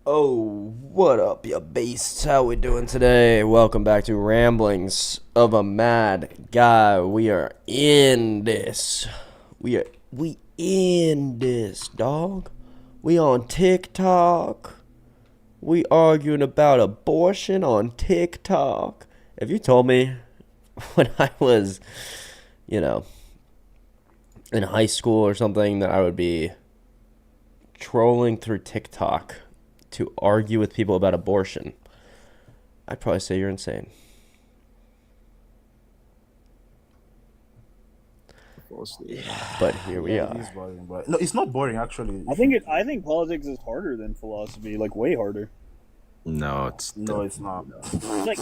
Oh, what up, you beasts? How we doing today? Welcome back to Ramblings of a Mad Guy. We are in this. We in this, dog. We on TikTok. We arguing about abortion on TikTok. If you told me when I was, you know, in high school or something that I would be trolling through TikTok to argue with people about abortion, I'd probably say you're insane. But here we It are. is boring, but no, it's not boring actually. I think politics is harder than philosophy, like way harder. No, it's No, it's not. It's like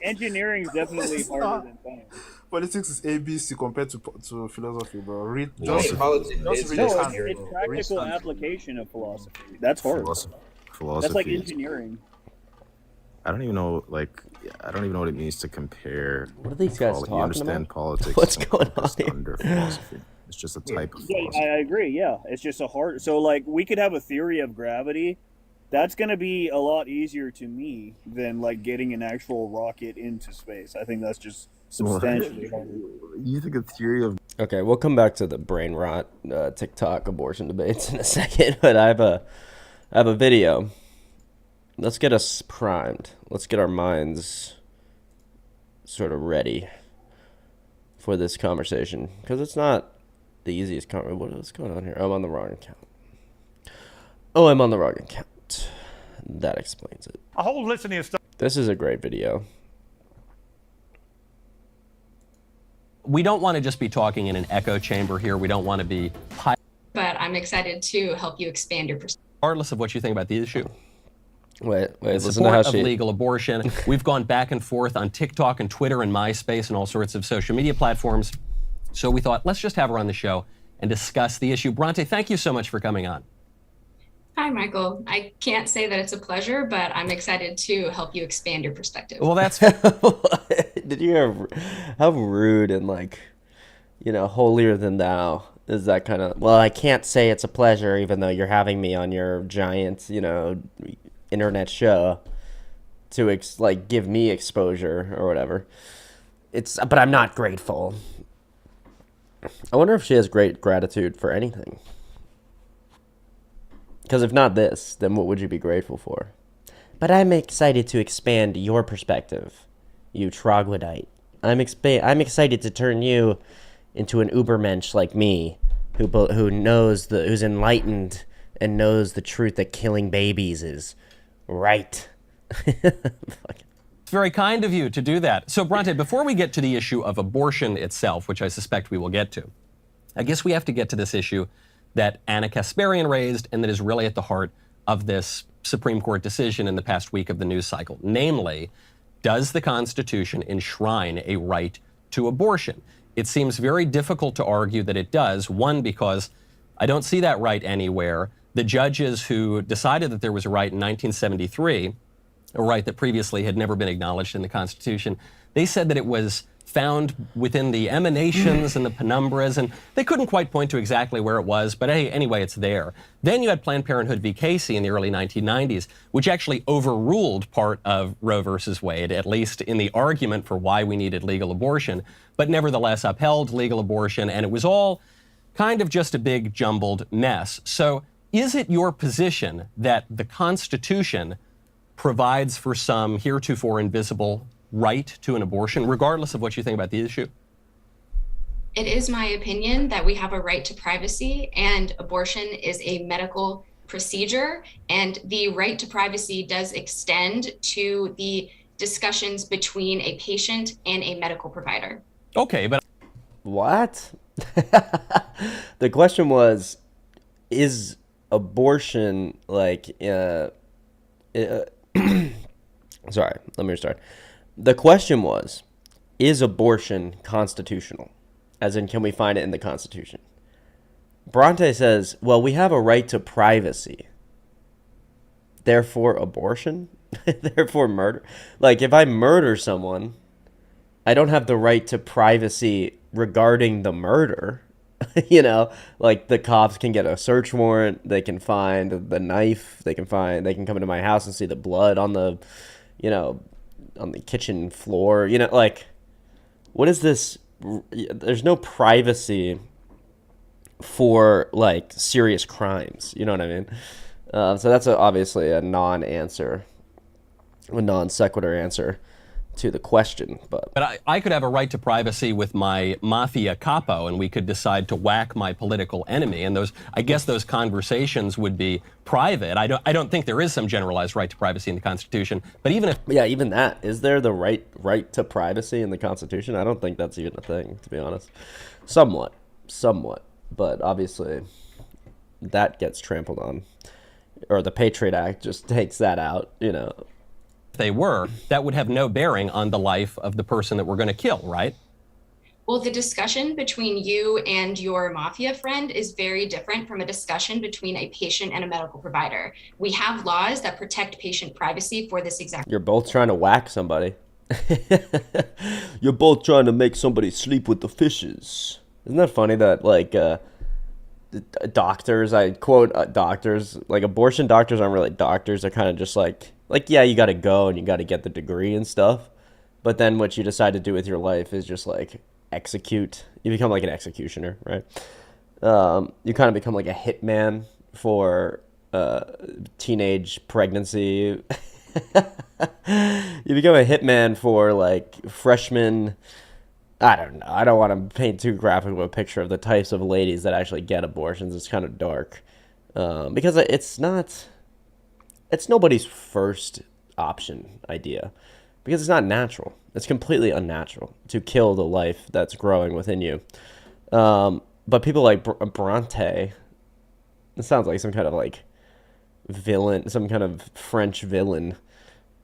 engineering is definitely It's harder not. than science. Politics is ABC compared to philosophy, bro. Read Well, just politics just is read No, a just it's, standard, it's bro. Read practical standard. application of philosophy. That's hard. philosophy. That's Philosophy. like engineering. I don't even know. I don't even know what it means to compare. What are these guys You talking understand about? politics? What's and going on encompassed here? under philosophy? It's just a type of Yeah, philosophy. I agree. Yeah, it's just a hard. So like, we could have a theory of gravity. That's gonna be a lot easier to me than like getting an actual rocket into space. I think that's just substantially harder. You think a theory of Okay, we'll come back to the brain rot TikTok abortion debates in a second, but I have a video. Let's get us primed. Let's get our minds sort of ready for this conversation, because it's not the easiest what's going on here? I'm on the wrong account. Oh, I'm on the wrong account. That explains it. A whole litany of stuff. This is a great video. We don't want to just be talking in an echo chamber here. We don't want to be, But I'm excited to help you expand your perspective. regardless of what you think about the issue. Wait, In listen to support how of she... legal abortion. We've gone back and forth on TikTok and Twitter and MySpace and all sorts of social media platforms. So we thought, let's just have her on the show and discuss the issue. Bronte, thank you so much for coming on. Hi, Michael. I can't say that it's a pleasure, but I'm excited to help you expand your perspective. Well, that's Did you hear how rude and holier than thou is that kind of? Well, I can't say it's a pleasure, even though you're having me on your giant, internet show to give me exposure or whatever. But I'm not grateful. I wonder if she has great gratitude for anything. Because if not this, then what would you be grateful for? But I'm excited to expand your perspective, you troglodyte. I'm excited to turn you into an ubermensch like me, who's enlightened and knows the truth that killing babies is right. It's very kind of you to do that. So, Bronte, before we get to the issue of abortion itself, which I suspect we will get to, I guess we have to get to this issue that Anna Kasparian raised and that is really at the heart of this Supreme Court decision in the past week of the news cycle. Namely, does the Constitution enshrine a right to abortion? It seems very difficult to argue that it does. One, because I don't see that right anywhere. The judges who decided that there was a right in 1973, a right that previously had never been acknowledged in the Constitution, they said that it was found within the emanations and the penumbras, and they couldn't quite point to exactly where it was, but hey, anyway, it's there. Then you had Planned Parenthood v. Casey in the early 1990s, which actually overruled part of Roe versus Wade, at least in the argument for why we needed legal abortion, but nevertheless upheld legal abortion, and it was all kind of just a big jumbled mess. So is it your position that the Constitution provides for some heretofore invisible right to an abortion, regardless of what you think about the issue? It is my opinion that we have a right to privacy, and abortion is a medical procedure, and the right to privacy does extend to the discussions between a patient and a medical provider. Okay, but What? The question was, is abortion sorry, let me restart. The question was, is abortion constitutional? As in, can we find it in the Constitution? Bronte says, well, we have a right to privacy. Therefore, abortion? Therefore, murder? Like, if I murder someone, I don't have the right to privacy regarding the murder. You know, like the cops can get a search warrant, they can find the knife, they can come into my house and see the blood on the, you know, on the kitchen floor. You know, like, what is this? There's no privacy for like serious crimes. You know what I mean? So that's obviously a non-answer, a non sequitur answer to the question. But I could have a right to privacy with my mafia capo, and we could decide to whack my political enemy. And I guess those conversations would be private. I don't think there is some generalized right to privacy in the Constitution. But even if even that, is there the right to privacy in the Constitution? I don't think that's even a thing, to be honest. Somewhat, but obviously that gets trampled on, or the Patriot Act just takes that out. You know. They were, that would have no bearing on the life of the person that we're going to kill, right? Well, the discussion between you and your mafia friend is very different from a discussion between a patient and a medical provider. We have laws that protect patient privacy for this exact. You're both trying to whack somebody. You're both trying to make somebody sleep with the fishes. Isn't that funny that, like, doctors, I quote doctors, like abortion doctors aren't really doctors. They're kind of just like, yeah, you got to go and you got to get the degree and stuff. But then what you decide to do with your life is just like execute. You become like an executioner, right? You kind of become like a hitman for teenage pregnancy. You become a hitman for like freshmen. I don't know. I don't want to paint too graphic of a picture of the types of ladies that actually get abortions. It's kind of dark because it's nobody's first option idea, because it's not natural. It's completely unnatural to kill the life that's growing within you. But people like Bronte, it sounds like some kind of like villain, some kind of French villain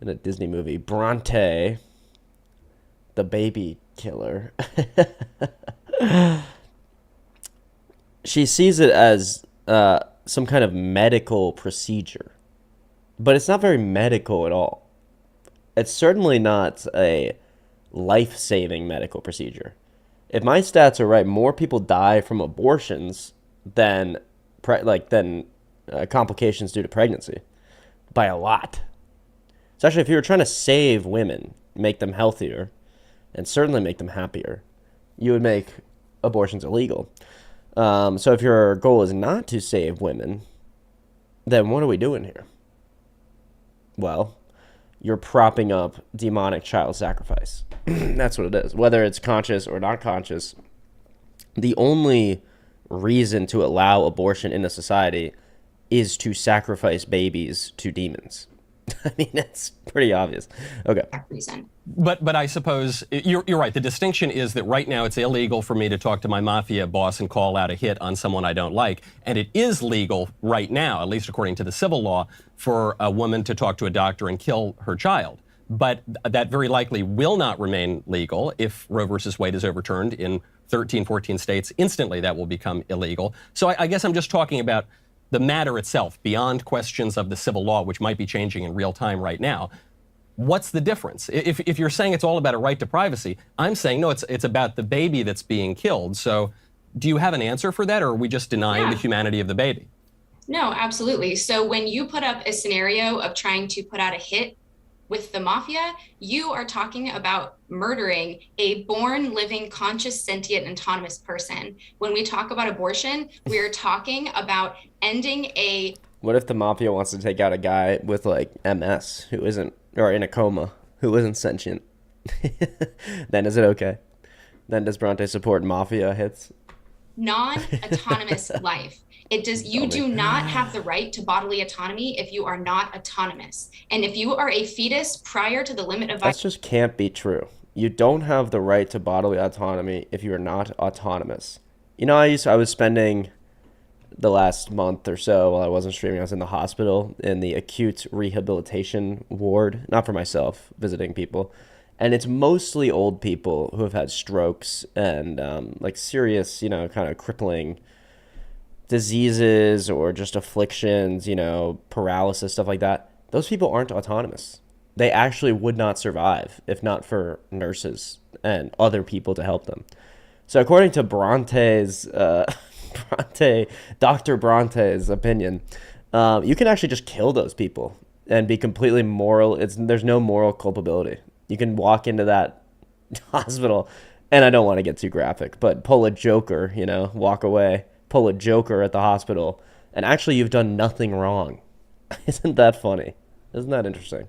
in a Disney movie. Bronte, the baby killer. She sees it as some kind of medical procedure. But it's not very medical at all. It's certainly not a life-saving medical procedure. If my stats are right, more people die from abortions than complications due to pregnancy, by a lot. Especially if you were trying to save women, make them healthier, and certainly make them happier, you would make abortions illegal. So if your goal is not to save women, then what are we doing here? Well, you're propping up demonic child sacrifice. That's what it is. Whether it's conscious or not conscious, the only reason to allow abortion in a society is to sacrifice babies to demons. I mean, that's pretty obvious. Okay. Reason. But I suppose you're right. The distinction is that right now it's illegal for me to talk to my mafia boss and call out a hit on someone I don't like. And it is legal right now, at least according to the civil law, for a woman to talk to a doctor and kill her child. But that very likely will not remain legal if Roe versus Wade is overturned in 13, 14 states. Instantly, that will become illegal. So I guess I'm just talking about the matter itself, beyond questions of the civil law, which might be changing in real time right now. What's the difference? If you're saying it's all about a right to privacy, I'm saying, no, it's about the baby that's being killed. So do you have an answer for that, or are we just denying the humanity of the baby? No, absolutely. So when you put up a scenario of trying to put out a hit with the mafia, you are talking about murdering a born, living, conscious, sentient, autonomous person. When we talk about abortion, we are talking about ending a... What if the mafia wants to take out a guy with like MS who isn't, or in a coma, who isn't sentient? Then is it okay? Then does Bronte support mafia hits? Non-autonomous life. You do not have the right to bodily autonomy if you are not autonomous. And if you are a fetus prior to the limit of... That just can't be true. You don't have the right to bodily autonomy if you are not autonomous. You know, I was spending the last month or so while I wasn't streaming, I was in the hospital in the acute rehabilitation ward, not for myself, visiting people. And it's mostly old people who have had strokes and like serious, you know, kind of crippling diseases or just afflictions, you know, paralysis, stuff like that. Those people aren't autonomous. They actually would not survive if not for nurses and other people to help them. So according to Bronte's, Dr. Bronte's opinion, you can actually just kill those people and be completely moral. There's no moral culpability. You can walk into that hospital, and I don't want to get too graphic, but pull a joker, walk away, pull a joker at the hospital, and actually you've done nothing wrong. Isn't that funny? Isn't that interesting?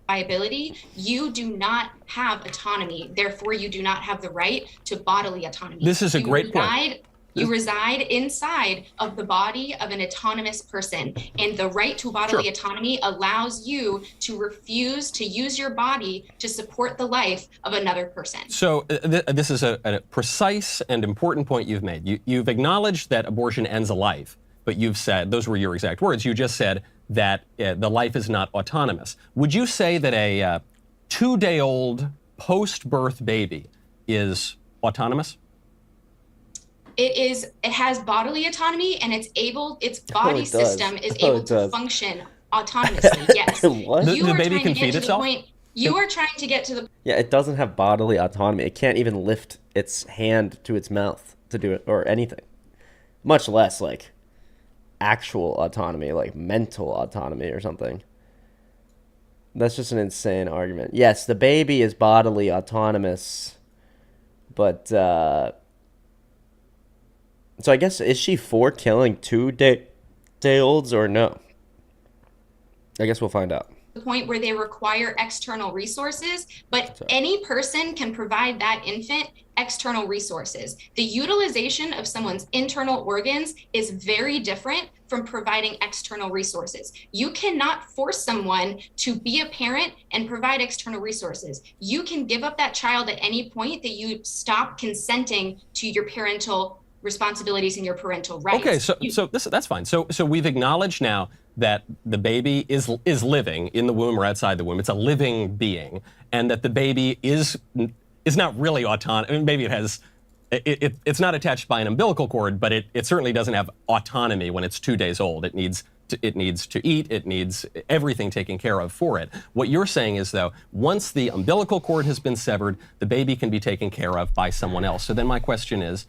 Liability, you do not have autonomy. Therefore, you do not have the right to bodily autonomy. This is a great point. You reside inside of the body of an autonomous person, and the right to bodily autonomy allows you to refuse to use your body to support the life of another person. So this is a precise and important point you've made. You've acknowledged that abortion ends a life, but you've said, those were your exact words, you just said that the life is not autonomous. Would you say that a 2-day-old post-birth baby is autonomous? It has bodily autonomy, and its body system is able to function autonomously. Yes. What? The baby can feed itself? You are trying to get to the Yeah, it doesn't have bodily autonomy. It can't even lift its hand to its mouth to do it or anything, much less like actual autonomy, like mental autonomy or something. That's just an insane argument. Yes, the baby is bodily autonomous, but so I guess, is she for killing 2-day-olds or no? I guess we'll find out. the point where they require external resources, but any person can provide that infant external resources. The utilization of someone's internal organs is very different from providing external resources. You cannot force someone to be a parent and provide external resources. You can give up that child at any point that you stop consenting to your parental responsibilities and your parental rights. Okay, so that's fine. So we've acknowledged now that the baby is living in the womb or outside the womb. It's a living being, and that the baby is not really autonomous. I mean, maybe it has. It's not attached by an umbilical cord, but it certainly doesn't have autonomy when it's 2 days old. It needs to eat. It needs everything taken care of for it. What you're saying is, though, once the umbilical cord has been severed, the baby can be taken care of by someone else. So then my question is,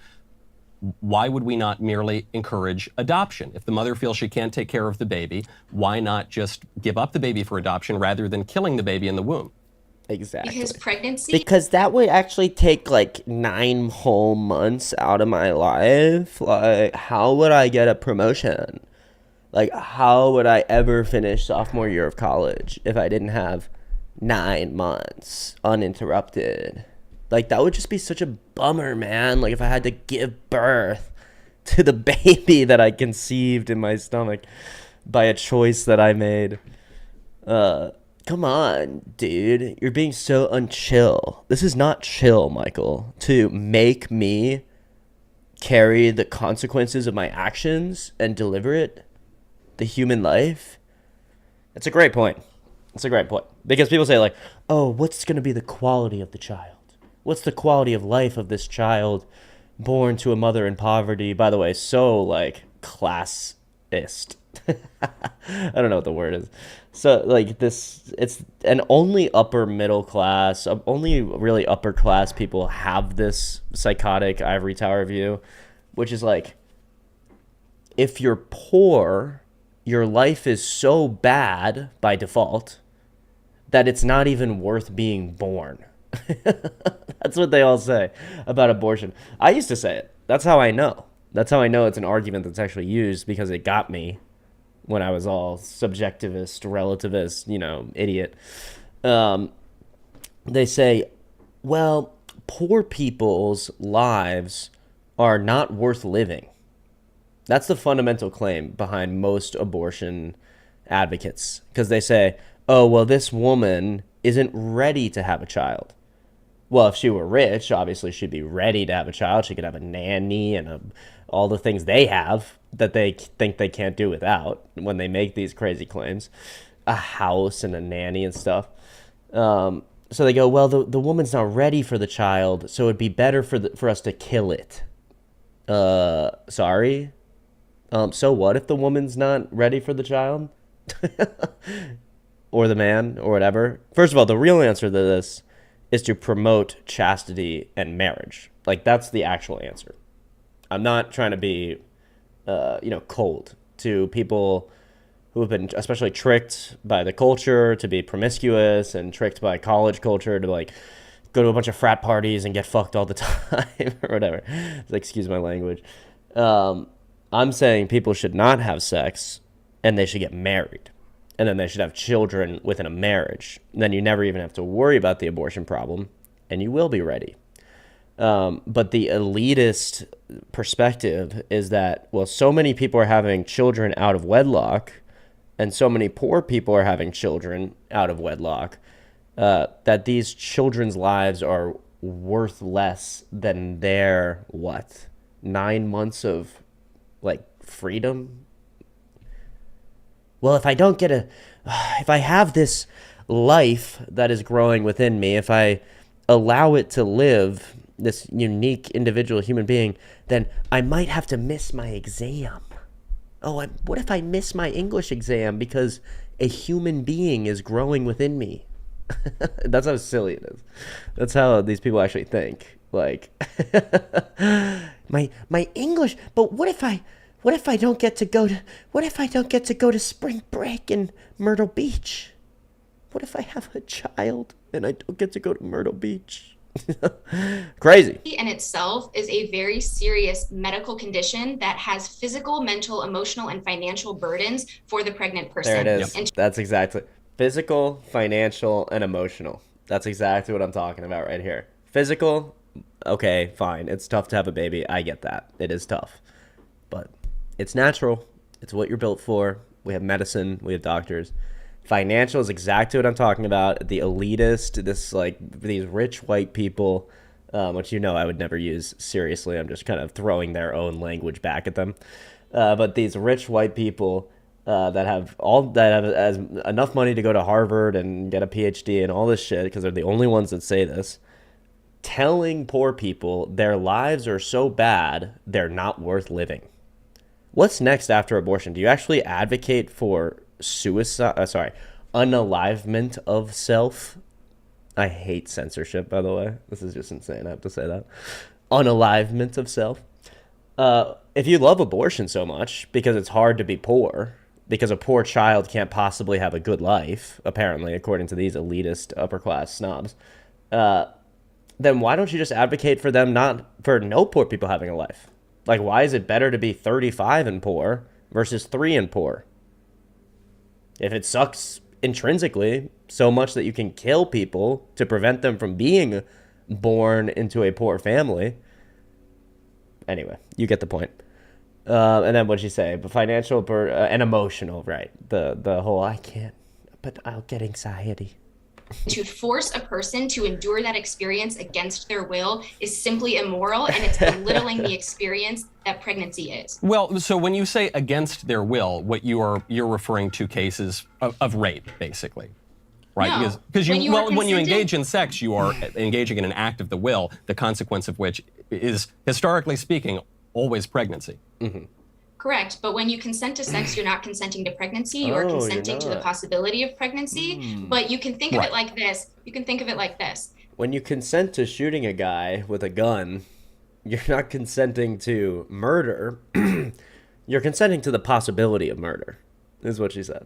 why would we not merely encourage adoption? If the mother feels she can't take care of the baby, why not just give up the baby for adoption rather than killing the baby in the womb? Exactly. Because pregnancy. Because that would actually take like 9 whole months out of my life. Like, how would I get a promotion? Like, how would I ever finish sophomore year of college if I didn't have 9 months uninterrupted? Like, that would just be such a bummer, man. Like, if I had to give birth to the baby that I conceived in my stomach by a choice that I made. Come on, dude. You're being so unchill. This is not chill, Michael. To make me carry the consequences of my actions and deliver it, the human life. It's a great point. It's a great point. Because people say, like, oh, what's going to be the quality of the child? What's the quality of life of this child born to a mother in poverty? By the way, so, like, classist. I don't know what the word is. So, like, this, it's an only upper middle class, only really upper class people have this psychotic ivory tower view, which is like, if you're poor, your life is so bad by default that it's not even worth being born. That's what they all say about abortion. I used to say it. That's how I know. That's how I know it's an argument that's actually used, because it got me when I was all subjectivist, relativist, idiot. They say, well, poor people's lives are not worth living. That's the fundamental claim behind most abortion advocates, because they say, oh, well, this woman isn't ready to have a child. Well, if she were rich, obviously she'd be ready to have a child. She could have a nanny and all the things they have that they think they can't do without when they make these crazy claims. A house and a nanny and stuff. So they go, well, the woman's not ready for the child, so it'd be better for us to kill it. Sorry? So what if the woman's not ready for the child? Or the man, or whatever? First of all, the real answer to this is to promote chastity and marriage. Like, that's the actual answer. I'm not trying to be, cold to people who have been especially tricked by the culture to be promiscuous and tricked by college culture to, like, go to a bunch of frat parties and get fucked all the time or whatever. Excuse my language. I'm saying people should not have sex and they should get married. And then they should have children within a marriage. And then you never even have to worry about the abortion problem, and you will be ready. But the elitist perspective is that, well, so many people are having children out of wedlock, and so many poor people are having children out of wedlock, that these children's lives are worth less than their, 9 months of, like, freedom? Well, if I have this life that is growing within me, if I allow it to live, this unique individual human being, then I might have to miss my exam. Oh, what if I miss my English exam because a human being is growing within me? That's how silly it is. That's how these people actually think. Like, my English, but what if I don't get to go to spring break in Myrtle Beach? What if I have a child and I don't get to go to Myrtle Beach? Crazy. In itself is a very serious medical condition that has physical, mental, emotional, and financial burdens for the pregnant person. There it is. Yep. That's exactly physical, financial, and emotional. That's exactly what I'm talking about right here. Physical, okay, fine. It's tough to have a baby. I get that. It is tough. But it's natural. It's what you're built for. We have medicine. We have doctors. Financial is exactly what I'm talking about. The elitist, these rich white people, which I would never use seriously. I'm just kind of throwing their own language back at them. But these rich white people that have enough money to go to Harvard and get a PhD and all this shit, because they're the only ones that say this, telling poor people their lives are so bad they're not worth living. What's next after abortion? Do you actually advocate for unalivement of self? I hate censorship, by the way. This is just insane. I have to say that. Unalivement of self. If you love abortion so much because it's hard to be poor, because a poor child can't possibly have a good life, apparently, according to these elitist upper-class snobs, then why don't you just advocate for no poor people having a life? Like, why is it better to be 35 and poor versus 3 and poor? If it sucks intrinsically so much that you can kill people to prevent them from being born into a poor family. Anyway, you get the point. And then what'd you say? Financial and emotional, right? The whole, I can't, but I'll get anxiety. To force a person to endure that experience against their will is simply immoral, and it's belittling the experience that pregnancy is. Well, so when you say against their will, what you're referring to cases of rape, basically, right? No, because when you engage in sex, you are engaging in an act of the will, the consequence of which is, historically speaking, always pregnancy. Mm-hmm. Correct, but when you consent to sex, you're not consenting to pregnancy. You are consenting to the possibility of pregnancy. But you can think of it like this. When you consent to shooting a guy with a gun, you're not consenting to murder. You're consenting to the possibility of murder, is what she said.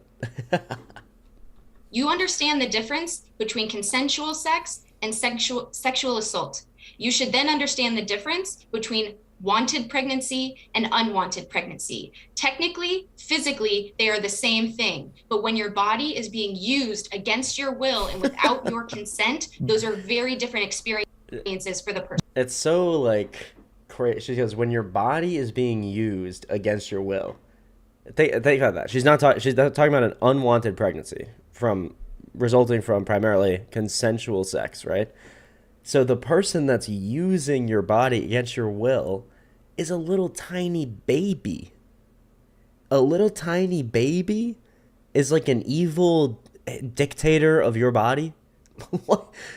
You understand the difference between consensual sex and sexual assault. You should then understand the difference between wanted pregnancy and unwanted pregnancy. Technically, physically, they are the same thing. But when your body is being used against your will and without your consent, those are very different experiences for the person. It's so, like, crazy. She goes, when your body is being used against your will. Think about that. She's not talking about an unwanted pregnancy resulting from primarily consensual sex, right? So the person that's using your body against your will is a little tiny baby. A little tiny baby is like an evil dictator of your body.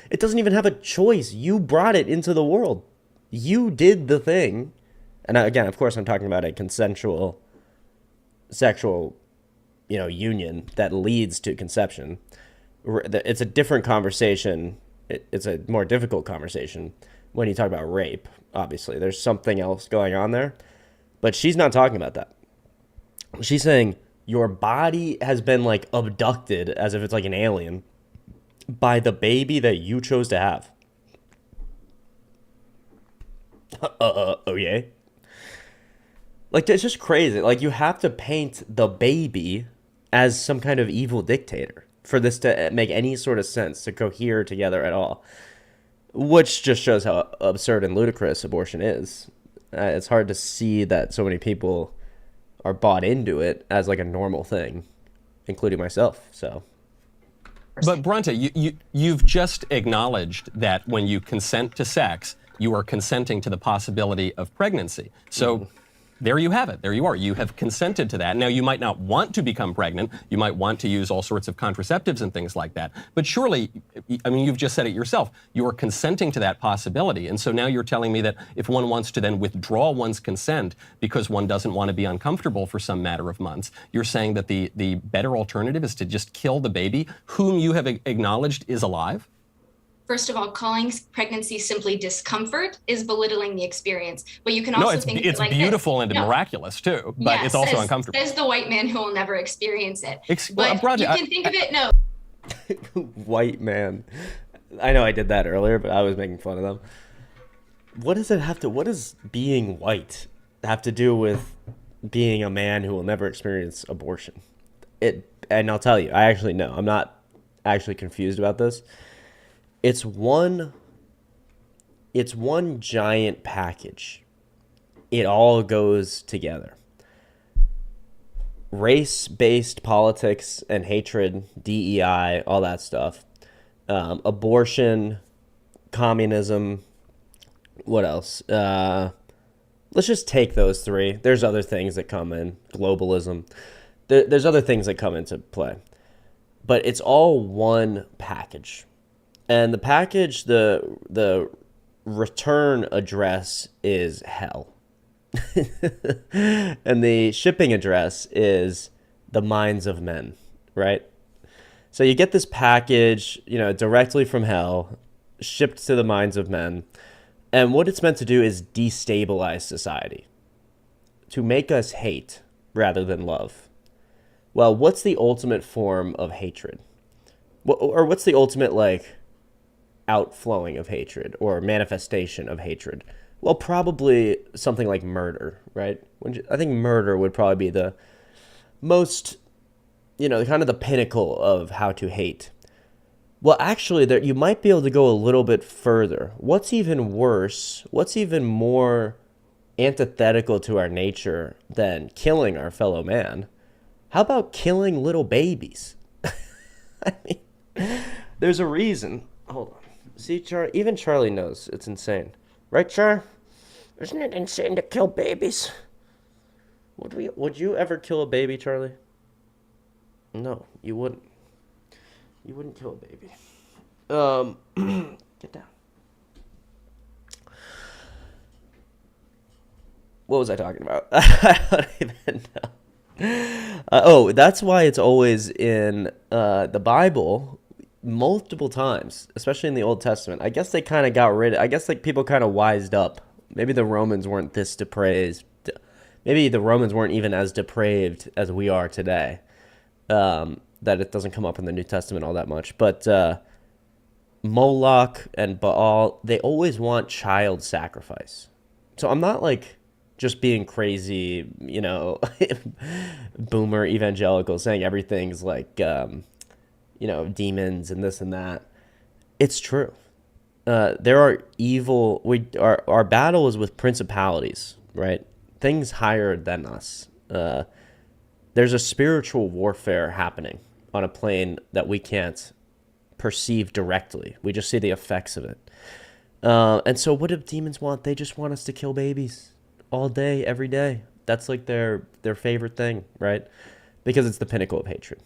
It doesn't even have a choice. You brought it into the world. You did the thing. And again, of course, I'm talking about a consensual sexual, union that leads to conception. It's a different conversation. It's a more difficult conversation. when you talk about rape. Obviously, there's something else going on there. But she's not talking about that. She's saying your body has been like abducted as if it's like an alien by the baby that you chose to have. Okay. Like, it's just crazy. Like, you have to paint the baby as some kind of evil dictator for this to make any sort of sense, to cohere together at all. Which just shows how absurd and ludicrous abortion is. It's hard to see that so many people are bought into it as like a normal thing, including myself. So, but Bronte, you've just acknowledged that when you consent to sex, you are consenting to the possibility of pregnancy. So there you have it. There you are. You have consented to that. Now, you might not want to become pregnant. You might want to use all sorts of contraceptives and things like that. But surely, I mean, you've just said it yourself. You are consenting to that possibility. And so now you're telling me that if one wants to then withdraw one's consent because one doesn't want to be uncomfortable for some matter of months, you're saying that the better alternative is to just kill the baby whom you have acknowledged is alive? First of all, calling pregnancy simply discomfort is belittling the experience. But you can also think it's like beautiful and miraculous too, but it's also uncomfortable. Says the white man who will never experience it. Well, but you can think of it, no. White man. I know I did that earlier, but I was making fun of them. What does being white have to do with being a man who will never experience abortion? And I'll tell you, I actually know. I'm not actually confused about this. It's one giant package. It all goes together. Race-based politics and hatred, DEI, all that stuff. Abortion, communism, what else? Let's just take those three. There's other things that come in. Globalism. There's other things that come into play. But it's all one package. And the package, the return address is hell. And the shipping address is the minds of men, right? So you get this package, directly from hell, shipped to the minds of men. And what it's meant to do is destabilize society, to make us hate rather than love. Well, what's the ultimate form of hatred? Or what's the ultimate, outflowing of hatred or manifestation of hatred? Well, probably something like murder, right? I think murder would probably be the most, kind of the pinnacle of how to hate. Well, actually, you might be able to go a little bit further. What's even worse, what's even more antithetical to our nature than killing our fellow man? How about killing little babies? I mean, there's a reason. Hold on. See, even Charlie knows it's insane. Right, Char? Isn't it insane to kill babies? Would you ever kill a baby, Charlie? No, you wouldn't. You wouldn't kill a baby. Get down. What was I talking about? I don't even know. That's why it's always in the Bible multiple times, especially in the Old Testament. I guess they kind of got rid of, I guess people kind of wised up. Maybe the Romans weren't this depraved. Maybe the Romans weren't even as depraved as we are today. That it doesn't come up in the New Testament all that much. But Moloch and Baal, they always want child sacrifice. So I'm not just being crazy, boomer evangelical saying everything's demons and this and that. It's true. There are evil. Our battle is with principalities, right? Things higher than us. There's a spiritual warfare happening on a plane that we can't perceive directly. We just see the effects of it. And so what do demons want? They just want us to kill babies all day, every day. That's their favorite thing, right? Because it's the pinnacle of hatred.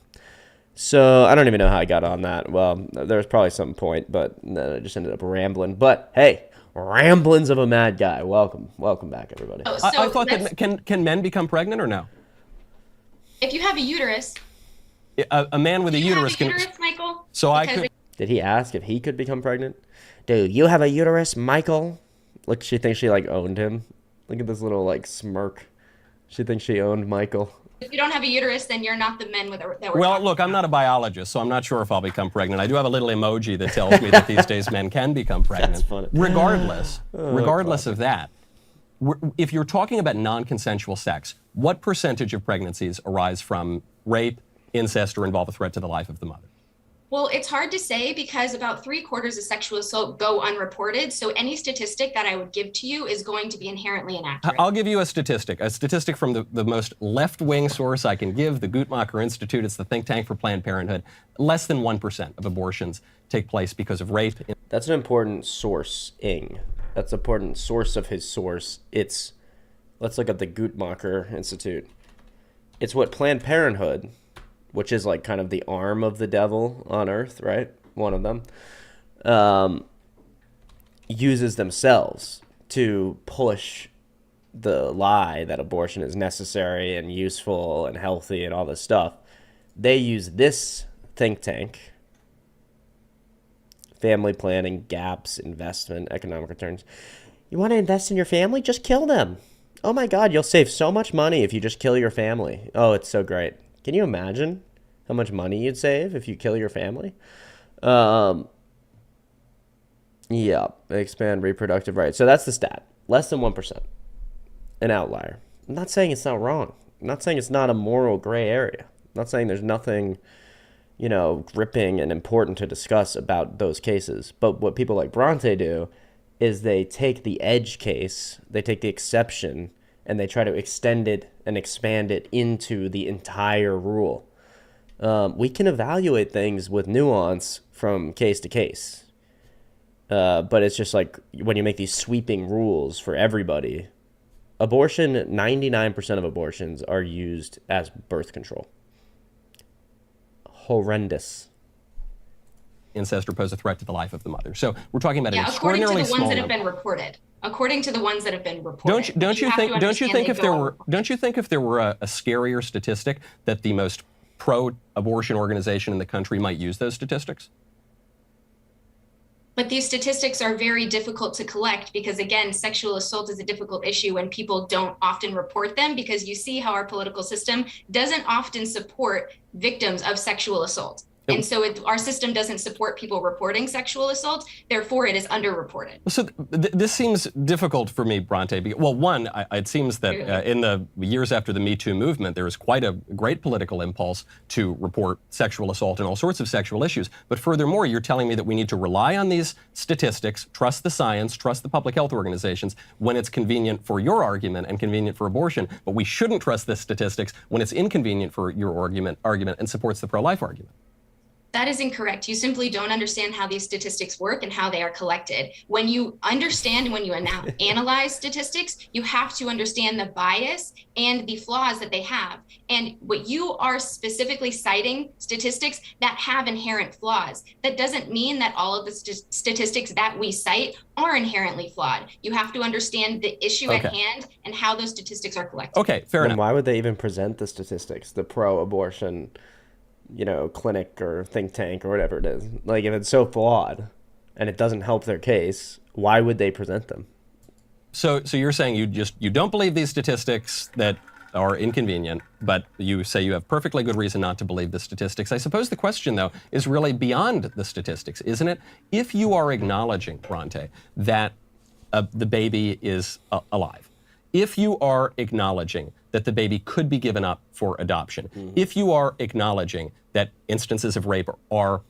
So I don't even know how I got on that. Well, there was probably some point, but I just ended up rambling. But hey, ramblings of a mad guy. Welcome back, everybody. Oh, so I thought that can men become pregnant or no? If you have a uterus, A man with a uterus can. Uterus, Michael. So I could. Did he ask if he could become pregnant? Dude, you have a uterus, Michael? Look, she thinks she like owned him. Look at this little like smirk. She thinks she owned Michael. If you don't have a uterus, then you're not the men that we're Well, talking look, I'm about. not a biologist, so I'm not sure if I'll become pregnant. I do have a little emoji that tells me that these days men can become pregnant. That's funny. Regardless of that, if you're talking about non-consensual sex, what percentage of pregnancies arise from rape, incest, or involve a threat to the life of the mother? Well, it's hard to say because about 3/4 of sexual assault go unreported. So any statistic that I would give to you is going to be inherently inaccurate. I'll give you a statistic from the most left-wing source I can give, the Guttmacher Institute. It's the think tank for Planned Parenthood. Less than 1% of abortions take place because of rape. That's an important source-ing. That's an important source of his source. Let's look at the Guttmacher Institute. It's what Planned Parenthood, which is like kind of the arm of the devil on earth, right? One of them, uses themselves to push the lie that abortion is necessary and useful and healthy and all this stuff. They use this think tank, family planning, gaps, investment, economic returns. You want to invest in your family? Just kill them. Oh my God, you'll save so much money if you just kill your family. Oh, it's so great. Can you imagine how much money you'd save if you kill your family? Yeah, expand reproductive rights. So that's the stat. Less than 1%. An outlier. I'm not saying it's not wrong. I'm not saying it's not a moral gray area. I'm not saying there's nothing, gripping and important to discuss about those cases. But what people like Bronte do is they take the edge case, they take the exception, and they try to extend it and expand it into the entire rule. We can evaluate things with nuance from case to case. But it's just like when you make these sweeping rules for everybody, 99% of abortions are used as birth control. Horrendous. Incest or pose a threat to the life of the mother. So we're talking about an according to extraordinarily the ones small that have number. been reported. According to the ones that have been reported. Don't you think if there were a scarier statistic that the most pro-abortion organization in the country might use those statistics? But these statistics are very difficult to collect because, again, sexual assault is a difficult issue and people don't often report them because you see how our political system doesn't often support victims of sexual assault. And so our system doesn't support people reporting sexual assault. Therefore, it is underreported. So this seems difficult for me, Bronte. Well, one, it seems that in the years after the Me Too movement, there was quite a great political impulse to report sexual assault and all sorts of sexual issues. But furthermore, you're telling me that we need to rely on these statistics, trust the science, trust the public health organizations when it's convenient for your argument and convenient for abortion. But we shouldn't trust the statistics when it's inconvenient for your argument and supports the pro-life argument. That is incorrect. You simply don't understand how these statistics work and how they are collected. When you understand and when you analyze statistics, you have to understand the bias and the flaws that they have. And what you are specifically citing statistics that have inherent flaws. That doesn't mean that all of the statistics that we cite are inherently flawed. You have to understand the issue at hand and how those statistics are collected. Okay, fair enough. Why would they even present the statistics, the pro-abortion clinic or think tank or whatever it is? Like, if it's so flawed and it doesn't help their case, why would they present them? So you're saying you don't believe these statistics that are inconvenient, but you say you have perfectly good reason not to believe the statistics. I suppose the question, though, is really beyond the statistics, isn't it? If you are acknowledging, Bronte, that the baby is alive, if you are acknowledging that the baby could be given up for adoption, if you are acknowledging that instances of rape are,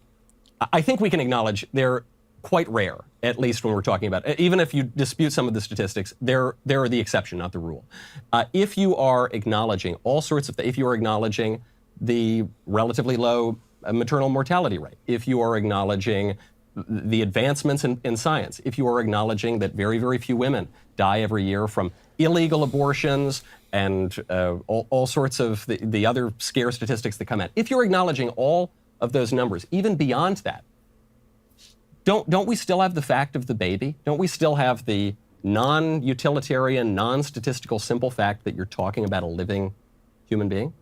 I think we can acknowledge they're quite rare, at least when we're talking about, even if you dispute some of the statistics, they're the exception, not the rule. If you are acknowledging all sorts of, if you are acknowledging the relatively low maternal mortality rate, if you are acknowledging the advancements in science, if you are acknowledging that very, very few women die every year from illegal abortions and all sorts of the other scare statistics that come out, if you're acknowledging all of those numbers, even beyond that, don't we still have the fact of the baby? Don't we still have the non-utilitarian, non-statistical, simple fact that you're talking about a living human being?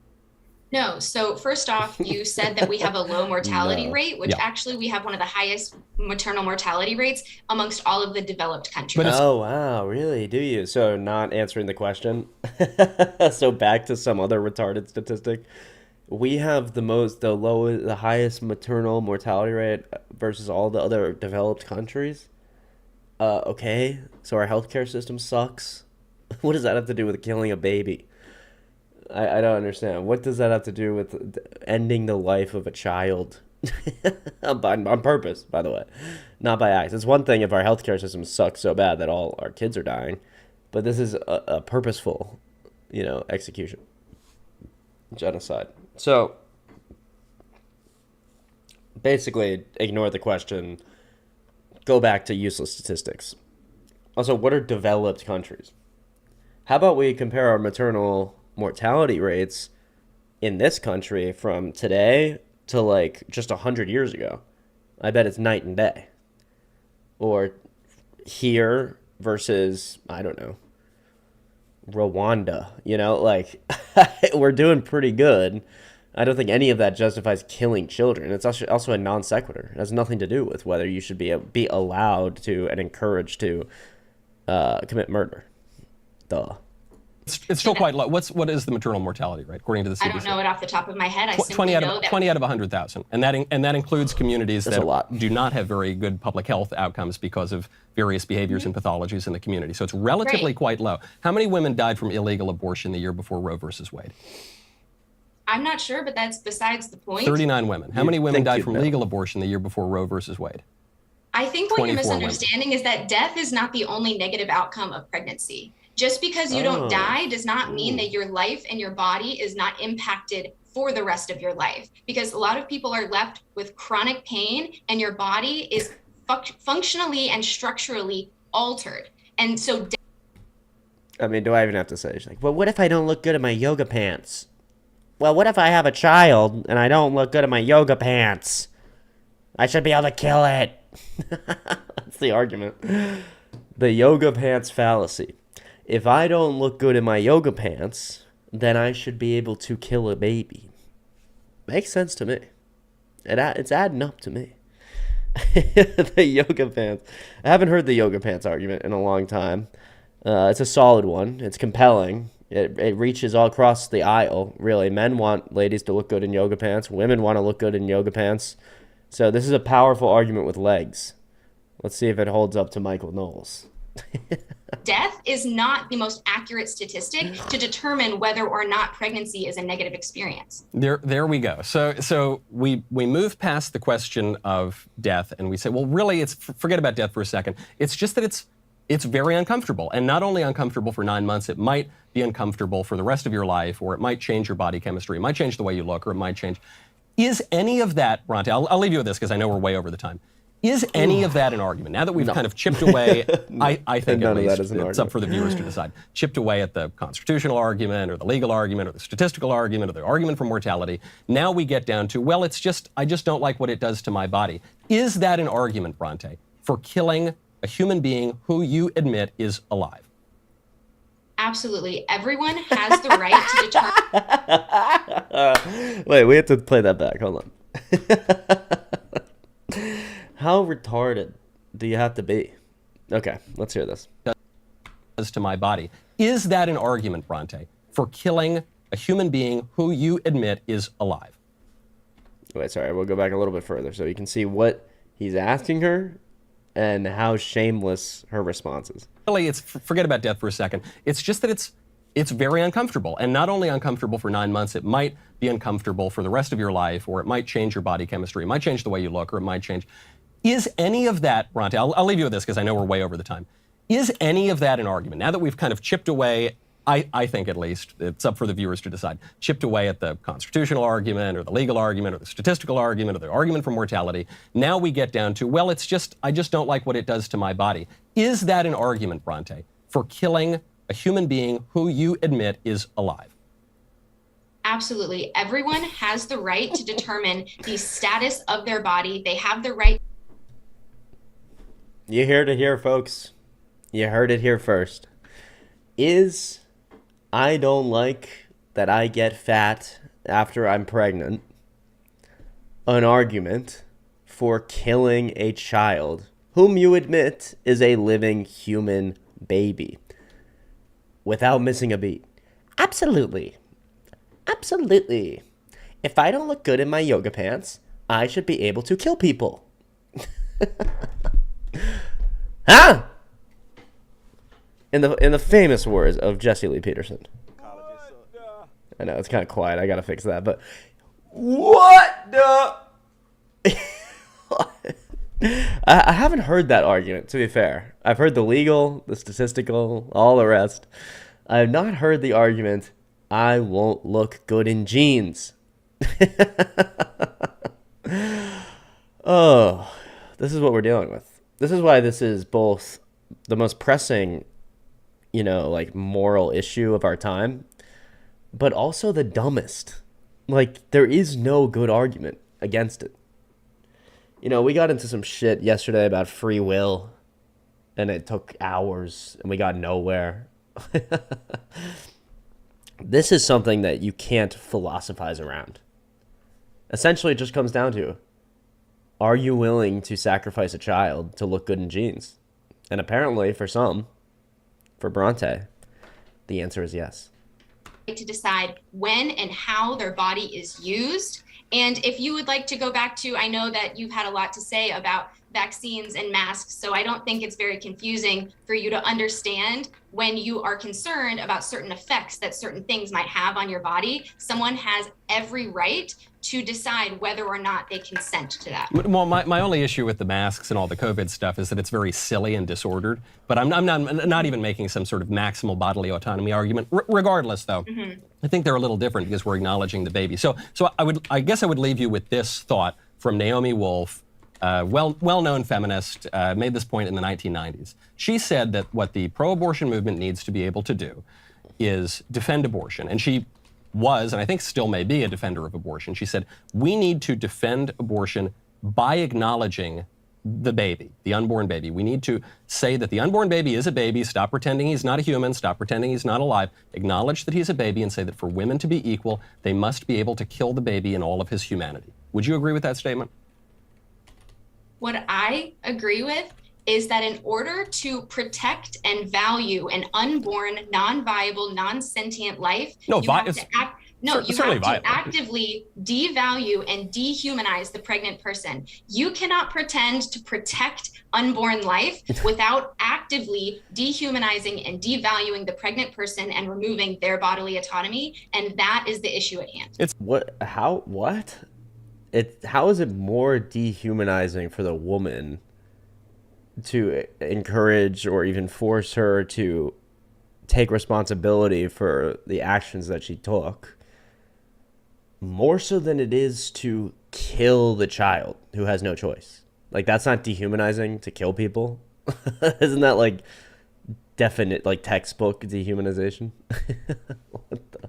No. So first off, you said that we have a low mortality No. rate, which Yeah. actually we have one of the highest maternal mortality rates amongst all of the developed countries. But it's- Oh, wow, really? Do you? So not answering the question. So back to some other retarded statistic. We have the highest maternal mortality rate versus all the other developed countries. Okay, so our healthcare system sucks. What does that have to do with killing a baby? I don't understand. What does that have to do with ending the life of a child? On purpose, by the way, not by accident. It's one thing if our healthcare system sucks so bad that all our kids are dying, but this is a purposeful, execution, genocide. So basically, ignore the question. Go back to useless statistics. Also, what are developed countries? How about we compare our maternal mortality rates in this country from today to like just 100 years ago? I bet it's night and day. Or here versus, I don't know, Rwanda. Like we're doing pretty good. I don't think any of that justifies killing children. It's also a non sequitur. It has nothing to do with whether you should be allowed to and encouraged to commit murder. Duh. It's still quite low. What is the maternal mortality rate according to the CDC? I don't know it off the top of my head. I simply 20 out know of that 20 out of 100,000, and that includes communities That's that a lot. do not have very good public health outcomes because of various behaviors and pathologies in the community. So it's relatively Right. quite low. How many women died from illegal abortion the year before Roe versus Wade? I'm not sure, but that's besides the point. 39 women. How You'd many women think died you'd from know. legal abortion the year before Roe versus Wade? I think what you're 24 women. misunderstanding is that death is not the only negative outcome of pregnancy. Just because you Oh. don't die does not mean that your life and your body is not impacted for the rest of your life. Because a lot of people are left with chronic pain and your body is functionally and structurally altered. And so I mean, do I even have to say? She's like, well, what if I don't look good in my yoga pants? Well, what if I have a child and I don't look good in my yoga pants? I should be able to kill it. That's the argument. The yoga pants fallacy. If I don't look good in my yoga pants, then I should be able to kill a baby. Makes sense to me. It's adding up to me. The yoga pants. I haven't heard the yoga pants argument in a long time. It's a solid one. It's compelling. It reaches all across the aisle, really. Men want ladies to look good in yoga pants. Women want to look good in yoga pants. So this is a powerful argument with legs. Let's see if it holds up to Michael Knowles. death is not the most accurate statistic to determine whether or not pregnancy is a negative experience. There we go. So we move past the question of death and we say, well, really, forget about death for a second. It's just that it's very uncomfortable, and not only uncomfortable for 9 months, it might be uncomfortable for the rest of your life, or it might change your body chemistry, it might change the way you look, or it might change. Is any of that, Bronte, I'll leave you with this because I know we're way over the time. Is any of that an argument? Now that we've kind of chipped away, I think None at of that least, is an it's up argument. for the viewers to decide, chipped away at the constitutional argument or the legal argument or the statistical argument or the argument for mortality. Now we get down to, well, I just don't like what it does to my body. Is that an argument, Bronte, for killing a human being who you admit is alive? Absolutely. Everyone has the right to determine. Wait, we have to play that back. Hold on. How retarded do you have to be? Okay, let's hear this. Does to my body. Is that an argument, Bronte, for killing a human being who you admit is alive? Wait, sorry, we'll go back a little bit further so you can see what he's asking her and how shameless her response is. Really, forget about death for a second. It's just that it's very uncomfortable, and not only uncomfortable for 9 months, it might be uncomfortable for the rest of your life, or it might change your body chemistry, it might change the way you look, or it might change. Is any of that, Bronte, I'll leave you with this because I know we're way over the time. Is any of that an argument? Now that we've kind of chipped away, I think at least, it's up for the viewers to decide, chipped away at the constitutional argument or the legal argument or the statistical argument or the argument for mortality, now we get down to, well, I just don't like what it does to my body. Is that an argument, Bronte, for killing a human being who you admit is alive? Absolutely. Everyone has the right to determine the status of their body. They have the right. You heard it here, folks. You heard it here first. I don't like that I get fat after I'm pregnant, an argument for killing a child whom you admit is a living human baby without missing a beat? Absolutely. Absolutely. If I don't look good in my yoga pants, I should be able to kill people. Huh? In the famous words of Jesse Lee Peterson. I know, it's kind of quiet. I got to fix that. But what the... I haven't heard that argument, to be fair. I've heard the legal, the statistical, all the rest. I have not heard the argument, I won't look good in jeans. Oh, this is what we're dealing with. This is why this is both the most pressing, like moral issue of our time, but also the dumbest. Like, there is no good argument against it. We got into some shit yesterday about free will, and it took hours, and we got nowhere. This is something that you can't philosophize around. Essentially, it just comes down to, are you willing to sacrifice a child to look good in jeans? And apparently, for some, for Bronte, the answer is yes. To decide when and how their body is used. And if you would like to go back to, I know that you've had a lot to say about vaccines and masks, so I don't think it's very confusing for you to understand when you are concerned about certain effects that certain things might have on your body. Someone has every right to decide whether or not they consent to that. Well, my only issue with the masks and all the COVID stuff is that it's very silly and disordered. But I'm not even making some sort of maximal bodily autonomy argument. Regardless, though, I think they're a little different because we're acknowledging the baby. So I guess I would leave you with this thought from Naomi Wolf, well-known feminist, made this point in the 1990s. She said that what the pro-abortion movement needs to be able to do is defend abortion. And she was, and I think still may be, a defender of abortion. She said, we need to defend abortion by acknowledging the baby, the unborn baby. We need to say that the unborn baby is a baby. Stop pretending he's not a human. Stop pretending he's not alive. Acknowledge that he's a baby and say that for women to be equal, they must be able to kill the baby in all of his humanity. Would you agree with that statement? What I agree with is that in order to protect and value an unborn, non-viable, non-sentient life, you have to actively devalue and dehumanize the pregnant person. You cannot pretend to protect unborn life without actively dehumanizing and devaluing the pregnant person and removing their bodily autonomy, and that is the issue at hand. How is it more dehumanizing for the woman to encourage or even force her to take responsibility for the actions that she took, more so than it is to kill the child who has no choice? Like, that's not dehumanizing to kill people? Isn't that like definite, like textbook dehumanization?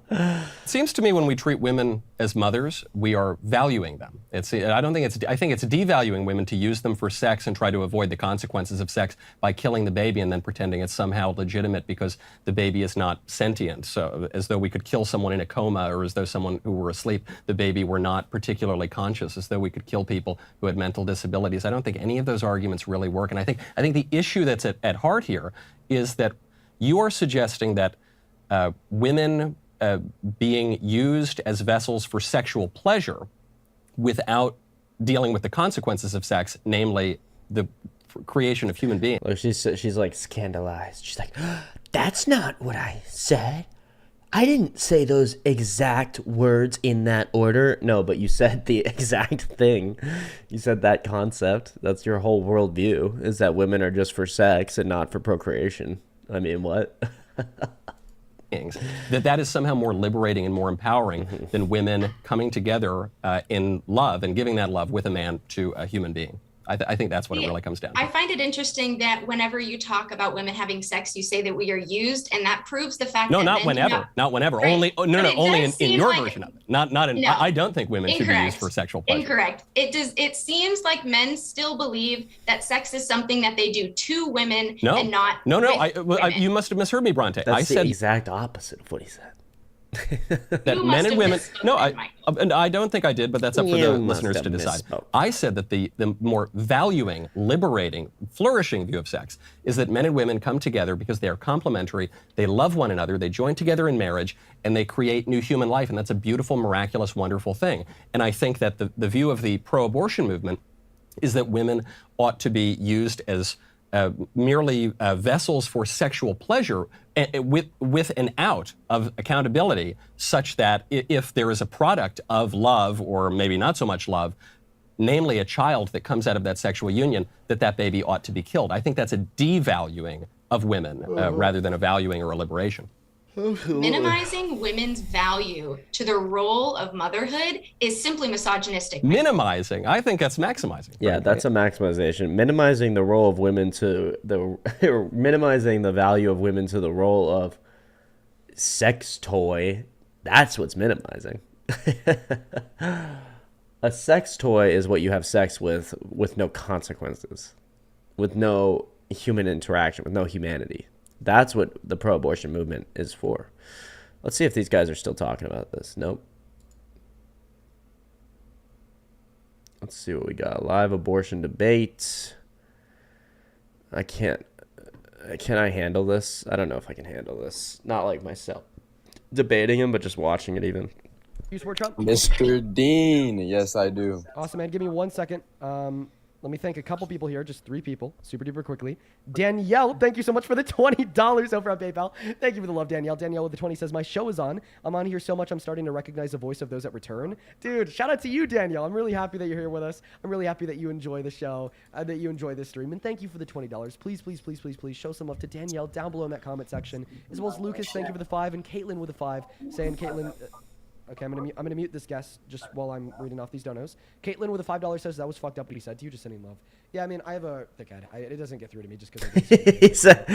It seems to me when we treat women as mothers, we are valuing them. I think it's devaluing women to use them for sex and try to avoid the consequences of sex by killing the baby and then pretending it's somehow legitimate because the baby is not sentient. So as though we could kill someone in a coma, or as though someone who were asleep, the baby were not particularly conscious, as though we could kill people who had mental disabilities. I don't think any of those arguments really work. And I think the issue that's at heart here is that you are suggesting that women being used as vessels for sexual pleasure without dealing with the consequences of sex, namely the creation of human beings. Like she's like scandalized. She's like, that's not what I said. I didn't say those exact words in that order. No, but you said the exact thing. You said that concept. That's your whole worldview, is that women are just for sex and not for procreation. I mean, what? That is somehow more liberating and more empowering than women coming together in love and giving that love with a man to a human being. I think that's what it really comes down to. I find it interesting that whenever you talk about women having sex, you say that we are used, and that proves the fact that not whenever. Right. Only in your version of it. Not in. No. I don't think women should be used for sexual pleasure. Incorrect. It seems like men still believe that sex is something that they do to women and not. No. You must have misheard me, Bronte. That's the exact opposite of what he said. that You men must and have women. misspoken, No, Michael. and I don't think I did, but that's up for You the must listeners have to decide. misspoke. I said that the more valuing, liberating, flourishing view of sex is that men and women come together because they are complementary, they love one another, they join together in marriage, and they create new human life, and that's a beautiful, miraculous, wonderful thing. And I think that the view of the pro-abortion movement is that women ought to be used as merely vessels for sexual pleasure with an out of accountability, such that if there is a product of love, or maybe not so much love, namely a child that comes out of that sexual union, that baby ought to be killed. I think that's a devaluing of women rather than a valuing or a liberation. Minimizing women's value to the role of motherhood is simply misogynistic. Minimizing, I think that's maximizing. Yeah, that's a maximization. Minimizing the role of women to the minimizing the value of women to the role of sex toy. That's what's minimizing. A sex toy is what you have sex with no consequences, with no human interaction, with no humanity. That's what the pro-abortion movement is for. Let's see if these guys are still talking about this. Nope. Let's see what we got. Live abortion debate. Can I handle this? I don't know if I can handle this. Not like myself debating him, but just watching it even. You support Trump? Mr. Dean, yes, I do. Awesome, man. Give me 1 second. Let me thank a couple people here, just 3 people, super duper quickly. Danielle, thank you so much for the $20 over on PayPal. Thank you for the love, Danielle. Danielle with the 20 says, my show is on. I'm on here so much I'm starting to recognize the voice of those that return. Dude, shout out to you, Danielle. I'm really happy that you're here with us. I'm really happy that you enjoy the show, that you enjoy this stream. And thank you for the $20. Please, please, please, please, please show some love to Danielle down below in that comment section, as well as Lucas, thank you for the 5, and Caitlin with the 5, saying, Caitlin... Okay, I'm gonna mute this guest just while I'm reading off these donos. Caitlin with a $5 says that was fucked up what he said to you, just sending love. Yeah, I mean, I have a thick head. It doesn't get through to me just because he said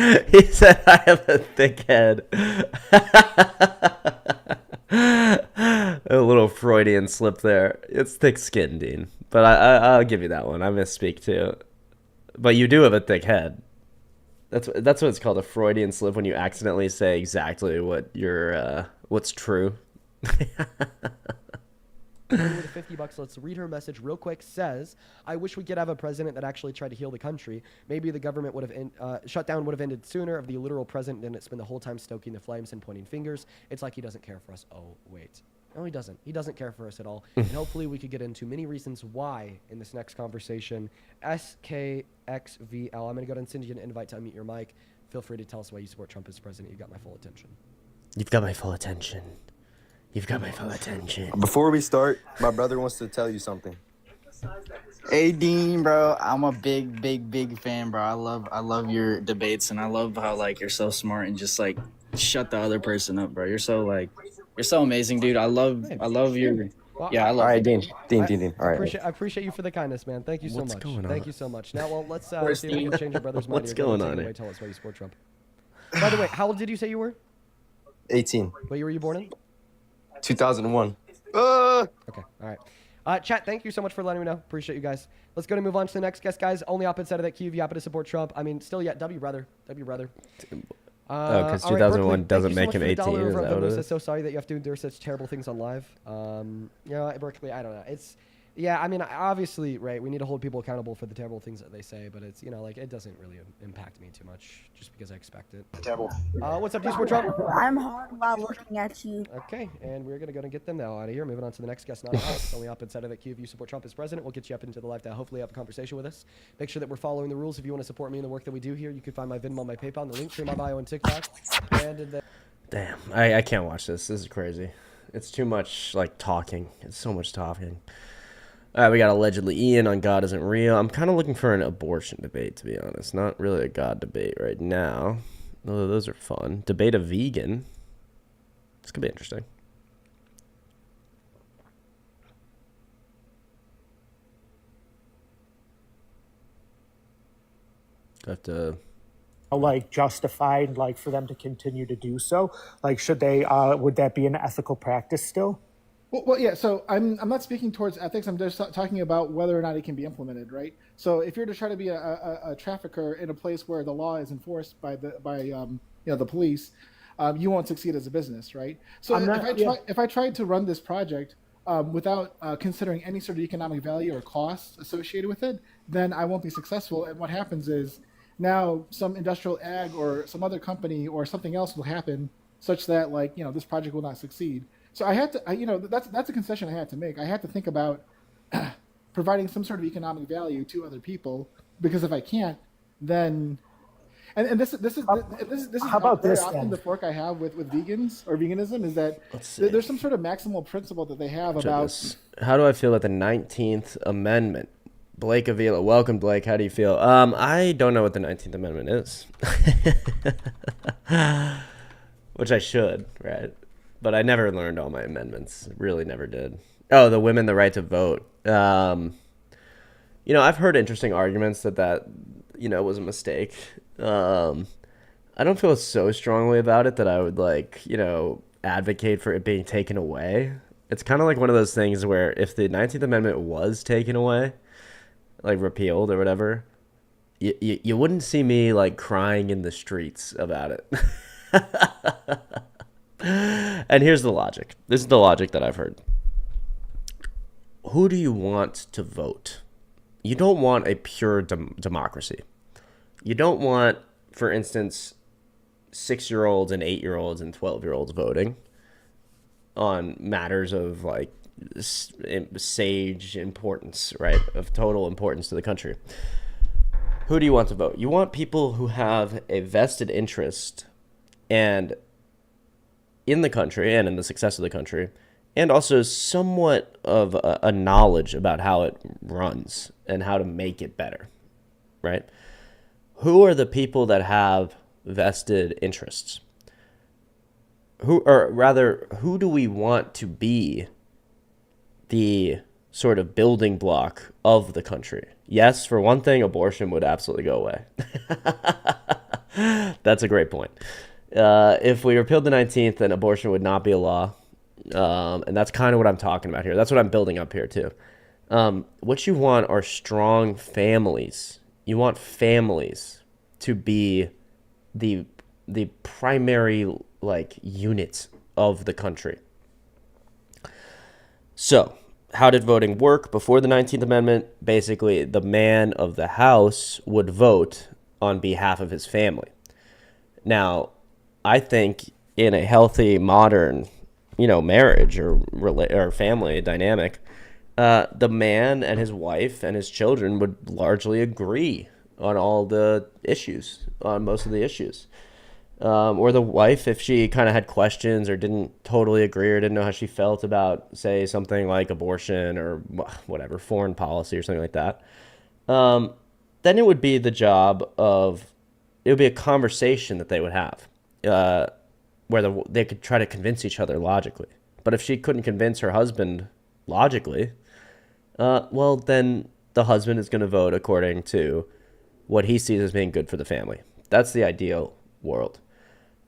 I have a thick head. A little Freudian slip there. It's thick skin, Dean. But I'll give you that one. I misspeak too. But you do have a thick head. That's what it's called, a Freudian slip, when you accidentally say exactly what what's true. With the $50, let's read her message real quick. Says, I wish we could have a president that actually tried to heal the country. Maybe the government would have shutdown would have ended sooner if the literal president didn't spend the whole time stoking the flames and pointing fingers. It's like he doesn't care for us. Oh, wait. No, he doesn't. He doesn't care for us at all. And hopefully we could get into many reasons why in this next conversation. SKXVL. I'm going to go ahead and send you an invite to unmute your mic. Feel free to tell us why you support Trump as president. You've got my full attention. You've got my full attention. You've got my full attention. Before we start, my brother wants to tell you something. Hey Dean, bro, I'm a big fan, bro. I love your debates, and I love how like you're so smart and just like shut the other person up, bro. You're so amazing, dude. I love your. Well, Yeah, I love. All right, it. Dean. All right. I appreciate you for the kindness, man. Thank you so What's much. going on? Thank you so much. Now, well, let's course, see if we can change your brother's mind. What's here. going Take on it away. here? Tell us why you support Trump. By the way, how old did you say you were? 18. What year were you born in? 2001. Okay, all right. Chat, thank you so much for letting me know. Appreciate you guys. Let's go to move on to the next guest, guys. Only opposite side of that cue. If you happen to support Trump, I mean, still yet. W brother. Because all right, 2001 Berkeley, doesn't thank make you so him much for the 18. $1 Is over that on what it Venmo. is? So sorry that you have to endure such terrible things on live. Berkeley, I don't know. Yeah, I mean, obviously, right, we need to hold people accountable for the terrible things that they say, but it's, like, it doesn't really impact me too much just because I expect it. What's up, D-Sport Trump? I'm hard while looking at you. Okay, and we're going to go and get them now out of here. Moving on to the next guest. Not us. Only up inside of that queue. If you support Trump as president, we'll get you up into the live to hopefully have a conversation with us. Make sure that we're following the rules. If you want to support me in the work that we do here, you can find my Venmo, my PayPal, and the link to my bio and TikTok. And in the Damn, I can't watch this. This is crazy. It's too much, like, talking. It's so much talking. All right, we got allegedly Ian on God Isn't Real. I'm kind of looking for an abortion debate, to be honest. Not really a God debate right now. Although those are fun. Debate a vegan. This could be interesting. Do I have to... like justified like for them to continue to do so? Like should they would that be an ethical practice still? Well, yeah. So I'm not speaking towards ethics. I'm just talking about whether or not it can be implemented, right? So if you're to try to be a trafficker in a place where the law is enforced by the police, you won't succeed as a business, right? So I'm not- yeah. if I tried to run this project without considering any sort of economic value or costs associated with it, then I won't be successful. And what happens is now some industrial ag or some other company or something else will happen such that this project will not succeed. So I had to, that's a concession I had to make. I had to think about providing some sort of economic value to other people, because if I can't, then this is How about very this, often then? the fork I have with vegans or veganism is that there's some sort of maximal principle that they have about How do I feel about the 19th Amendment? Blake Avila, welcome, Blake. How do you feel? I don't know what the 19th Amendment is, which I should, right? But I never learned all my amendments. Really, never did. Oh, the women, the right to vote. I've heard interesting arguments that was a mistake. I don't feel so strongly about it that I would advocate for it being taken away. It's kind of like one of those things where if the 19th Amendment was taken away, like repealed or whatever, you wouldn't see me crying in the streets about it. And here's the logic. This is the logic that I've heard. Who do you want to vote? You don't want a pure democracy. You don't want, for instance, 6-year-olds and 8-year-olds and 12-year-olds voting on matters of sage importance, right? Of total importance to the country. Who do you want to vote? You want people who have a vested interest and in the country and in the success of the country, and also somewhat of a knowledge about how it runs and how to make it better, right? Who are the people that have vested interests? Who do we want to be the sort of building block of the country? Yes, for one thing, abortion would absolutely go away. That's a great point. If we repealed the 19th, then abortion would not be a law. And that's kind of what I'm talking about here. That's what I'm building up here too. What you want are strong families. You want families to be the primary unit of the country. So, how did voting work before the 19th Amendment? Basically, the man of the house would vote on behalf of his family. Now, I think in a healthy, modern, marriage or family dynamic, the man and his wife and his children would largely agree on all the issues, on most of the issues. Or the wife, if she kind of had questions or didn't totally agree or didn't know how she felt about, say, something like abortion or whatever, foreign policy or something like that, then it would be a conversation that they would have, where they could try to convince each other logically. But if she couldn't convince her husband logically, well, then the husband is going to vote according to what he sees as being good for the family. That's the ideal world.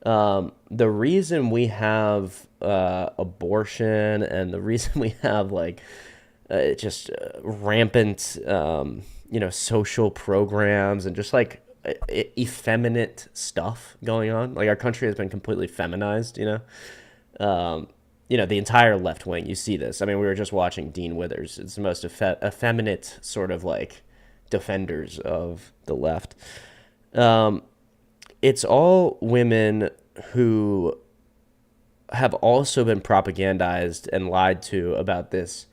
The reason we have abortion and the reason we have just rampant, social programs and just effeminate stuff going on. Our country has been completely feminized, the entire left wing, you see this. I mean, we were just watching Dean Withers. It's the most effeminate sort of defenders of the left. It's all women who have also been propagandized and lied to about this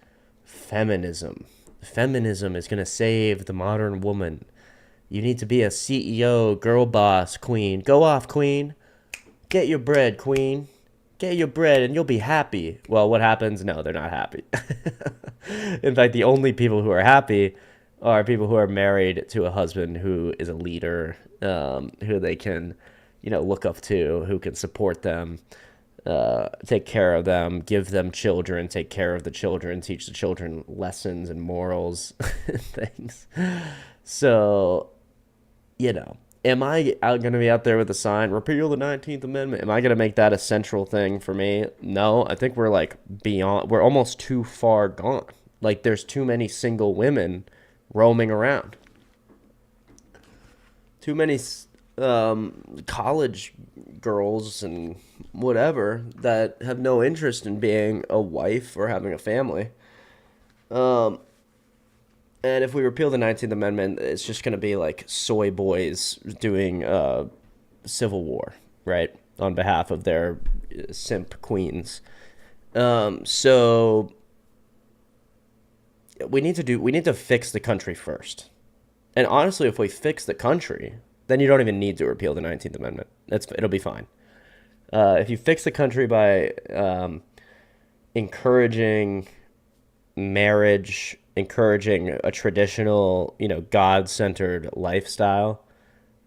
feminism. Feminism is going to save the modern woman. You need to be a CEO, girl boss, queen. Go off, queen. Get your bread, queen. Get your bread and you'll be happy. Well, what happens? No, they're not happy. In fact, the only people who are happy are people who are married to a husband who is a leader, who they can, look up to, who can support them, take care of them, give them children, take care of the children, teach the children lessons and morals and things. So, am I going to be out there with a sign, repeal the 19th Amendment? Am I going to make that a central thing for me? No, I think we're we're almost too far gone. There's too many single women roaming around. Too many college girls and whatever that have no interest in being a wife or having a family. And if we repeal the 19th Amendment, it's just going to be like soy boys doing civil war, right, on behalf of their simp queens. So we need to fix the country first. And honestly, if we fix the country, then you don't even need to repeal the 19th Amendment. It'll be fine. If you fix the country by encouraging marriage, encouraging a traditional, God-centered lifestyle,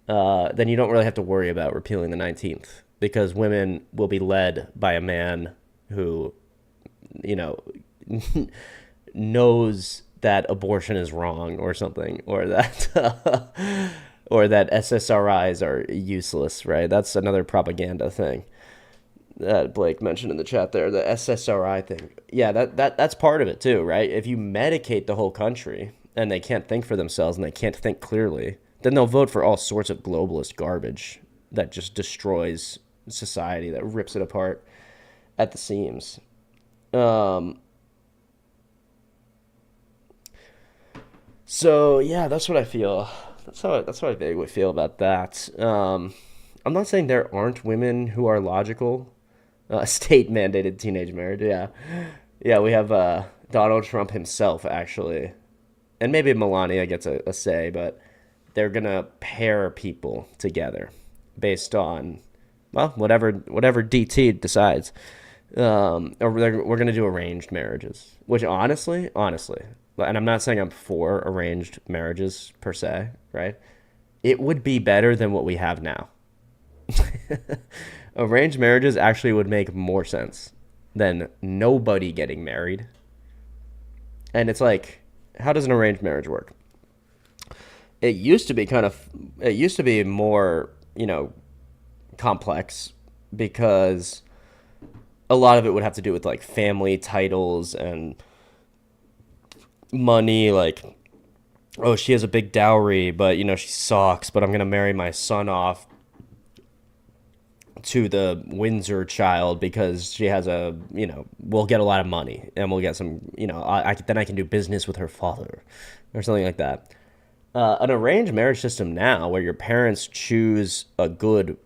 then you don't really have to worry about repealing the 19th, because women will be led by a man who, knows that abortion is wrong or something, or that or that SSRIs are useless, right? That's another propaganda thing that Blake mentioned in the chat there, the SSRI thing. Yeah, that's part of it too, right? If you medicate the whole country and they can't think for themselves and they can't think clearly, then they'll vote for all sorts of globalist garbage that just destroys society, that rips it apart at the seams. So yeah, that's what I feel. That's what I vaguely feel about that. I'm not saying there aren't women who are logical. State mandated teenage marriage. Yeah. We have Donald Trump himself, actually, and maybe Melania gets a say, but they're gonna pair people together based on, well, whatever DT decides. Or we're gonna do arranged marriages, which honestly, and I'm not saying I'm for arranged marriages per se, right? It would be better than what we have now. Arranged marriages actually would make more sense than nobody getting married. And it's like, how does an arranged marriage work? It used to be more, complex, because a lot of it would have to do with like family titles and money, like, oh, she has a big dowry, but she sucks, but I'm going to marry my son off to the Windsor child because she has we'll get a lot of money and we'll get some, then I can do business with her father or something like that. An arranged marriage system now, where your parents choose a good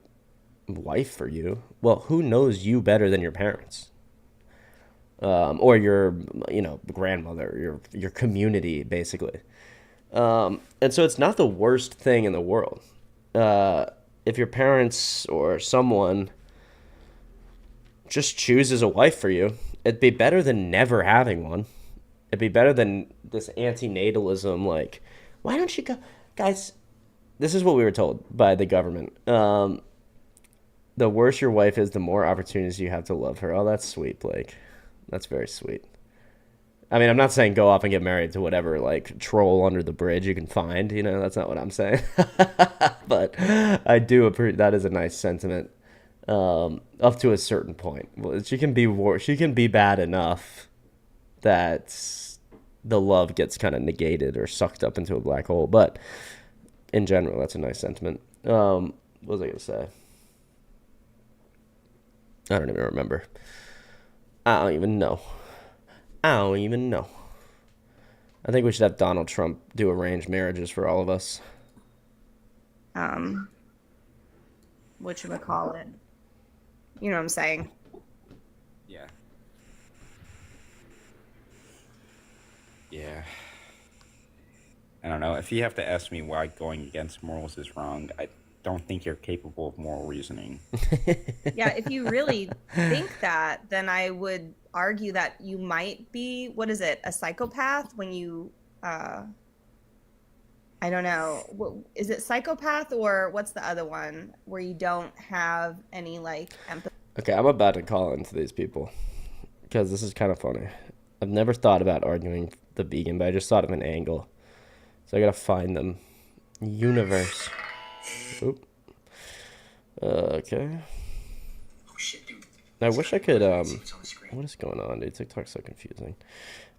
wife for you, well, who knows you better than your parents? Or your, grandmother, your community, basically. And so it's not the worst thing in the world. If your parents or someone just chooses a wife for you, it'd be better than never having one. It'd be better than this antinatalism, like, why don't you go? Guys, this is what we were told by the government. The worse your wife is, the more opportunities you have to love her. Oh, that's sweet, Blake. That's very sweet. I mean, I'm not saying go off and get married to whatever, like, troll under the bridge you can find. That's not what I'm saying. But I do appreciate that is a nice sentiment, up to a certain point. Well, she can be bad enough that the love gets kind of negated or sucked up into a black hole. But in general, that's a nice sentiment. What was I going to say? I don't even remember. I don't even know. I think we should have Donald Trump do arranged marriages for all of us. Whatchamacallit. You know what I'm saying? Yeah. Yeah. I don't know. If you have to ask me why going against morals is wrong, I don't think you're capable of moral reasoning. Yeah, if you really think that, then I would argue that you might be, a psychopath when you, I don't know, is it psychopath or what's the other one where you don't have any empathy? Okay, I'm about to call into these people because this is kind of funny. I've never thought about arguing the vegan, but I just thought of an angle. So I gotta find them. Universe. Oop. Okay. Oh shit, dude. I wish I could, what is going on, dude? TikTok's so confusing.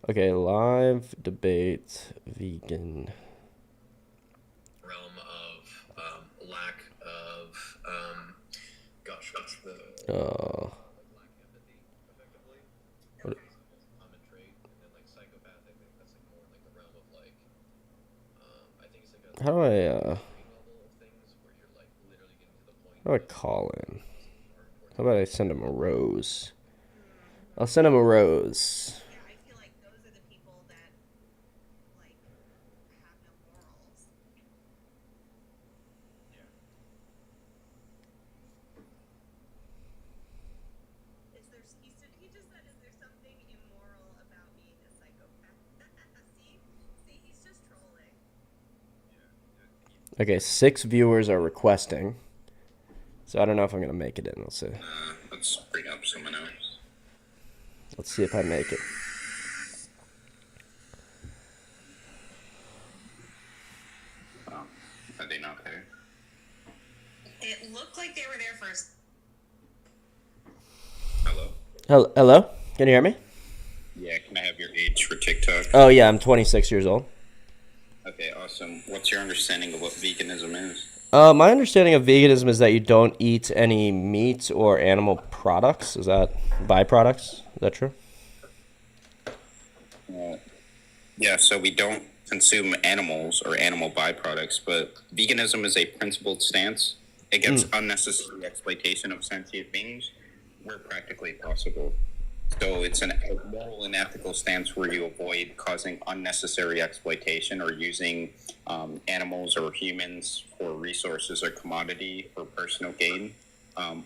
Okay, live debate vegan. Realm of lack of Uh, what- how do I call in? How about I send him a rose? I'll send him a rose. Okay, 6 viewers are requesting. So I don't know if I'm going to make it in. We'll see. Let's bring up someone else. Let's see if I make it. Oh, are they not there? It looked like they were there first. Hello? Hello? Can you hear me? Yeah, can I have your age for TikTok? Oh, yeah, I'm 26 years old. Okay, awesome. What's your understanding of what veganism is? My understanding of veganism is that you don't eat any meat or animal products. Is that byproducts? Is that true? Yeah, so we don't consume animals or animal byproducts, but veganism is a principled stance against unnecessary exploitation of sentient beings where practically possible. So it's a moral and ethical stance where you avoid causing unnecessary exploitation or using animals or humans for resources or commodity for personal gain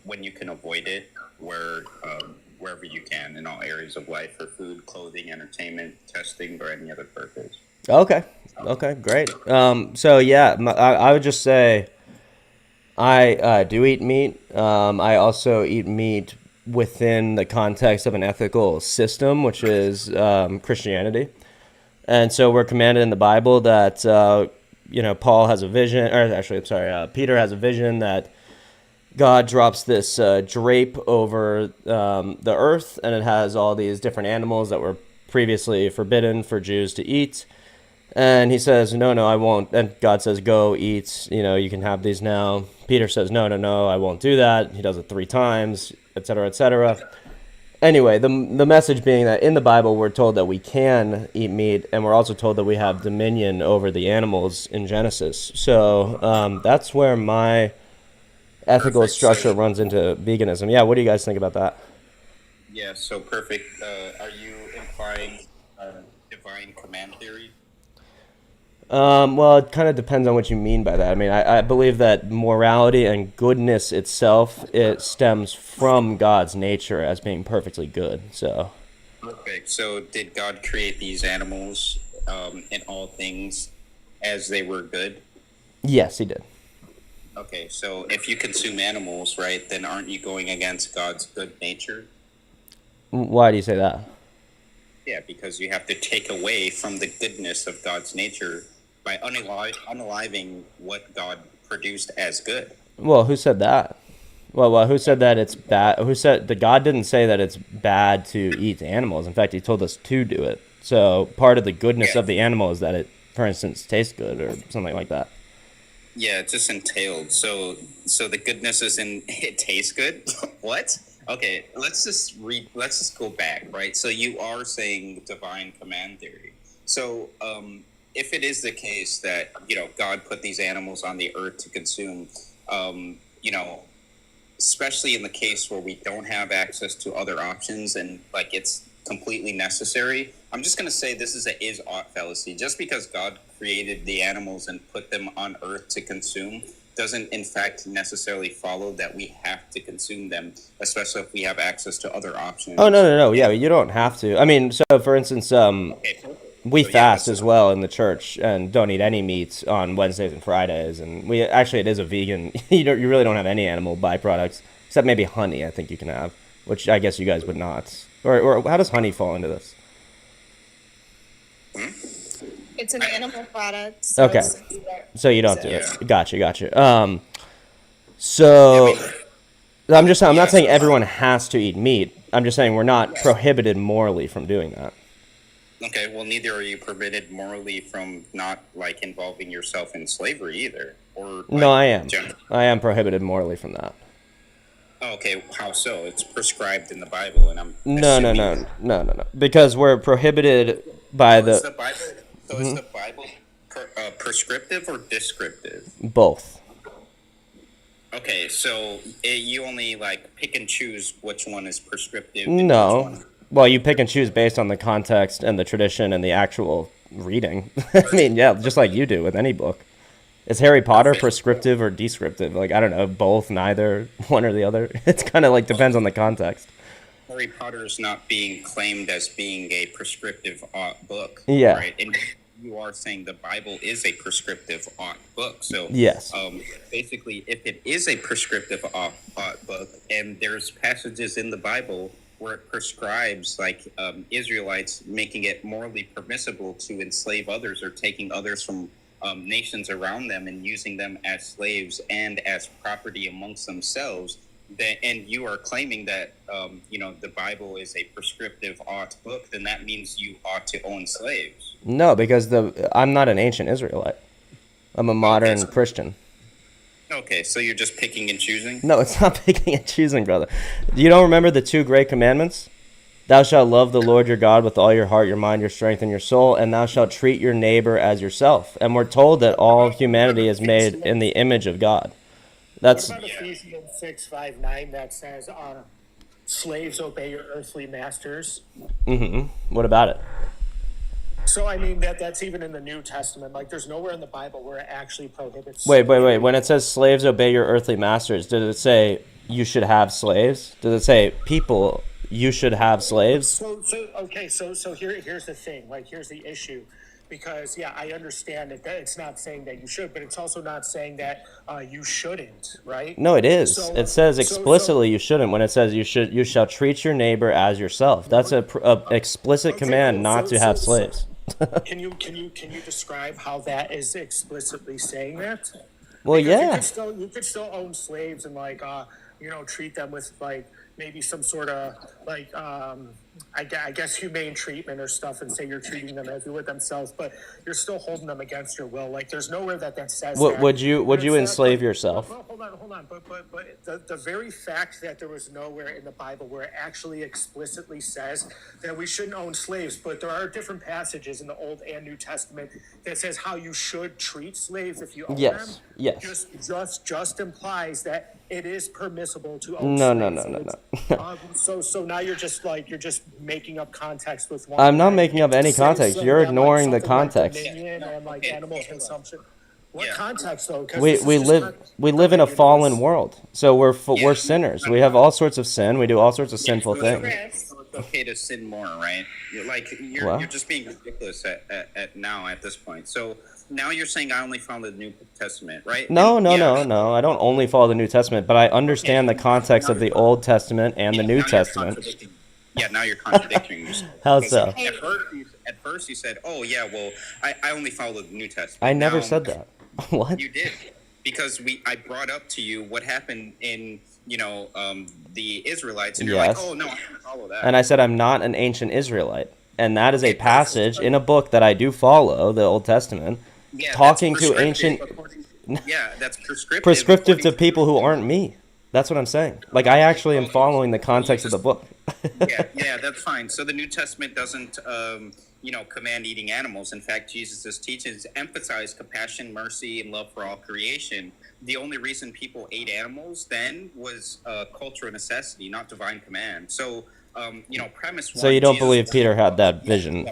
when you can avoid it wherever you can in all areas of life for food, clothing, entertainment, testing, or any other purpose. Okay. Okay, great. So, yeah, I would just say I do eat meat. I also eat meat within the context of an ethical system, which is Christianity. And so we're commanded in the Bible that, Paul has a vision, or actually, I'm sorry, Peter has a vision that God drops this drape over the earth, and it has all these different animals that were previously forbidden for Jews to eat. And he says, no, I won't. And God says, go eat, you can have these now. Peter says, no, I won't do that. He does it 3 times, et cetera, et cetera. Anyway, the message being that in the Bible, we're told that we can eat meat, and we're also told that we have dominion over the animals in Genesis. So that's where my ethical structure runs into veganism. Yeah, what do you guys think about that? Yeah, so perfect. Are you implying divine command theory? Well, it kind of depends on what you mean by that. I mean, I believe that morality and goodness itself, it stems from God's nature as being perfectly good. So. Perfect. So did God create these animals in all things as they were good? Yes, he did. Okay, so if you consume animals, right, then aren't you going against God's good nature? Why do you say that? Yeah, because you have to take away from the goodness of God's nature by unaliving what God produced as good. Well, who said that? Well, who said that it's bad? Who said the God didn't say that it's bad to eat animals? In fact, he told us to do it. So part of the goodness of the animal is that it, for instance, tastes good or something like that. Yeah, it just entailed. So the goodness is in it tastes good. What? Okay, let's just go back, right? So you are saying divine command theory. So if it is the case that God put these animals on the earth to consume, especially in the case where we don't have access to other options and like it's completely necessary, I'm just going to say this is a is-ought fallacy. Just because God created the animals and put them on earth to consume doesn't in fact necessarily follow that we have to consume them, especially if we have access to other options. Oh, no. Yeah, you don't have to. I mean, so for instance, we fast as well in the church and don't eat any meat on Wednesdays and Fridays. And it is a vegan. You really don't have any animal byproducts except maybe honey. I think you can have, which I guess you guys would not. Or how does honey fall into this? It's an animal product. So Okay, so you don't do it. Gotcha. So I'm not saying everyone has to eat meat. I'm just saying we're not prohibited morally from doing that. Okay, well, neither are you prohibited morally from not involving yourself in slavery either. Or no, I am. I am prohibited morally from that. Oh, Okay, how so? It's prescribed in the Bible, and I'm No, no, assuming no, no, no, no. Because we're prohibited by so is the the Bible. So is the Bible prescriptive or descriptive? both. Okay, so you only like pick and choose which one is prescriptive and which No. one. Well, you pick and choose based on the context and the tradition and the actual reading. I mean, yeah, just like you do with any book. Is Harry Potter prescriptive or descriptive? Like, I don't know, both, neither, one or the other. It's kind of like depends on the context. Harry Potter is not being claimed as being a prescriptive book, Yeah. right? And you are saying the Bible is a prescriptive book. So, Yes. basically, if it is a prescriptive book, and there's passages in the Bible where it prescribes, like Israelites making it morally permissible to enslave others or taking others from nations around them and using them as slaves and as property amongst themselves, and you are claiming that the Bible is a prescriptive book, then that means you ought to own slaves. No, because I'm not an ancient Israelite. I'm a modern Christian. Okay, so you're just picking and choosing? No, it's not picking and choosing, brother. You don't remember the 2 great commandments? Thou shalt love the Lord your God with all your heart, your mind, your strength, and your soul, and thou shalt treat your neighbor as yourself. And we're told that all humanity is made in the image of God. That's What about Ephesians 6:5-9 that says, slaves obey your earthly masters? What about it? So, I mean, that's even in the New Testament. Like, there's nowhere in the Bible where it actually prohibits... Wait. When it says slaves obey your earthly masters, did it say you should have slaves? Did it say people, you should have slaves? So here's the thing. Like, here's the issue. Because, yeah, I understand that it's not saying that you should, but it's also not saying that you shouldn't, right? No, it is. It says explicitly you shouldn't when it says you shall treat your neighbor as yourself. That's a explicit command not to have slaves. Can you describe how that is explicitly saying that? Well, Because yeah. you could still own slaves and treat them with like maybe some sort of like I guess humane treatment or stuff, and say you're treating them as you would themselves, but you're still holding them against your will. Like there's nowhere that says that. Would you enslave yourself? Hold on. But the very fact that there was nowhere in the Bible where it actually explicitly says that we shouldn't own slaves, but there are different passages in the Old and New Testament that says how you should treat slaves if you own them. Yes. Just implies that it is permissible to own No. slaves. So now you're just making up context with one. I'm not making up any context. You're ignoring the context. Like dominion and like animal consumption. What context though? We live in a fallen world, so we're sinners. We have all sorts of sin. We do all sorts of sinful things. It's okay to sin more, right? You're just being ridiculous at this point. So now you're saying I only follow the New Testament, right? No. I don't only follow the New Testament, but I understand the context of the Old Testament and the New Testament. Yeah, now you're contradicting yourself. How so? At first you said, "Oh yeah, well, I only follow the New Testament." I never said that. What? You did, because I brought up to you what happened in the Israelites, and you're like, "Oh no, I don't follow that." And I said I'm not an ancient Israelite, and that is a passage in a book that I do follow, the Old Testament, talking to ancient. Yeah, that's prescriptive. Prescriptive to people who aren't me. That's what I'm saying. Like I actually am following the context of the book. yeah, that's fine. So the New Testament doesn't, command eating animals. In fact, Jesus' teachings emphasize compassion, mercy, and love for all creation. The only reason people ate animals then was cultural necessity, not divine command. So, premise one. So you don't believe Peter had that vision?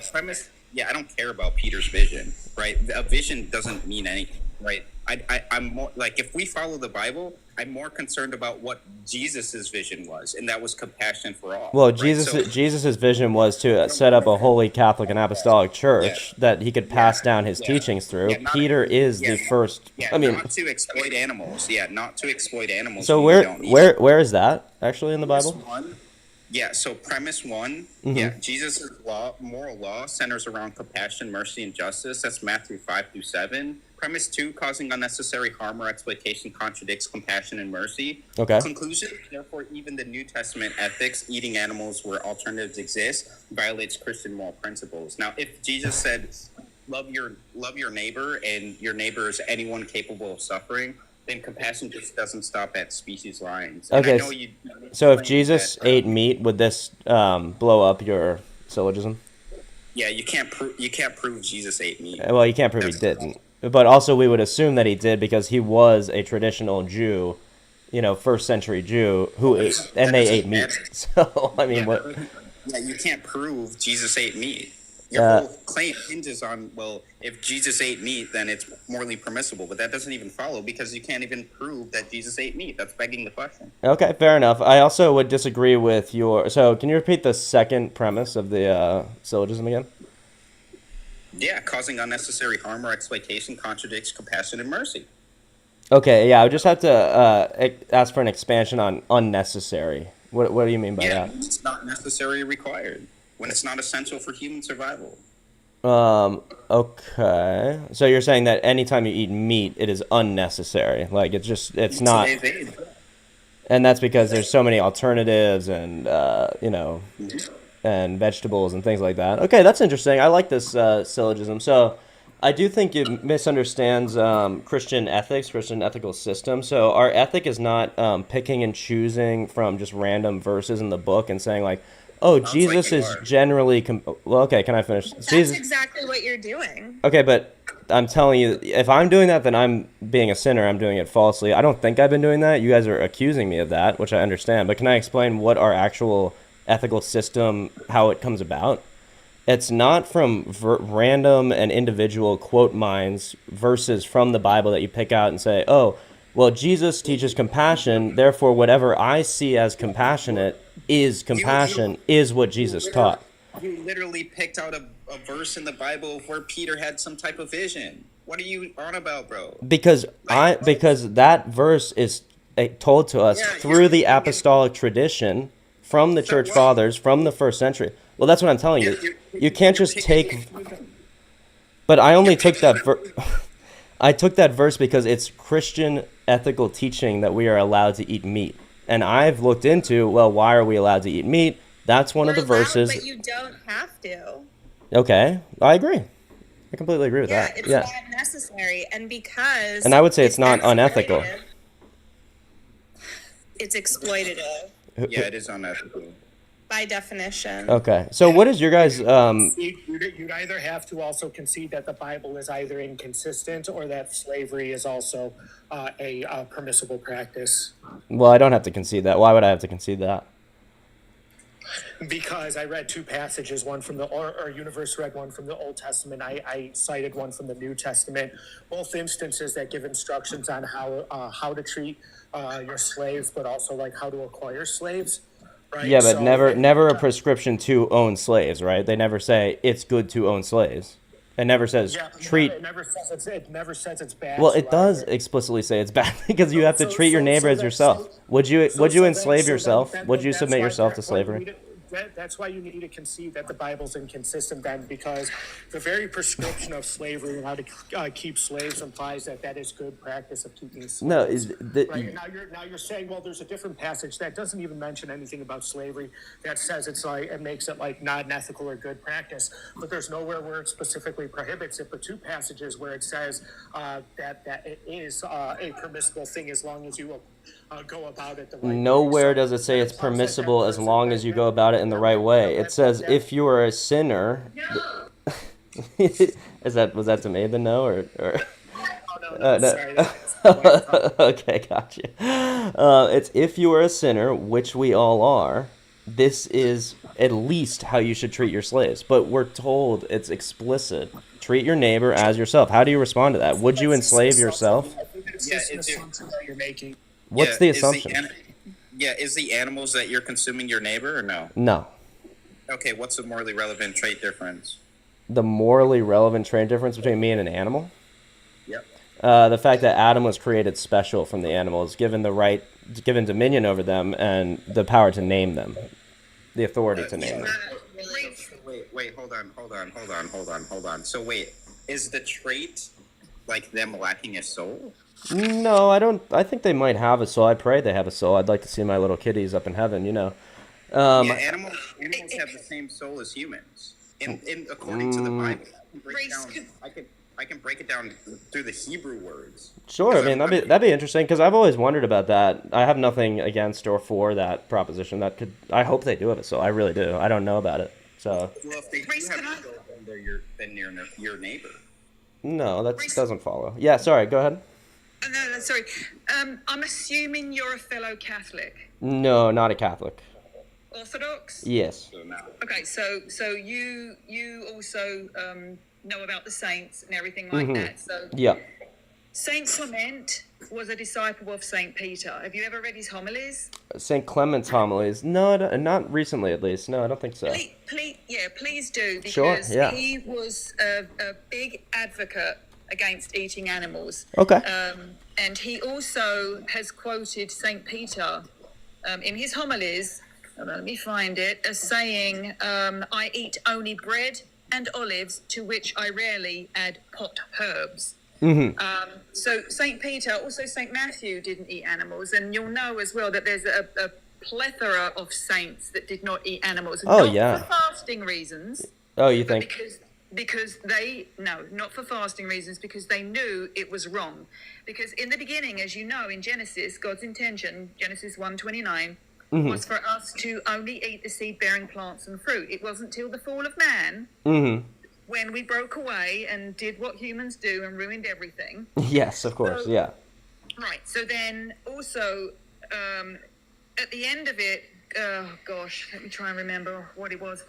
Yeah, I don't care about Peter's vision, right? A vision doesn't mean anything, right? I'm more like, if we follow the Bible, I'm more concerned about what Jesus's vision was, and that was compassion for all. Well, right? Jesus's vision was to set up a holy Catholic and Apostolic Church that he could pass down his teachings through. Peter is the first. Yeah, not to exploit animals. Yeah, not to exploit animals. So where is that actually in the Bible? Yeah, so premise one, Jesus' moral law centers around compassion, mercy, and justice. That's Matthew 5-7. Premise two, causing unnecessary harm or exploitation contradicts compassion and mercy. Okay. Conclusion, therefore, even the New Testament ethics, eating animals where alternatives exist, violates Christian moral principles. Now, if Jesus said, love your neighbor, and your neighbor is anyone capable of suffering, then compassion just doesn't stop at species lines. And I Okay, know you so if explained Jesus that, ate meat, would this blow up your syllogism? yeah, you can't prove Jesus ate meat. Well, you can't prove he didn't. But also we would assume that he did because he was a traditional Jew, first century Jew who ate, and they ate meat. So, I mean, what? Yeah, you can't prove Jesus ate meat. Your whole claim hinges on, well, if Jesus ate meat, then it's morally permissible. But that doesn't even follow because you can't even prove that Jesus ate meat. That's begging the question. Okay, fair enough. I also would disagree with your... So, can you repeat the second premise of the syllogism again? Yeah, causing unnecessary harm or exploitation contradicts compassion and mercy. Okay, yeah, I would just have to ask for an expansion on unnecessary. What do you mean by that? It's not necessary or required when it's not essential for human survival. Okay. So you're saying that anytime you eat meat, it is unnecessary. Like, it's not... And that's because there's so many alternatives and, and vegetables and things like that. Okay, that's interesting. I like this syllogism. So I do think it misunderstands Christian ethics, Christian ethical system. So our ethic is not picking and choosing from just random verses in the book and saying like, oh, Jesus is generally... well, okay, can I finish? That's Jesus... exactly what you're doing. Okay, but I'm telling you, if I'm doing that, then I'm being a sinner. I'm doing it falsely. I don't think I've been doing that. You guys are accusing me of that, which I understand. But can I explain what our actual ethical system, how it comes about? It's not from random and individual quote minds verses from the Bible that you pick out and say, oh, well, Jesus teaches compassion, therefore whatever I see as compassionate is compassion, is what Jesus taught. You literally picked out a verse in the Bible where Peter had some type of vision. What are you on about, bro? Because that verse is told to us through the apostolic tradition from the church fathers from the first century. Well, that's what I'm telling you. You can't just take... But I only took that I took that verse because it's Christian ethical teaching that we are allowed to eat meat. And I've looked into, well, why are we allowed to eat meat? That's one of the verses. But you don't have to. Okay, I agree. I completely agree with that. It's not necessary, and because... And I would say it's not unethical. It's exploitative. Yeah, it is unethical. By definition. Okay, so what is your guys... You'd either have to also concede that the Bible is either inconsistent or that slavery is also a permissible practice. Well, I don't have to concede that. Why would I have to concede that? Because I read two passages, one from or Universe read one from the Old Testament. I cited one from the New Testament. Both instances that give instructions on how to treat your slaves, but also like how to acquire slaves. Right? Yeah, but never a prescription to own slaves, right? They never say it's good to own slaves. It never says treat. It never says it's bad. Well, it does explicitly say it's bad because you have to treat your neighbor as yourself. Would you enslave yourself? Would you submit yourself to slavery? That's why you need to concede that the Bible's inconsistent then, because the very prescription of slavery and how to keep slaves implies that is good practice of keeping slaves. No, right? Now you're saying, well, there's a different passage that doesn't even mention anything about slavery that says it makes it like not an ethical or good practice, but there's nowhere where it specifically prohibits it. But two passages where it says that it is a permissible thing as long as you go about it the right way. Nowhere does it say it's permissible as long as you go about it in the right way. It says if you are a sinner. Was that to me? The no or? No. Okay, gotcha. It's if you are a sinner, which we all are. This is at least how you should treat your slaves. But we're told it's explicit. Treat your neighbor as yourself. How do you respond to that? Would you enslave yourself? It's just an assumption that you're making. What's the assumption? Is the animals that you're consuming your neighbor or no? No. Okay, what's the morally relevant trait difference? The morally relevant trait difference between me and an animal? Yep. The fact that Adam was created special from the animals, given dominion over them and the power to name them, the authority to name them. Wait, hold on. So wait, is the trait like them lacking a soul? No, I don't. I think they might have a soul. I pray they have a soul. I'd like to see my little kitties up in heaven, Animals have the same soul as humans. According to the Bible, I can break it down through the Hebrew words. Sure, I mean that'd be interesting because I've always wondered about that. I have nothing against or for that proposition. That could I hope they do it. So I really do. I don't know about it. So Well, if they do have children, then your neighbor. no, that doesn't follow. Yeah, sorry. Go ahead. No, sorry. I'm assuming you're a fellow Catholic. No, not a Catholic. Orthodox? Yes. Okay, so you also know about the saints and everything like Mhm. that. So Yeah. Saint Clement was a disciple of Saint Peter. Have you ever read his homilies? St. Clement's homilies. No, not recently at least. No, I don't think so. Please do, because Sure, yeah. he was a big advocate against eating animals. Okay. And he also has quoted Saint Peter in his homilies. Let me find it, as saying, "I eat only bread and olives, to which I rarely add pot herbs." Mm-hmm. So Saint Peter, also Saint Matthew, didn't eat animals, and you'll know as well that there's a plethora of saints that did not eat animals. Oh, not yeah. for fasting reasons. Oh, you but think? because they not for fasting reasons, because they knew it was wrong. Because in the beginning, as you know, in Genesis, God's intention, Genesis 1:29, Mhm. was for us to only eat the seed-bearing plants and fruit. It wasn't till the fall of man, Mm-hmm. when we broke away and did what humans do and ruined everything. Yes, of course. Yeah. Right. So then also at the end of it, let me try and remember what it was.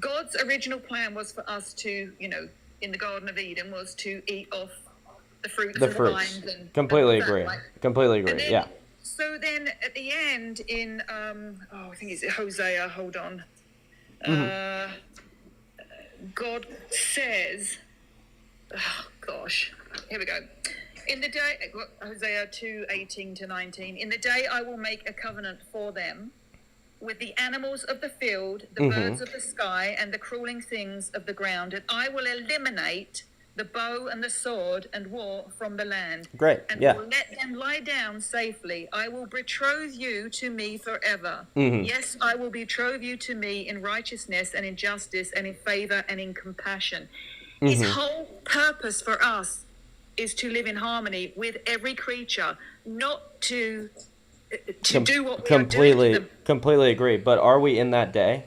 God's original plan was for us to, in the Garden of Eden, was to eat off the fruits The and fruits. the vines. And Completely and all that, agree. right? Completely And agree. then- Yeah. So then at the end in, I think it's Hosea, hold on. Mhm. God says, here we go. In the day, Hosea 2:18-19, in the day I will make a covenant for them with the animals of the field, the Mhm. birds of the sky, and the crawling things of the ground, and I will eliminate the bow and the sword and war from the land. Great, And yeah. will let them lie down safely. I will betroth you to me forever. Mhm. Yes, I will betroth you to me in righteousness and in justice and in favor and in compassion. His Mhm. whole purpose for us is to live in harmony with every creature, not to do what we are doing to them. Completely agree. But are we in that day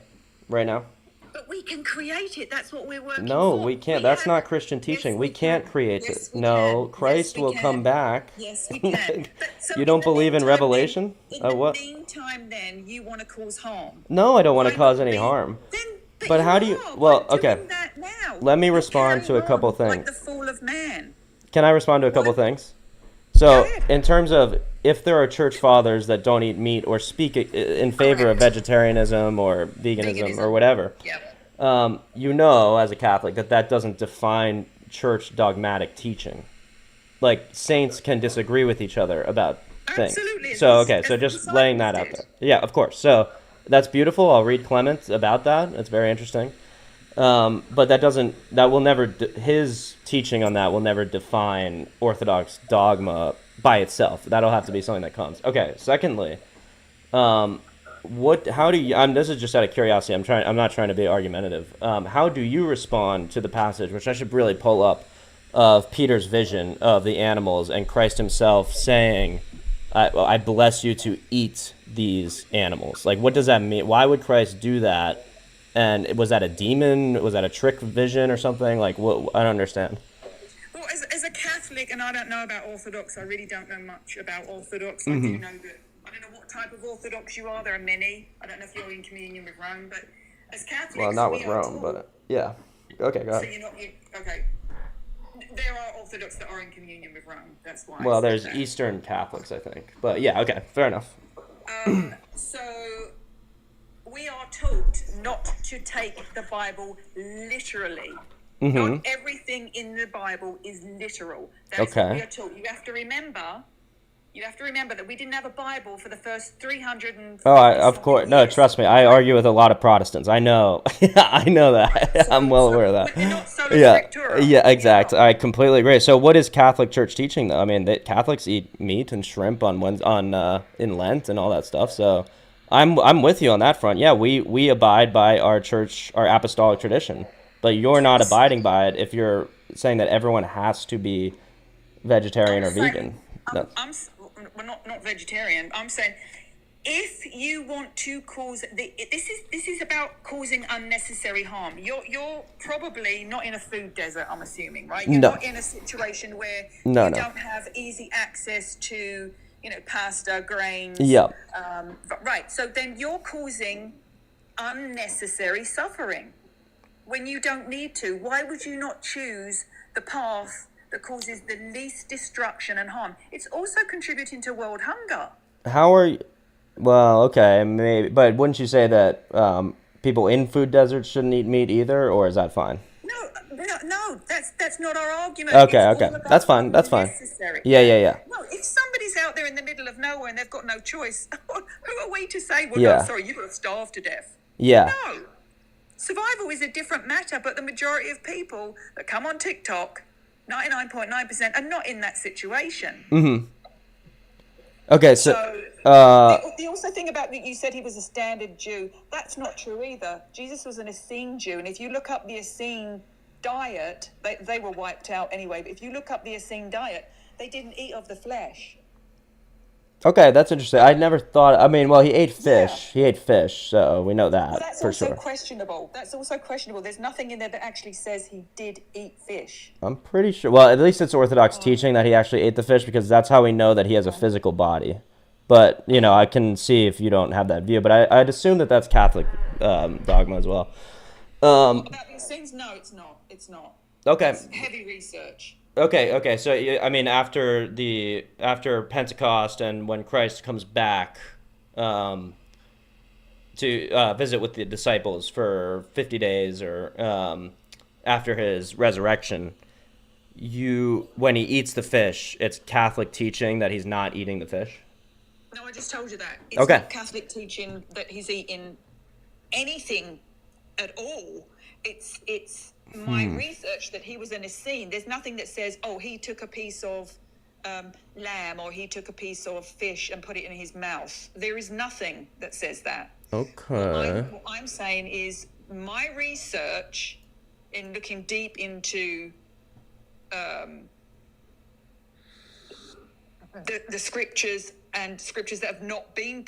right now? But we can create it. That's what we're working No, for. we can't. That's not Christian teaching. We can't create it. No, Christ will come back. Yes, we can. You don't believe in Revelation? What? Meantime, then you want to cause harm. No, I don't want to cause any harm. But how do you? Well, okay. Let me respond to a couple things. The fall of man. Can I respond to a couple things? So, in terms of if there are church fathers that don't eat meat or speak in favor of vegetarianism or veganism or whatever, as a Catholic, that doesn't define church dogmatic teaching. Like, saints can disagree with each other about things. Absolutely. So, okay, so just laying that out there. Yeah, of course. So, that's beautiful. I'll read Clement about that. It's very interesting. But his teaching on that will never define Orthodox dogma by itself. That'll have to be something that comes. Okay. Secondly, this is just out of curiosity. I'm not trying to be argumentative. How do you respond to the passage, which I should really pull up, of Peter's vision of the animals and Christ himself saying, I bless you to eat these animals. Like, what does that mean? Why would Christ do that? And was that a demon? Was that a trick vision or something? Like, what? I don't understand. Well, as a Catholic, and I don't know about Orthodox, I really don't know much about Orthodox. Mhm. I do know that, I don't know what type of Orthodox you are. There are many. I don't know if you're in communion with Rome, but as Catholics, Well, not with we are Rome, taught- but yeah. Okay, go So ahead. you're not, okay. There are Orthodox that are in communion with Rome. That's why. I Well, said there's that. Eastern Catholics, I think. But yeah, okay, fair enough. So we are taught not to take the Bible literally. Mhm. Not everything in the Bible is literal. That's what Okay. we are taught. You have to remember that we didn't have a Bible for the first 300 and Of course. No, trust me. I argue with a lot of Protestants. I know. I know that. I'm well aware of that. Yeah, exact. I completely agree. So, what is Catholic Church teaching, though? I mean, Catholics eat meat and shrimp in Lent and all that stuff. So, I'm with you on that front. Yeah, we abide by our church, our apostolic tradition. But you're not abiding by it if you're saying that everyone has to be vegetarian or vegan. Well, not vegetarian. I'm saying if you want to cause this is about causing unnecessary harm. You're probably not in a food desert, I'm assuming, right? You're not in a situation where you don't have easy access to, pasta, grains. Yep. Right. So then you're causing unnecessary suffering when you don't need to. Why would you not choose the path that causes the least destruction and harm? It's also contributing to world hunger. How are you? Well, okay, maybe, but wouldn't you say that people in food deserts shouldn't eat meat either, or is that fine? No, that's not our argument. Okay, that's fine. Necessary. Yeah. No, if somebody's out there in the middle of nowhere and they've got no choice, who are we to say, well, Yeah. no, sorry, you've got to starve to death? Yeah. No. Survival is a different matter, but the majority of people that come on TikTok, 99.9%, are not in that situation. Mm-hmm. Okay, so the also thing about that, you said he was a standard Jew. That's not true either. Jesus was an Essene Jew, and if you look up the Essene diet, they were wiped out anyway. But if you look up the Essene diet, they didn't eat of the flesh. okay, that's interesting. I never thought. I mean, well, he ate fish. He ate fish, so we know that That's for also sure. questionable. That's also questionable. There's nothing in there that actually says he did eat fish. I'm pretty sure. Well, at least it's Orthodox teaching that he actually ate the fish, because that's how we know that he has a physical body. But I can see if you don't have that view. But I'd assume that that's Catholic dogma as well. About the Essenes? No, it's not. It's not. Okay. It's heavy research. Okay. So I mean, after Pentecost and when Christ comes back to visit with the disciples for 50 days, or after his resurrection, when he eats the fish, it's Catholic teaching that he's not eating the fish. No, I just told you that. It's Okay. not Catholic teaching that he's eating anything at all. It's my research that he was an Essene. There's nothing that says, oh, he took a piece of lamb or he took a piece of fish and put it in his mouth. There is nothing that says that. Okay. What I'm saying is my research in looking deep into the scriptures and scriptures that have not been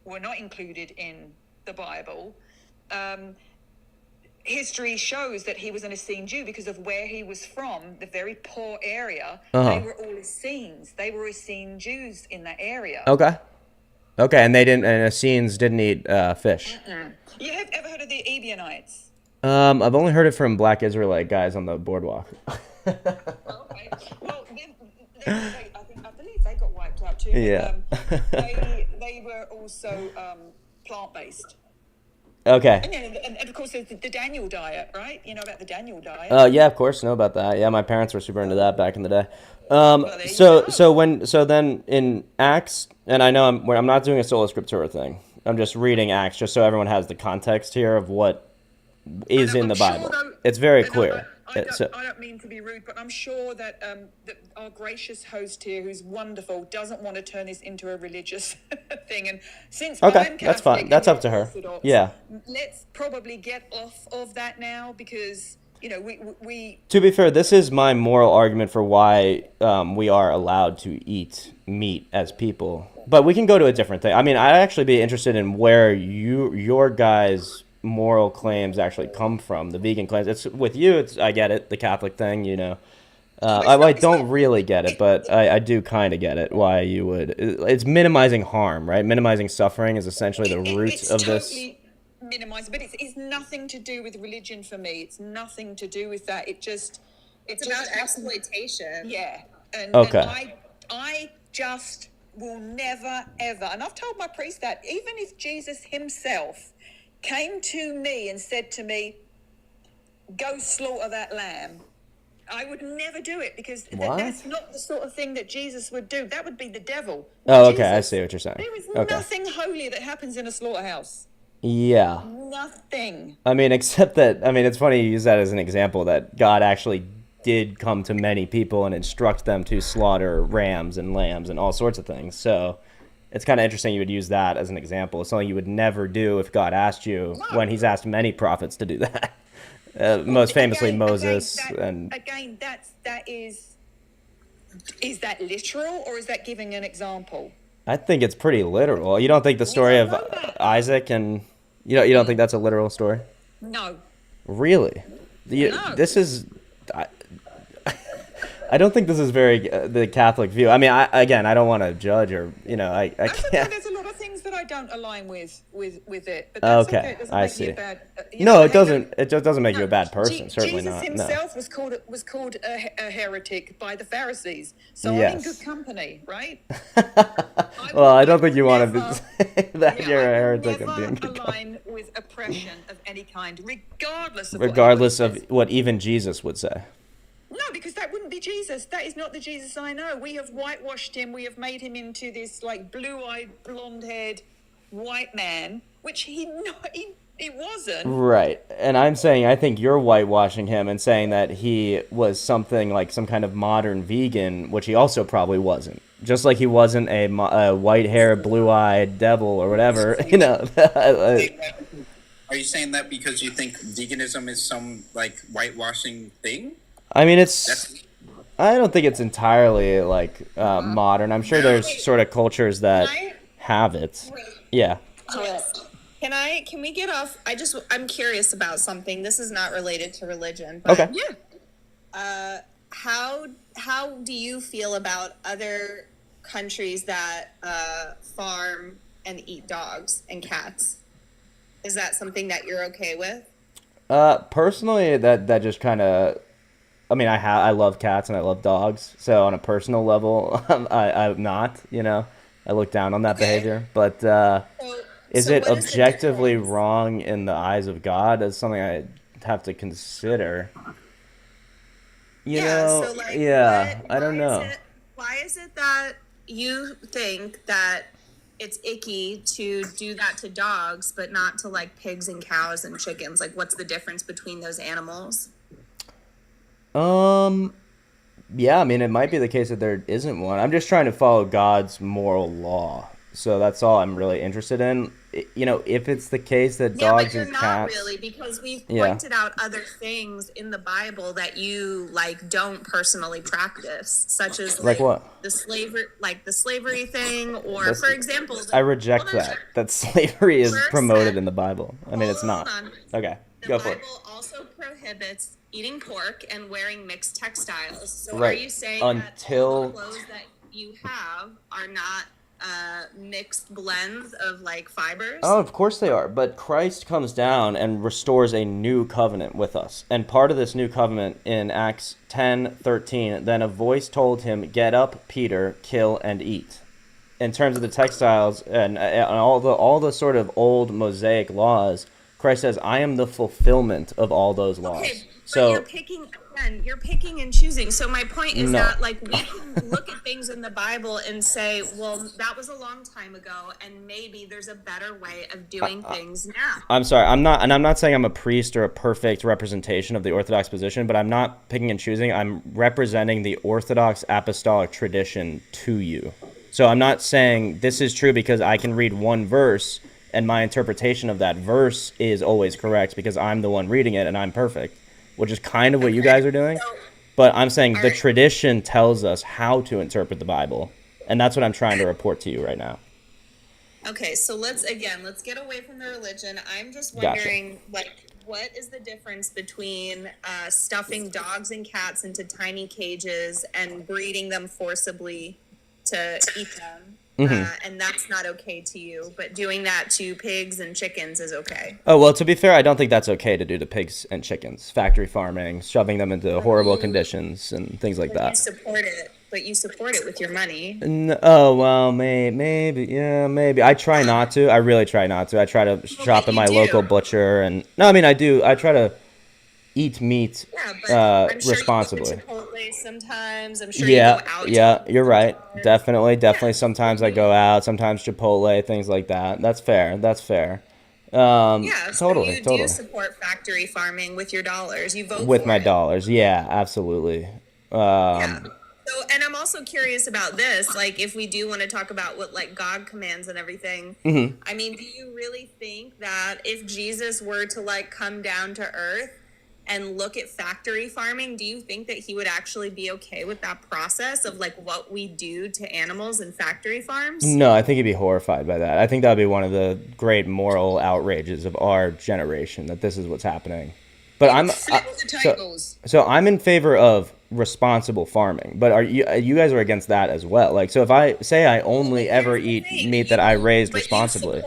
were not included in the Bible. History shows that he was an Essene Jew because of where he was from, the very poor area. They were all Essenes. They were Essene Jews in that area. Okay, and Essenes didn't eat fish. You have ever heard of the Ebionites? I've only heard it from Black Israelite guys on the boardwalk. Okay. Well, I believe they got wiped out too. Yeah. They were also plant-based. Okay. And of course, there's the Daniel diet, right? You know about the Daniel diet? Yeah, of course, know about that. Yeah, my parents were super into that back in the day. So then in Acts, and I know I'm not doing a sola scriptura thing. I'm just reading Acts just so everyone has the context here of what is in the Bible. It's very clear. I don't mean to be rude, but I'm sure that, that our gracious host here, who's wonderful, doesn't want to turn this into a religious thing. And since I'm Catholic, that's fine. That's up to her. Orthodox, Yeah. Let's probably get off of that now because we. To be fair, this is my moral argument for why we are allowed to eat meat as people. But we can go to a different thing. I mean, I'd actually be interested in where your guys' moral claims actually come from. The vegan claims. It's with you. I get it. The Catholic thing, I don't really get it, but I do kind of get it. Why you would? It's minimizing harm, right? Minimizing suffering is essentially the root of this. Totally minimized, but it's nothing to do with religion for me. It's nothing to do with that. It's about exploitation. Yeah. And I just will never ever, and I've told my priest that even if Jesus himself came to me and said to me, go slaughter that lamb, I would never do it because that's not the sort of thing that Jesus would do. That would be the devil. Oh, okay. I see what you're saying. There is nothing holy that happens in a slaughterhouse. Yeah. Nothing. I mean, except that, it's funny you use that as an example that God actually did come to many people and instruct them to slaughter rams and lambs and all sorts of things. So it's kind of interesting you would use that as an example. It's something you would never do if God asked you when he's asked many prophets to do that. most famously Again, Moses. again, And again, that is that literal or is that giving an example? I think it's pretty literal. You don't think the story of Isaac and you don't think that's a literal story? No. Really? No. This is. I don't think this is very the Catholic view. I mean, I don't want to judge or I can't. There's a lot of things that I don't align with it. But that's okay. It doesn't I make see. you a bad. No, it doesn't. It just doesn't make you a bad person. Certainly Jesus not. himself was called a heretic by the Pharisees. So I'm in good company, right? Well, I don't think you want to say that you're a heretic Never of being good align with oppression of any kind, regardless of regardless of what even Jesus would say. No, because that wouldn't be Jesus. That is not the Jesus I know. We have whitewashed him. We have made him into this like blue-eyed, blonde-haired white man, which he wasn't. Right. And I'm saying I think you're whitewashing him and saying that he was something like some kind of modern vegan, which he also probably wasn't. Just like he wasn't a white-haired, blue-eyed devil or whatever, Are you saying that because you think veganism is some like whitewashing thing? I mean, I don't think it's entirely like modern. I'm sure there's sort of cultures that have it. Yeah. Can we get off? I'm curious about something. This is not related to religion. But Okay. Yeah. How do you feel about other countries that farm and eat dogs and cats? Is that something that you're okay with? Personally, that just kind of. I mean, I love cats and I love dogs. So on a personal level, I'm not. I look down on that behavior. But is it objectively wrong in the eyes of God? That's something I have to consider. I don't know. Why is it that you think that it's icky to do that to dogs, but not to like pigs and cows and chickens? Like, what's the difference between those animals? Yeah, I mean, it might be the case that there isn't one. I'm just trying to follow God's moral law. So that's all I'm really interested in. If it's the case that dogs and cats... not really, because we've pointed out other things in the Bible that you don't personally practice, such as like what? The slavery thing, or for example, I reject that slavery is promoted in the Bible. I mean, it's not. Okay, go for it. The Bible also prohibits eating pork and wearing mixed textiles. So right. Are you saying that all the clothes that you have are not mixed blends of fibers? Oh, of course they are. But Christ comes down and restores a new covenant with us. And part of this new covenant in Acts 10:13, then a voice told him, "Get up, Peter, kill and eat." In terms of the textiles and all the sort of old Mosaic laws, Christ says, "I am the fulfillment of all those laws." Okay, but so you're picking and choosing. So my point is that we can look at things in the Bible and say, well, that was a long time ago, and maybe there's a better way of doing things now. I'm sorry, I'm not saying I'm a priest or a perfect representation of the Orthodox position, but I'm not picking and choosing. I'm representing the Orthodox apostolic tradition to you. So I'm not saying this is true because I can read one verse and my interpretation of that verse is always correct because I'm the one reading it and I'm perfect, which is kind of what you guys are doing. But I'm saying the tradition tells us how to interpret the Bible, and that's what I'm trying to report to you right now. Okay, so let's get away from the religion. I'm just wondering, what is the difference between stuffing dogs and cats into tiny cages and breeding them forcibly to eat them? And that's not okay to you, but doing that to pigs and chickens is okay. Oh, well, to be fair, I don't think that's okay to do to pigs and chickens. Factory farming, shoving them into horrible conditions and things like that. You support it with your money. Oh, well, maybe. I try not to. I really try not to. I try to shop at my local butcher. No, I mean, I do. I try to eat meat responsibly. You go to Chipotle sometimes. I'm sure you go out. Yeah, you're right. Definitely. Sometimes I go out. Sometimes Chipotle, things like that. That's fair. Totally. Do support factory farming with your dollars. You vote with for my it. dollars. Yeah, absolutely. So, and I'm also curious about this. If we do want to talk about what God commands and everything. Mm-hmm. I mean, do you really think that if Jesus were to come down to earth, and look at factory farming, do you think that he would actually be okay with that process of like what we do to animals in factory farms? No, I think he'd be horrified by that. I think that would be one of the great moral outrages of our generation, that this is what's happening. But so I'm in favor of responsible farming. But you guys are against that as well? Like, so if I say I only ever eat meat that I raised responsibly.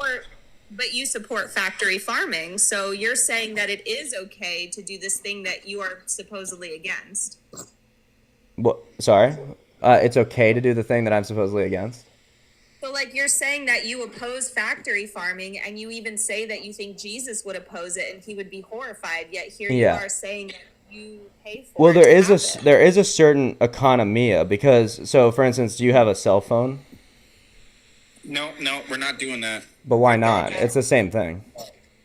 But you support factory farming, so you're saying that it is okay to do this thing that you are supposedly against. What? Sorry? It's okay to do the thing that I'm supposedly against? So, like, you're saying that you oppose factory farming, and you even say that you think Jesus would oppose it and he would be horrified, yet here you are saying that you pay for well, it. Well, there is a certain economia, because, so, for instance, do you have a cell phone? No, we're not doing that. But why not? It's the same thing.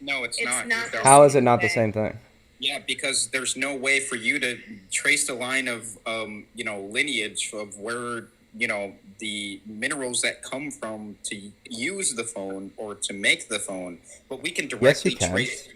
No, it's not. How is it not the same thing? Yeah, because there's no way for you to trace the line of, lineage of where, the minerals that come from to use the phone or to make the phone. But we can directly trace.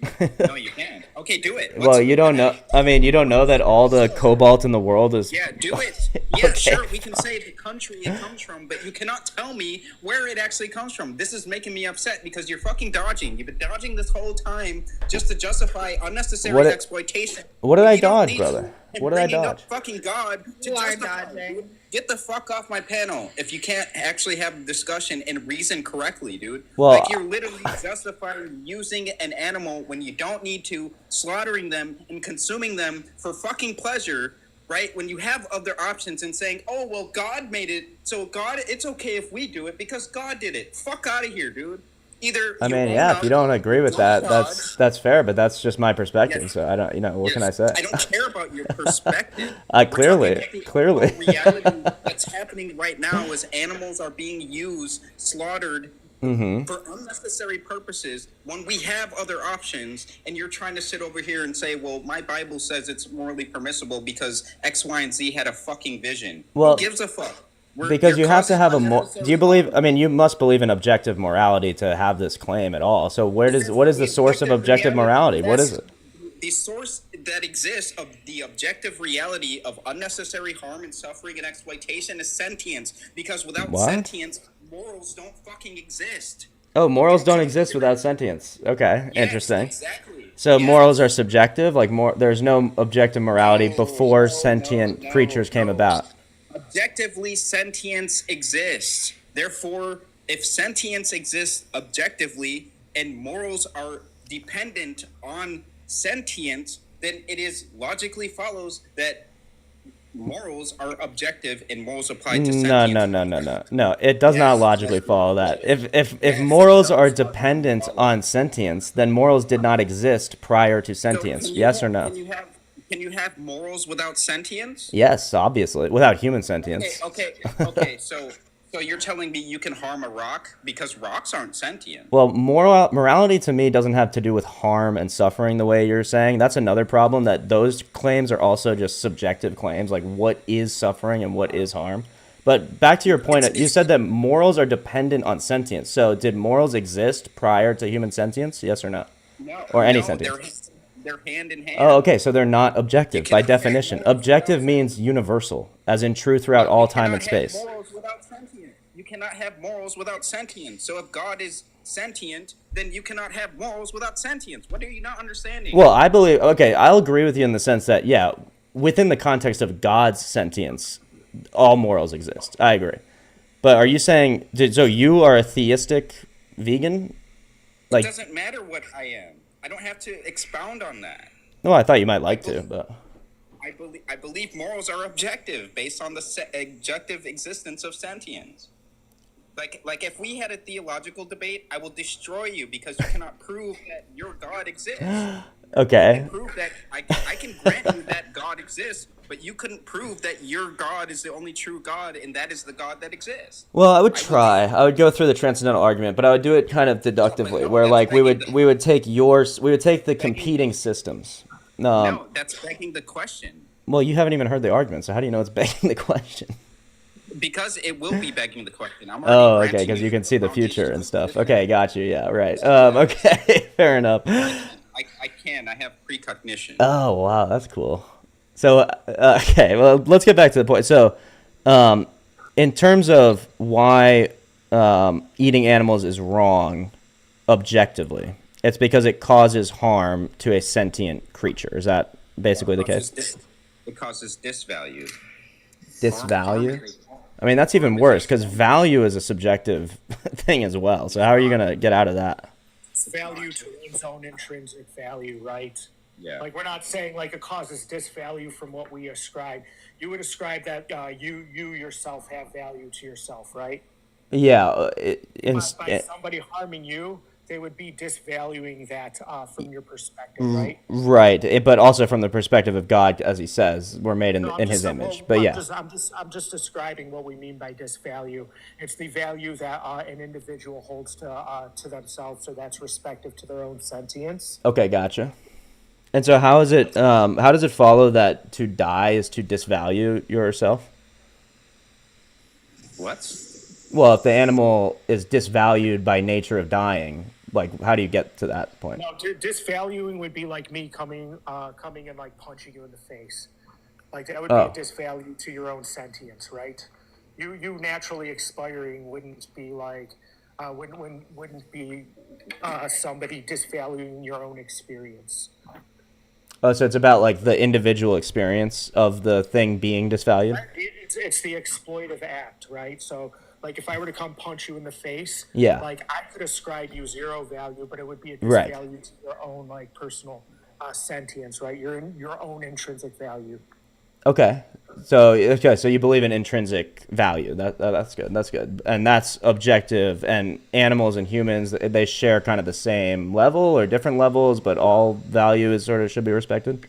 No, you can. Okay, do it. Well, you don't know. I mean, you don't know that all the cobalt in the world is. Yeah, do it. Yeah, sure. We can say the country it comes from, but you cannot tell me where it actually comes from. This is making me upset because you're fucking dodging. You've been dodging this whole time just to justify unnecessary exploitation. What did I dodge, brother? What did I dodge? Fucking God to justify. Get the fuck off my panel if you can't actually have a discussion and reason correctly, dude. Well, like, you're literally justifying using an animal when you don't need to, slaughtering them and consuming them for fucking pleasure, right? When you have other options and saying, oh, well, God made it, so God, it's okay if we do it because God did it. Fuck out of here, dude. I mean, yeah, if you don't agree with that, that's fair, but that's just my perspective. Yes. So I don't, what can I say? I don't care about your perspective. Clearly. Reality that's happening right now is animals are being used, slaughtered for unnecessary purposes when we have other options, and you're trying to sit over here and say, well, my Bible says it's morally permissible because X, Y, and Z had a fucking vision. Well, who gives a fuck? Because you have to have do you believe, I mean, you must believe in objective morality to have this claim at all. So what is the source of objective morality? What is it? The source that exists of the objective reality of unnecessary harm and suffering and exploitation is sentience. Because without sentience, morals don't fucking exist. Oh, morals don't exist without sentience. Okay, interesting. Exactly. So morals are subjective? Like there's no objective morality before sentient creatures came about? Objectively, sentience exists. Therefore, if sentience exists objectively and morals are dependent on sentience, then it is logically follows that morals are objective and morals apply to sentience. No. It does not logically follow that. If morals are dependent on sentience, then morals did not exist prior to sentience. Yes or no? Can you have morals without sentience? Yes, obviously, without human sentience. Okay. So you're telling me you can harm a rock because rocks aren't sentient? Well, morality to me doesn't have to do with harm and suffering the way you're saying. That's another problem, that those claims are also just subjective claims, like what is suffering and what is harm. But back to your point, you said that morals are dependent on sentience. So did morals exist prior to human sentience? Yes or no? No. Or any sentience? They're hand in hand. Oh, okay. So they're not objective by definition. Objective means universal, as in true throughout all time and space. You cannot have morals without sentience. So if God is sentient, then you cannot have morals without sentience. What are you not understanding? Well, I believe, okay, I'll agree with you in the sense that, yeah, within the context of God's sentience, all morals exist. I agree. But are you saying, so you are a theistic vegan? Like, it doesn't matter what I am. I don't have to expound on that. Well, I thought you might like to, but I believe morals are objective based on the objective existence of sentience. Like if we had a theological debate, I will destroy you because you cannot prove that your God exists. Okay. I can prove that I can grant you that God exists, but you couldn't prove that your God is the only true God and that is the God that exists. Well, I would try. I would go through the transcendental argument, but I would do it kind of deductively, where like we would take the competing systems. No, that's begging the question. Well, you haven't even heard the argument, so how do you know it's begging the question? Because it will be begging the question. Oh, okay, because you can see the future and stuff. Okay, got you. Yeah, right. Okay, fair enough. I can. I have precognition. Oh wow, that's cool. So okay, well let's get back to the point. So, in terms of why eating animals is wrong, objectively, it's because it causes harm to a sentient creature. Is that basically the case? It causes disvalue. Disvalue? I mean, that's even worse because value is a subjective thing as well. So how are you gonna get out of that? It's value to one's own intrinsic value, right? Yeah. Like we're not saying like it causes disvalue from what we ascribe. You would ascribe that you yourself have value to yourself, right? Yeah. By somebody harming you, they would be disvaluing that from your perspective, right? Right, but also from the perspective of God, as He says, we're made in His image. But yeah, I'm just describing what we mean by disvalue. It's the value that an individual holds to themselves, so that's respective to their own sentience. okay, gotcha. And so, how is it? How does it follow that to die is to disvalue yourself? What? Well, if the animal is disvalued by nature of dying, like how do you get to that point? No, disvaluing would be like me coming and like punching you in the face. Like that would be a disvalue to your own sentience, right? You naturally expiring wouldn't be like wouldn't be somebody disvaluing your own experience. Oh, so it's about like the individual experience of the thing being disvalued? It's the exploitive act, right? So like if I were to come punch you in the face, yeah, like I could ascribe you zero value, but it would be a right. disvalue to your own like personal sentience, right? Your own intrinsic value. Okay. So you believe in intrinsic value. That's good. That's good. And that's objective. And animals and humans, they share kind of the same level or different levels, but all value is sort of should be respected.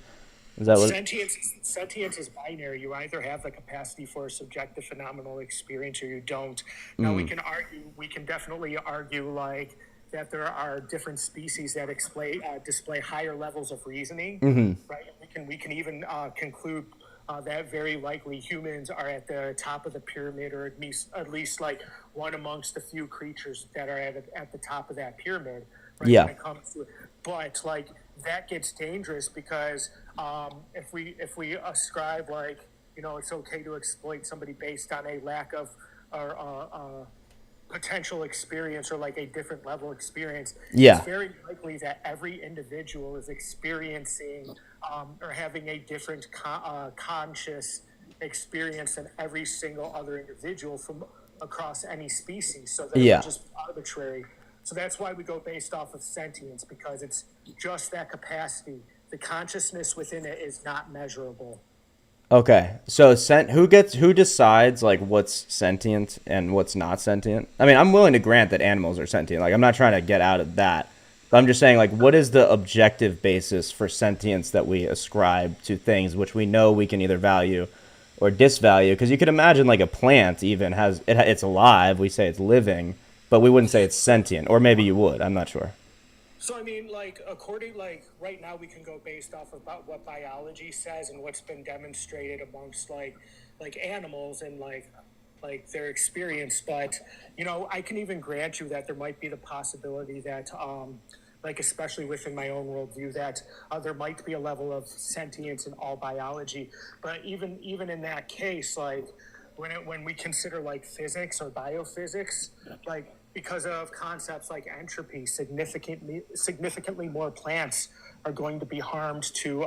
Is that what? Sentience is binary. You either have the capacity for a subjective phenomenal experience or you don't. Now we can definitely argue like that there are different species that display higher levels of reasoning, right? We can even conclude that very likely humans are at the top of the pyramid, or at least like one amongst the few creatures that are at the top of that pyramid. Right, yeah. When it comes to it. But like that gets dangerous because if we ascribe like it's okay to exploit somebody based on a lack of or potential experience or like a different level experience, it's very likely that every individual is experiencing or having a different conscious experience than every single other individual from across any species. So they're just arbitrary. So that's why we go based off of sentience, because it's just that capacity. The consciousness within it is not measurable. Okay, so who decides like what's sentient and what's not sentient? I mean, I'm willing to grant that animals are sentient. Like, I'm not trying to get out of that, but I'm just saying, like, what is the objective basis for sentience that we ascribe to things which we know we can either value or disvalue? Because you could imagine, like, a plant even it's alive. We say it's living, but we wouldn't say it's sentient, or maybe you would. I'm not sure. So I mean, like right now we can go based off of what biology says and what's been demonstrated amongst like animals and like their experience. But I can even grant you that there might be the possibility that like especially within my own worldview that there might be a level of sentience in all biology. But even in that case, like when we consider like physics or biophysics, like because of concepts like entropy, significantly more plants are going to be harmed to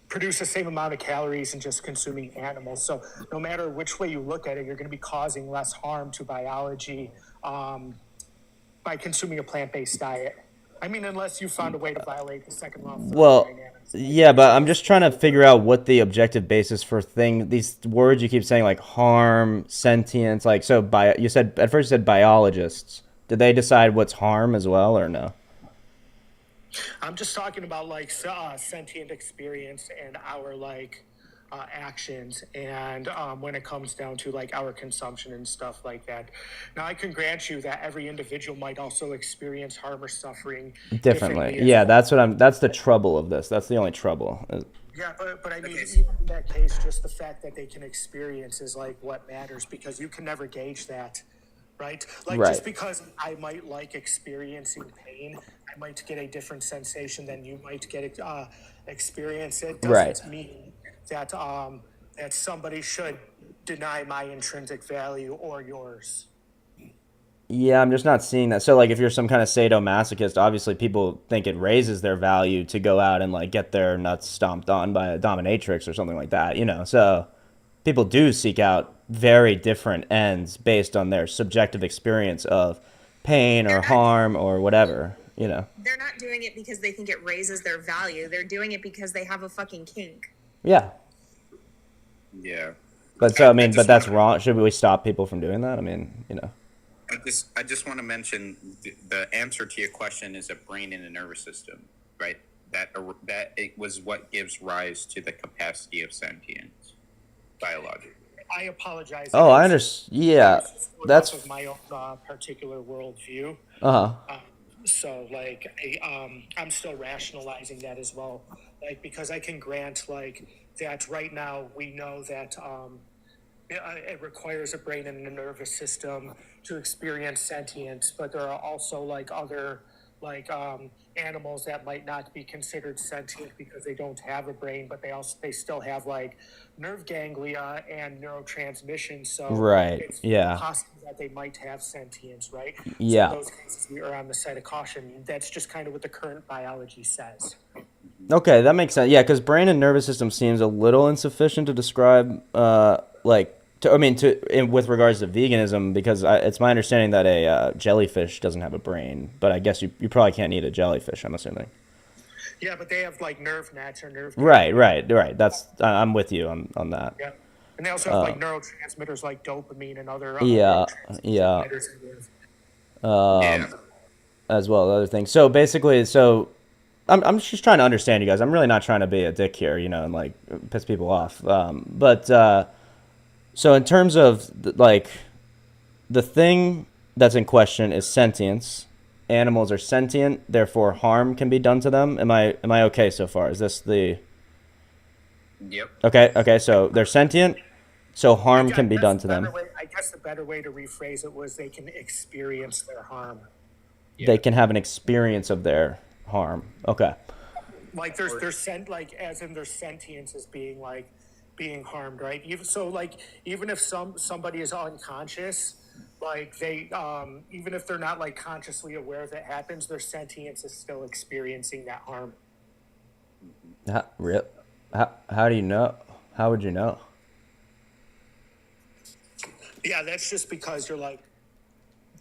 produce the same amount of calories than just consuming animals. So no matter which way you look at it, you're going to be causing less harm to biology by consuming a plant-based diet. I mean, unless you found a way to violate the second law of thermodynamics. Yeah, but I'm just trying to figure out what the objective basis for these words you keep saying, like harm, sentience, like, so you said, at first you said biologists. Did they decide what's harm as well, or no? I'm just talking about like sentient experience and our like actions, and when it comes down to like our consumption and stuff like that. Now I can grant you that every individual might also experience harm or suffering differently. Yeah, that's the trouble of this. That's the only trouble. Yeah, but I mean, even in that case, just the fact that they can experience is like what matters, because you can never gauge that. right? Like Right. just because I might like experiencing pain, I might get a different sensation than you might get experience. It Right. doesn't mean that that somebody should deny my intrinsic value or yours. Yeah, I'm just not seeing that. So, like, if you're some kind of sadomasochist, obviously people think it raises their value to go out and, like, get their nuts stomped on by a dominatrix or something like that, you know? So, people do seek out very different ends based on their subjective experience of pain or harm or whatever, you know? They're not doing it because they think it raises their value. They're doing it because they have a fucking kink. Yeah. Yeah. But so, I mean, but that's wrong. Should we stop people from doing that? I mean, you know. I just want to mention the answer to your question is a brain and a nervous system, right? That it was what gives rise to the capacity of sentience, biologically. I apologize. Oh, I understand. Yeah, that's of my own particular worldview. uh-huh. So, like, I'm still rationalizing that as well, like, because I can grant, like, that right now we know that it requires a brain and a nervous system to experience sentience, but there are also, like, other, like, animals that might not be considered sentient because they don't have a brain, but they still have, like, nerve ganglia and neurotransmission. So Right. it's Yeah. possible that they might have sentience, right? Yeah. So in those cases, we are on the side of caution. That's just kind of what the current biology says. Okay, that makes sense. Yeah, because brain and nervous system seems a little insufficient to describe, with regards to veganism, because it's my understanding that a jellyfish doesn't have a brain, but I guess you probably can't eat a jellyfish, I'm assuming. Yeah, but they have, like, nerve nets or nerve. Right. That's I'm with you on that. Yeah, and they also have like neurotransmitters like dopamine and other. Yeah. As well as other things. So basically, I'm just trying to understand you guys. I'm really not trying to be a dick here, you know, and like piss people off. So in terms of the thing that's in question is sentience. Animals are sentient, therefore harm can be done to them. Am I okay so far? Is this the? Yep. Okay. So they're sentient, so harm can be done to them. I guess the better way to rephrase it was they can experience their harm. They can have an experience of their harm. Okay. Like their like as in their sentience is being harmed, right? Even if somebody is unconscious, like they even if they're not like consciously aware that happens, their sentience is still experiencing that harm. How do you know? How would you know? Yeah, that's just because you're like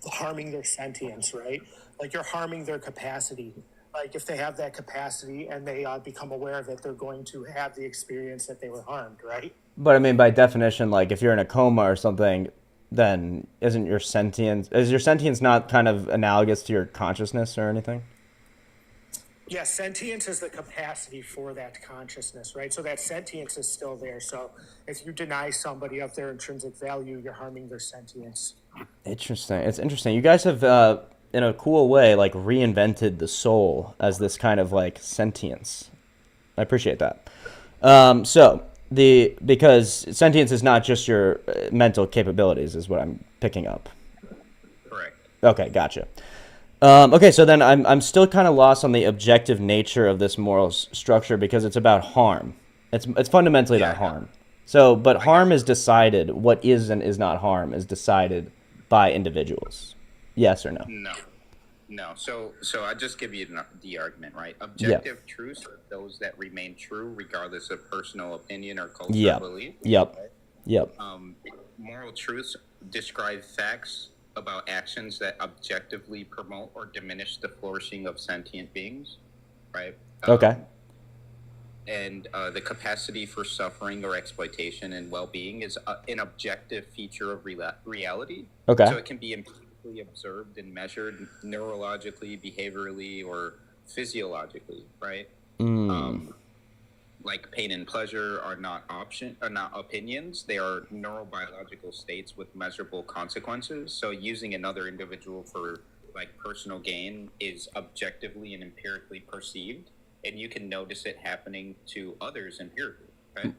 harming their sentience, right? Like you're harming their capacity. Like if they have that capacity and they become aware of it, they're going to have the experience that they were harmed, right? But I mean, by definition, like if you're in a coma or something, then is your sentience not kind of analogous to your consciousness or anything? Yeah, sentience is the capacity for that consciousness, right? So that sentience is still there. So if you deny somebody of their intrinsic value, you're harming their sentience. Interesting. It's interesting. You guys have, in a cool way, like reinvented the soul as this kind of like sentience. I appreciate that. Because sentience is not just your mental capabilities, is what I'm picking up. Correct. Okay, gotcha. Okay, so then I'm still kind of lost on the objective nature of this moral structure because it's about harm. It's fundamentally about harm. So, but harm is decided. What is and is not harm is decided by individuals. Yes or no? No. So I just give you the argument, right? Objective truths are those that remain true regardless of personal opinion or cultural belief. Yep. Moral truths describe facts about actions that objectively promote or diminish the flourishing of sentient beings, right? Okay. And the capacity for suffering or exploitation and well-being is an objective feature of reality. Okay. So it can be empirically observed and measured neurologically, behaviorally, or physiologically, right? Like pain and pleasure are not opinions. They are neurobiological states with measurable consequences. So using another individual for like personal gain is objectively and empirically perceived, and you can notice it happening to others empirically.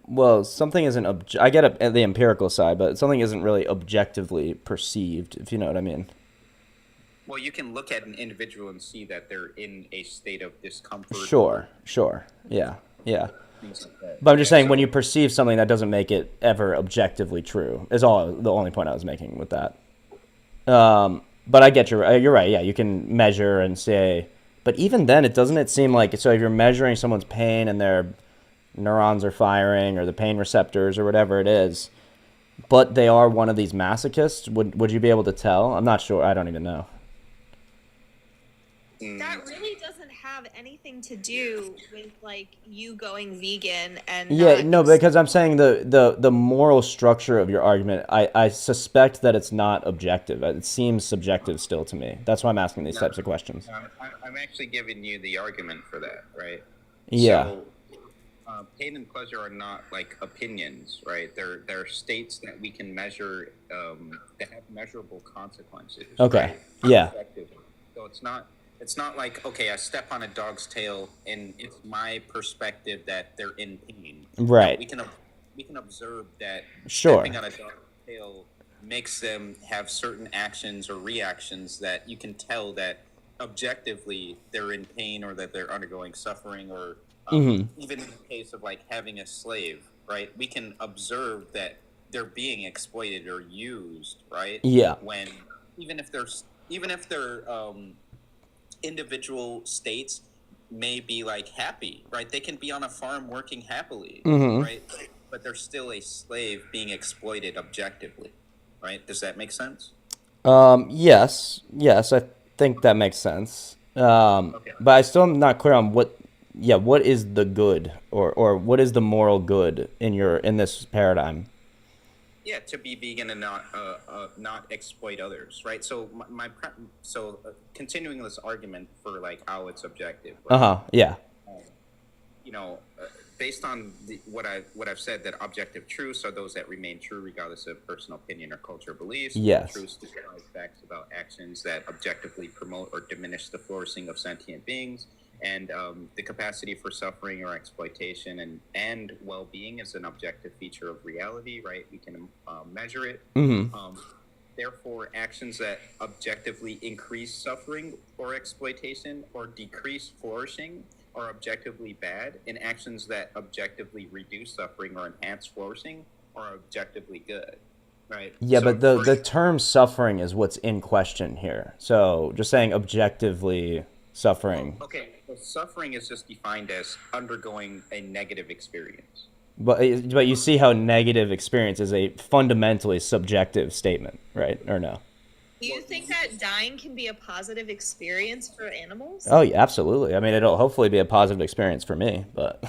Well, something isn't I get the empirical side, but something isn't really objectively perceived, if you know what I mean. Well, you can look at an individual and see that they're in a state of discomfort. Sure. Yeah. Things like that. But I'm just saying, when you perceive something, that doesn't make it ever objectively true. Is the only point I was making with that. But I get you're right. Yeah, you can measure and say, but even then, it seem like, so if you're measuring someone's pain and their neurons are firing or the pain receptors or whatever it is, but they are one of these masochists, would you be able to tell? I'm not sure. I don't even know. That really doesn't have anything to do with like you going vegan and Yeah, no, because I'm saying the moral structure of your argument, I suspect that it's not objective. It seems subjective still to me. That's why I'm asking these types of questions. I'm actually giving you the argument for that, right? Yeah. So, pain and pleasure are not like opinions, right? They're states that we can measure, that have measurable consequences. Okay. Right? Yeah. So it's not like, okay, I step on a dog's tail and it's my perspective that they're in pain. Right. We can observe that Sure. stepping on a dog's tail makes them have certain actions or reactions that you can tell that objectively they're in pain or that they're undergoing suffering, or even in the case of like having a slave, right? We can observe that they're being exploited or used, right? Yeah. When even if they're individual states may be like happy, right? They can be on a farm working happily, right? But they're still a slave being exploited objectively, right? Does that make sense? Yes, I think that makes sense. Okay. But I still am not clear on what is the good, or what is the moral good in this paradigm? Yeah, to be vegan and not exploit others, right? So continuing this argument for like how it's objective. Right? Yeah. Based on what I've said, that objective truths are those that remain true regardless of personal opinion or cultural beliefs. Yes. Truths describe facts about actions that objectively promote or diminish the flourishing of sentient beings. And the capacity for suffering or exploitation and well-being is an objective feature of reality, right? We can measure it. Therefore, actions that objectively increase suffering or exploitation or decrease flourishing are objectively bad, and actions that objectively reduce suffering or enhance flourishing are objectively good, right? Yeah, So but the term suffering is what's in question here. So just saying objectively suffering. Okay, so suffering is just defined as undergoing a negative experience. But you see how negative experience is a fundamentally subjective statement, right? Or no? Do you think that dying can be a positive experience for animals? Oh, yeah, absolutely. I mean, it'll hopefully be a positive experience for me, but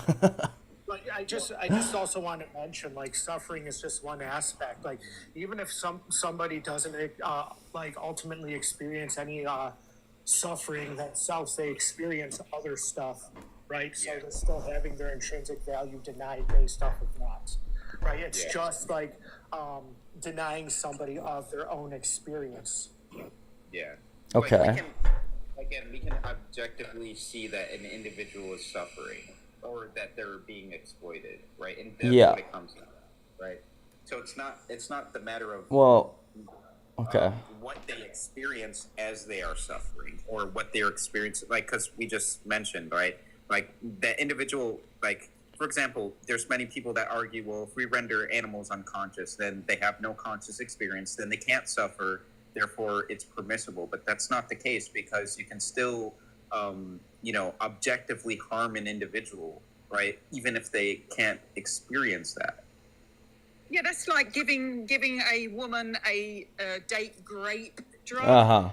But I just also want to mention, like, suffering is just one aspect. Like, even if somebody doesn't like ultimately experience any suffering themselves, they experience other stuff, right? So they're still having their intrinsic value denied based off of that, right? It's just like denying somebody of their own experience. Yeah. okay. We can objectively see that an individual is suffering or that they're being exploited, right? And that's what it comes to, right? So it's not the matter of what they experience as they are suffering or what they're experiencing, like, because we just mentioned, right? Like the individual, like, for example, there's many people that argue, well, if we render animals unconscious, then they have no conscious experience, then they can't suffer, therefore it's permissible. But that's not the case, because you can still, objectively harm an individual, right? Even if they can't experience that. Yeah, that's like giving a woman a date grape drug,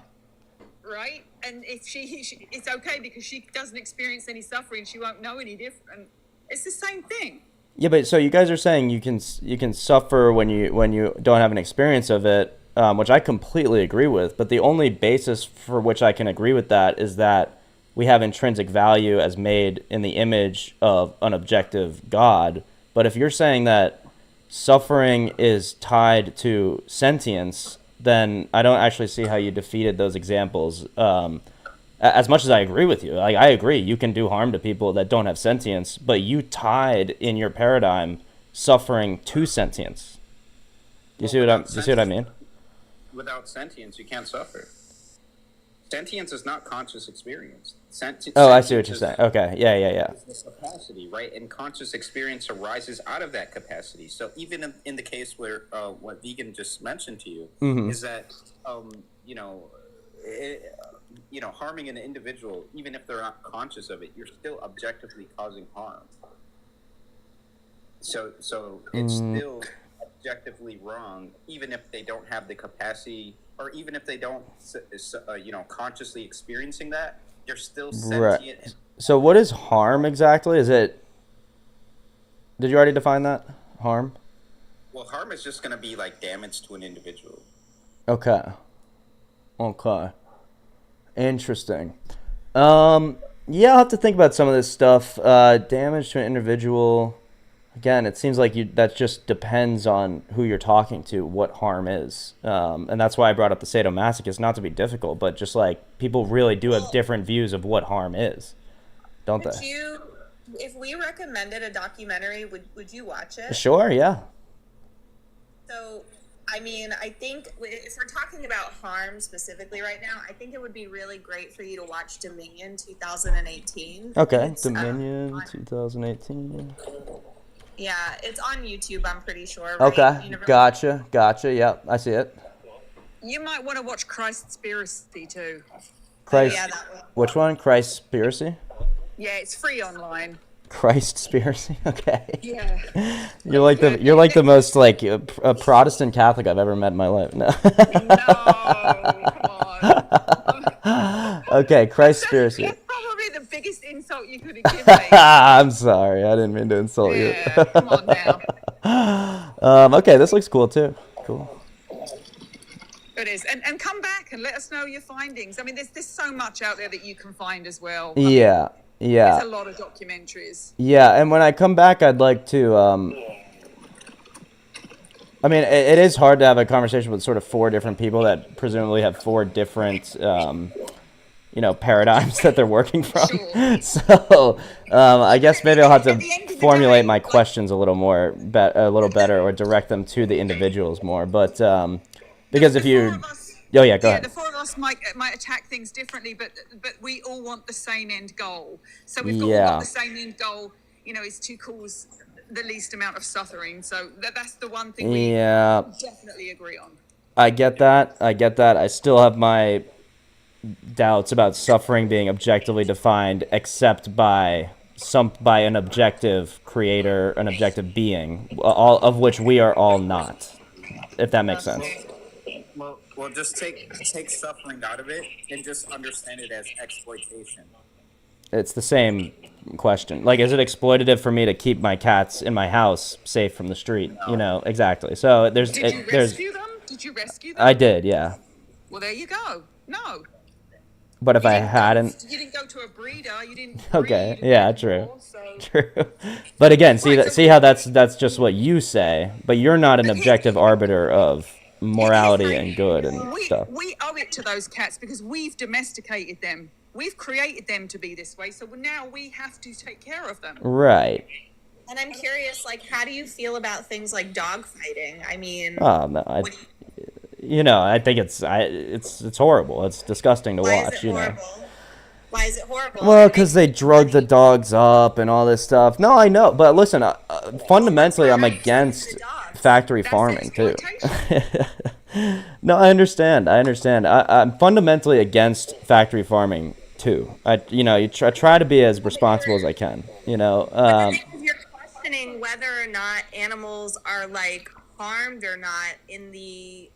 right? And if she it's okay because she doesn't experience any suffering, she won't know any different. It's the same thing. Yeah, but so you guys are saying you can suffer when you don't have an experience of it, which I completely agree with. But the only basis for which I can agree with that is that we have intrinsic value as made in the image of an objective God. But if you're saying that suffering is tied to sentience, then I don't actually see how you defeated those examples. As much as I agree with you, like, I agree, you can do harm to people that don't have sentience, but you tied in your paradigm suffering to sentience. Do you see what I mean? Without sentience, you can't suffer. Sentience is not conscious experience. Oh, I see what you're saying. Okay, yeah. Is this capacity, right? And conscious experience arises out of that capacity. So even in the case where what Vegan just mentioned to you is that harming an individual, even if they're not conscious of it, you're still objectively causing harm. So it's still objectively wrong, even if they don't have the capacity, or even if they don't, consciously experiencing that, they're still sentient. Right. So what is harm exactly? Did you already define that? Harm? Well, harm is just going to be like damage to an individual. Okay. Interesting. Yeah, I'll have to think about some of this stuff. Damage to an individual. Again, it seems like that just depends on who you're talking to, what harm is. And that's why I brought up the sadomasochist, not to be difficult, but just like people really do have different views of what harm is, don't they? If we recommended a documentary, would you watch it? Sure, yeah. So, I mean, I think if we're talking about harm specifically right now, I think it would be really great for you to watch Dominion 2018. Okay, Dominion 2018. Yeah, it's on YouTube, I'm pretty sure. Right? Okay, gotcha. Yep, I see it. You might want to watch Christspiracy too. Which one? Christspiracy? Yeah, it's free online. Christspiracy? Okay. Yeah. You're like the most like a Protestant Catholic I've ever met in my life. No. Okay, Christspiracy. That's probably the biggest insult you could have given me. I'm sorry, I didn't mean to insult you. Come on now. Okay, this looks cool too. Cool. It is, and come back and let us know your findings. I mean, there's so much out there that you can find as well. Yeah. There's a lot of documentaries. Yeah, and when I come back, I'd like to. I mean, it is hard to have a conversation with sort of four different people that presumably have four different, paradigms that they're working from. Sure. So, I guess maybe I'll have to formulate my questions a little better, or direct them to the individuals more. But because if you. Oh yeah, go ahead. The four of us might attack things differently, but we all want the same end goal. So we've all got the same end goal, is to cause the least amount of suffering. So that's the one thing we definitely agree on. I get that. I still have my doubts about suffering being objectively defined, except by an objective creator, an objective being, all of which we are all not. If that makes sense. Well, just take suffering out of it and just understand it as exploitation. It's the same question. Like, is it exploitative for me to keep my cats in my house safe from the street? No. Exactly. So Did you rescue them? Did you rescue them? I did, yeah. Well, there you go. No. But if I hadn't... You didn't go to a breeder. You didn't Okay, yeah, true. True. But again, see how that's just what you say, but you're not an objective arbiter of morality and good and stuff. We owe it to those cats because we've domesticated them. We've created them to be this way, so now we have to take care of them. Right. And I'm curious, how do you feel about things like dog fighting? I mean, oh no, I think it's horrible. It's disgusting to watch. Why is it horrible? Well, because they drug the dogs up and all this stuff. No, I know, but listen, fundamentally, I'm against factory farming too. No, I understand. I'm fundamentally against factory farming too. You try to be as responsible as I can. If you're questioning whether or not animals are harmed or not in the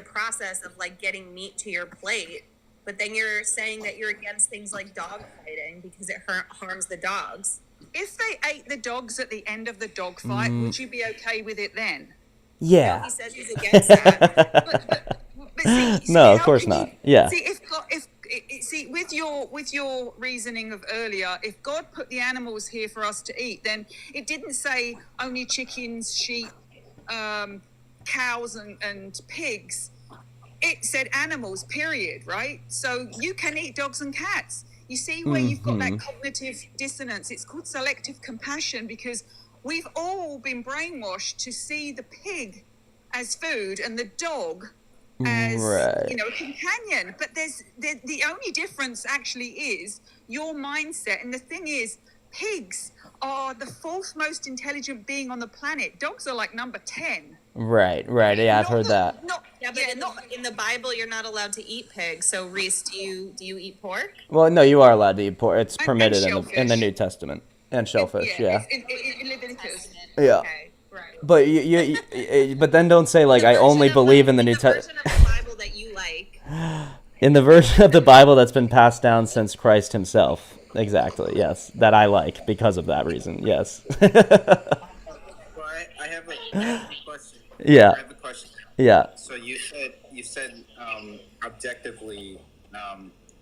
process of getting meat to your plate, but then you're saying that you're against things like dog fighting because it harms the dogs. If they ate the dogs at the end of the dog fight, would you be okay with it then? Yeah. No, he says he's against that. but see, no, of course not. Yeah. See, with your reasoning of earlier, if God put the animals here for us to eat, then it didn't say only chickens, sheep, cows, and pigs. It said animals, period, right? So you can eat dogs and cats. You see where you've got that cognitive dissonance. It's called selective compassion because we've all been brainwashed to see the pig as food and the dog as Right. you know, a companion. But there's the only difference actually is your mindset. And the thing is, pigs are the fourth most intelligent being on the planet. Dogs are like number 10. Right. Yeah, I've heard that. Yeah, but in the Bible, you're not allowed to eat pigs. So, Reese, do you eat pork? Well, no, you are allowed to eat pork. It's And permitted in shellfish. the New Testament. And shellfish, yeah. In Leviticus. Yeah. Okay, right. But but then don't say like I only believe in the New Testament. The Bible that you like. In the version of the Bible that's been passed down since Christ himself. Exactly. Yes, that I like because of that reason. Yes. Well, I have a question. Yeah. I have a question. Yeah. So you said objectively,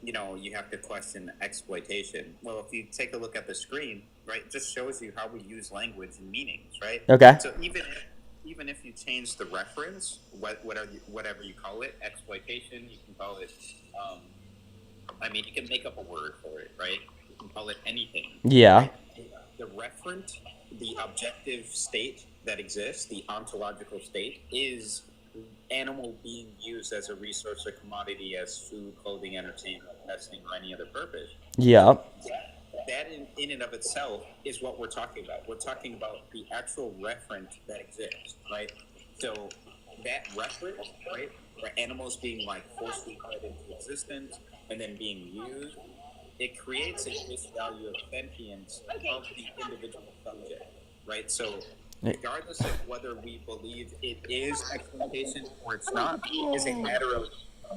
you know, you have to question exploitation. Well, if you take a look at the screen, right, it just shows you how we use language and meanings, right? Okay. So even if you change the reference, whatever you call it, exploitation, you can call it. I mean, you can make up a word for it, right? You can call it anything. Yeah. Right? The referent, the objective state that exists, the ontological state, is animal being used as a resource or commodity as food, clothing, entertainment, testing, or any other purpose. Yeah. That in and of itself is what we're talking about. We're talking about the actual referent that exists, right? So that referent, right, for animals being like forcefully put into existence and then being used, it creates a disvalue of sentience of the individual subject, right? So regardless of whether we believe it is exploitation or it's not, is a matter of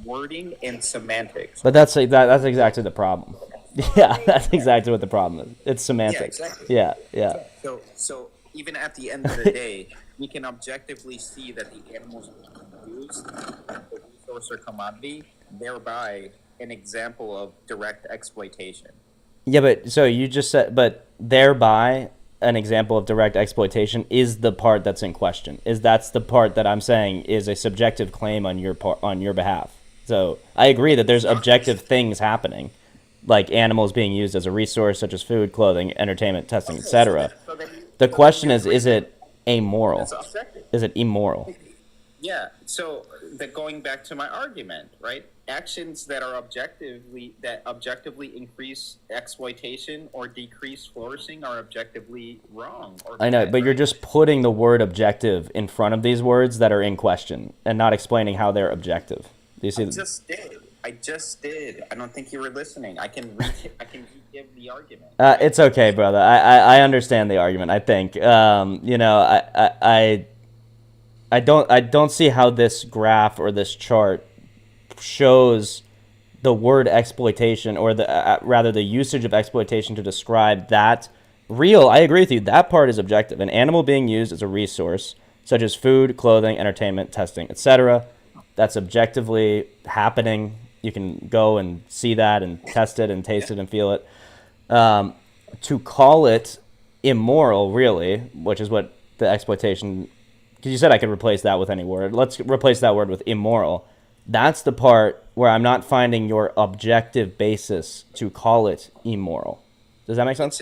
wording and semantics. But that's exactly the problem. Yeah, that's exactly what the problem is. It's semantics. Yeah, exactly. Yeah. So even at the end of the day, we can objectively see that the animals being used as a resource or commodity, thereby an example of direct exploitation. Yeah, but so you just said, but thereby an example of direct exploitation is the part that's in question. That's the part that I'm saying is a subjective claim on your behalf. So I agree that there's objective things happening, like animals being used as a resource, such as food, clothing, entertainment, testing, etc. The question is it amoral? Is it immoral? Yeah. So going back to my argument, right? Actions that are objectively increase exploitation or decrease flourishing are objectively wrong. I know, but you're just putting the word objective in front of these words that are in question and not explaining how they're objective. Do you see? I just did. I don't think you were listening. I can give the argument. It's okay, brother. I understand the argument. I think I don't see how this graph or this chart shows the word exploitation or rather the usage of exploitation to describe that real. I agree with you. That part is objective. An animal being used as a resource, such as food, clothing, entertainment, testing, etc. That's objectively happening. You can go and see that and test it and taste it and feel it. To call it immoral, really, which is what the exploitation, because you said I could replace that with any word. Let's replace that word with immoral. That's the part where I'm not finding your objective basis to call it immoral. Does that make sense?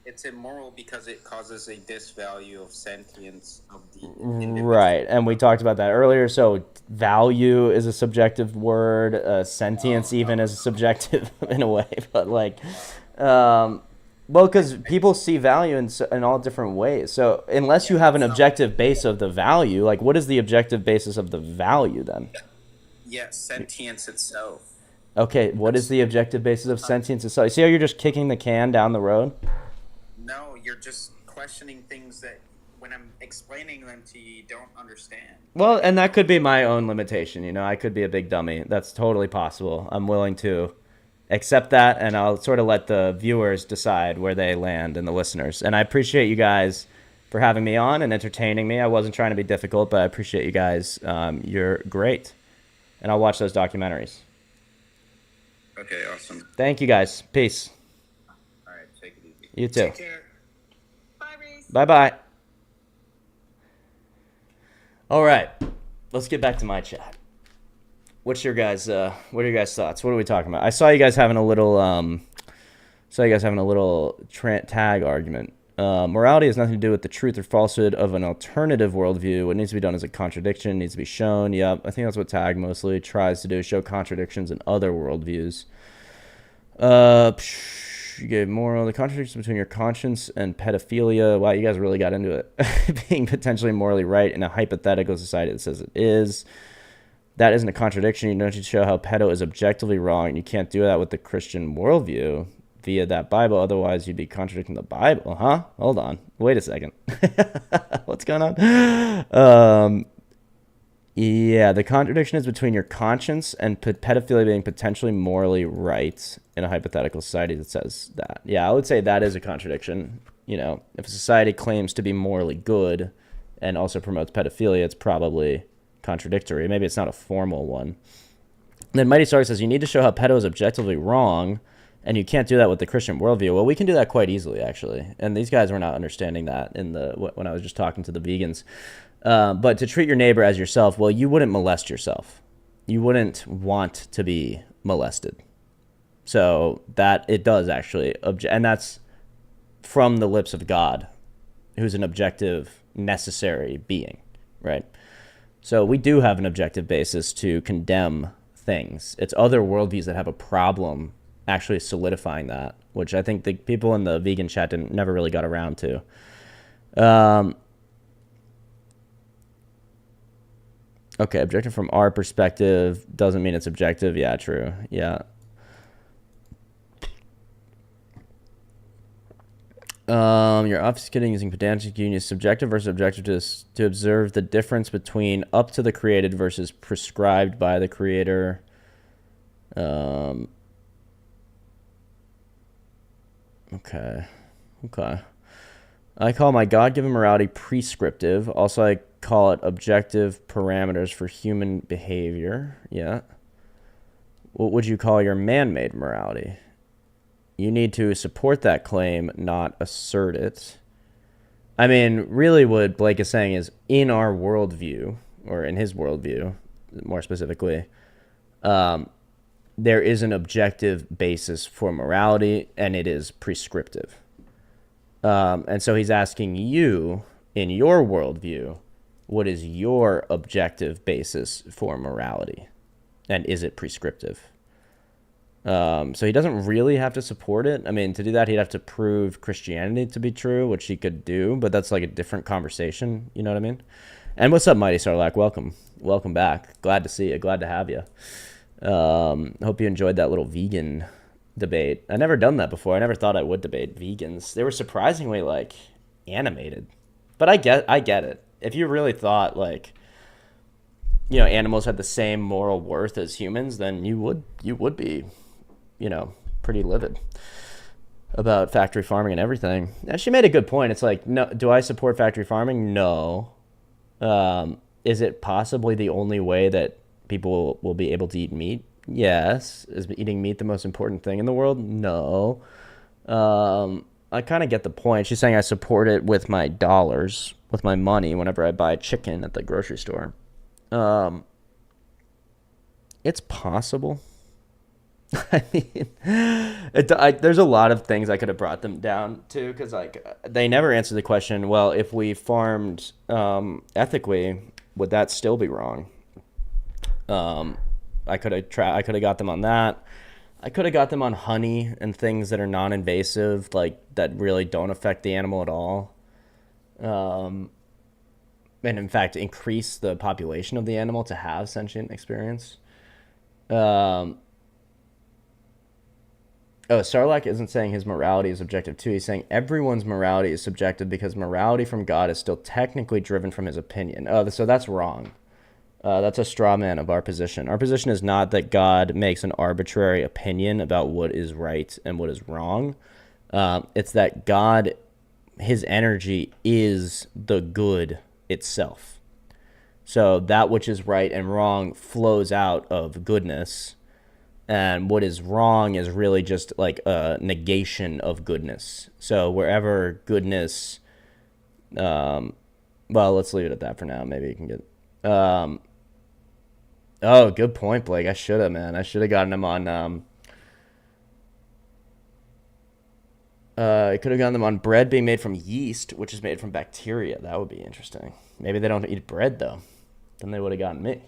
It's immoral because it causes a disvalue of sentience of the Right, and we talked about that earlier. So value is a subjective word. Sentience even is subjective in a way, but like, well, because people see value in all different ways. So unless you have an objective base of the value, like what is the objective basis of the value then? Yes, sentience itself. Okay, what is the objective basis of sentience itself? See how you're just kicking the can down the road? No, you're just questioning things that when I'm explaining them to you, you don't understand. Well, and that could be my own limitation. You know, I could be a big dummy. That's totally possible. I'm willing to accept that, and I'll sort of let the viewers decide where they land and the listeners. And I appreciate you guys for having me on and entertaining me. I wasn't trying to be difficult, but I appreciate you guys. You're great. And I'll watch those documentaries. Okay, awesome. Thank you, guys. Peace. All right, take it easy. You too. Take care. Bye, Reese. Bye-bye. All right. Let's get back to my chat. What are your guys' thoughts? What are we talking about? I saw you guys having a little tag argument. Morality has nothing to do with the truth or falsehood of an alternative worldview. What needs to be done is a contradiction, needs to be shown. Yep, I think that's what Tag mostly tries to do, show contradictions in other worldviews. You gave moral. The contradiction between your conscience and pedophilia. Wow, you guys really got into it. Being potentially morally right in a hypothetical society that says it is. That isn't a contradiction. You don't need to show how pedo is objectively wrong. You can't do that with the Christian worldview via that Bible. Otherwise, you'd be contradicting the Bible, huh? Hold on. Wait a second. What's going on? Yeah, the contradiction is between your conscience and pedophilia being potentially morally right in a hypothetical society that says that. Yeah, I would say that is a contradiction. You know, if a society claims to be morally good and also promotes pedophilia, it's probably contradictory. Maybe it's not a formal one. And then Mighty Stark says, you need to show how pedo is objectively wrong, and you can't do that with the Christian worldview. Well, we can do that quite easily, actually. And these guys were not understanding that when I was just talking to the vegans. But to treat your neighbor as yourself, well, you wouldn't molest yourself. You wouldn't want to be molested. So that it does actually, and that's from the lips of God, who's an objective, necessary being, right? So we do have an objective basis to condemn things. It's other worldviews that have a problem actually solidifying that, which I think the people in the vegan chat never really got around to. Okay, objective from our perspective doesn't mean it's objective. Yeah, true. Yeah. You're obfuscating using pedantic union. Subjective versus objective to observe the difference between up to the created versus prescribed by the creator. Okay. I call my God-given morality prescriptive. Also, I call it objective parameters for human behavior. Yeah. What would you call your man-made morality? You need to support that claim, not assert it. I mean, really what Blake is saying is in our worldview, or in his worldview, more specifically, there is an objective basis for morality, and it is prescriptive. And so he's asking you, in your worldview, what is your objective basis for morality? And is it prescriptive? So he doesn't really have to support it. I mean, to do that, he'd have to prove Christianity to be true, which he could do, but that's like a different conversation. You know what I mean? And what's up, Mighty Sarlacc? Welcome back. Glad to see you. Glad to have you. Hope you enjoyed that little vegan debate. I never done that before. I never thought I would debate vegans. They were surprisingly like animated, but I get it. If you really thought like, you know, animals had the same moral worth as humans, then you would be, you know, pretty livid about factory farming and everything. And she made a good point. It's like, no, do I support factory farming? No. Is it possibly the only way that people will be able to eat meat? Yes. Is eating meat the most important thing in the world? No. I kind of get the point. She's saying I support it with my dollars, with my money whenever I buy chicken at the grocery store. It's possible. I mean, there's a lot of things I could have brought them down to, because like they never answered the question, well, if we farmed ethically, would that still be wrong? I could have got them on that. I could have got them on honey and things that are non-invasive, like that really don't affect the animal at all. And in fact, increase the population of the animal to have sentient experience. Sarlacc isn't saying his morality is objective too. He's saying everyone's morality is subjective because morality from God is still technically driven from his opinion. So that's wrong. That's a straw man of our position. Our position is not that God makes an arbitrary opinion about what is right and what is wrong. It's that God, his energy is the good itself. So that which is right and wrong flows out of goodness, and what is wrong is really just like a negation of goodness. So wherever goodness, well, let's leave it at that for now. Maybe you can get, oh, good point, Blake. I should have gotten him on, It could have gotten them on bread being made from yeast, which is made from bacteria. That would be interesting. Maybe they don't eat bread, though. Then they would have gotten me.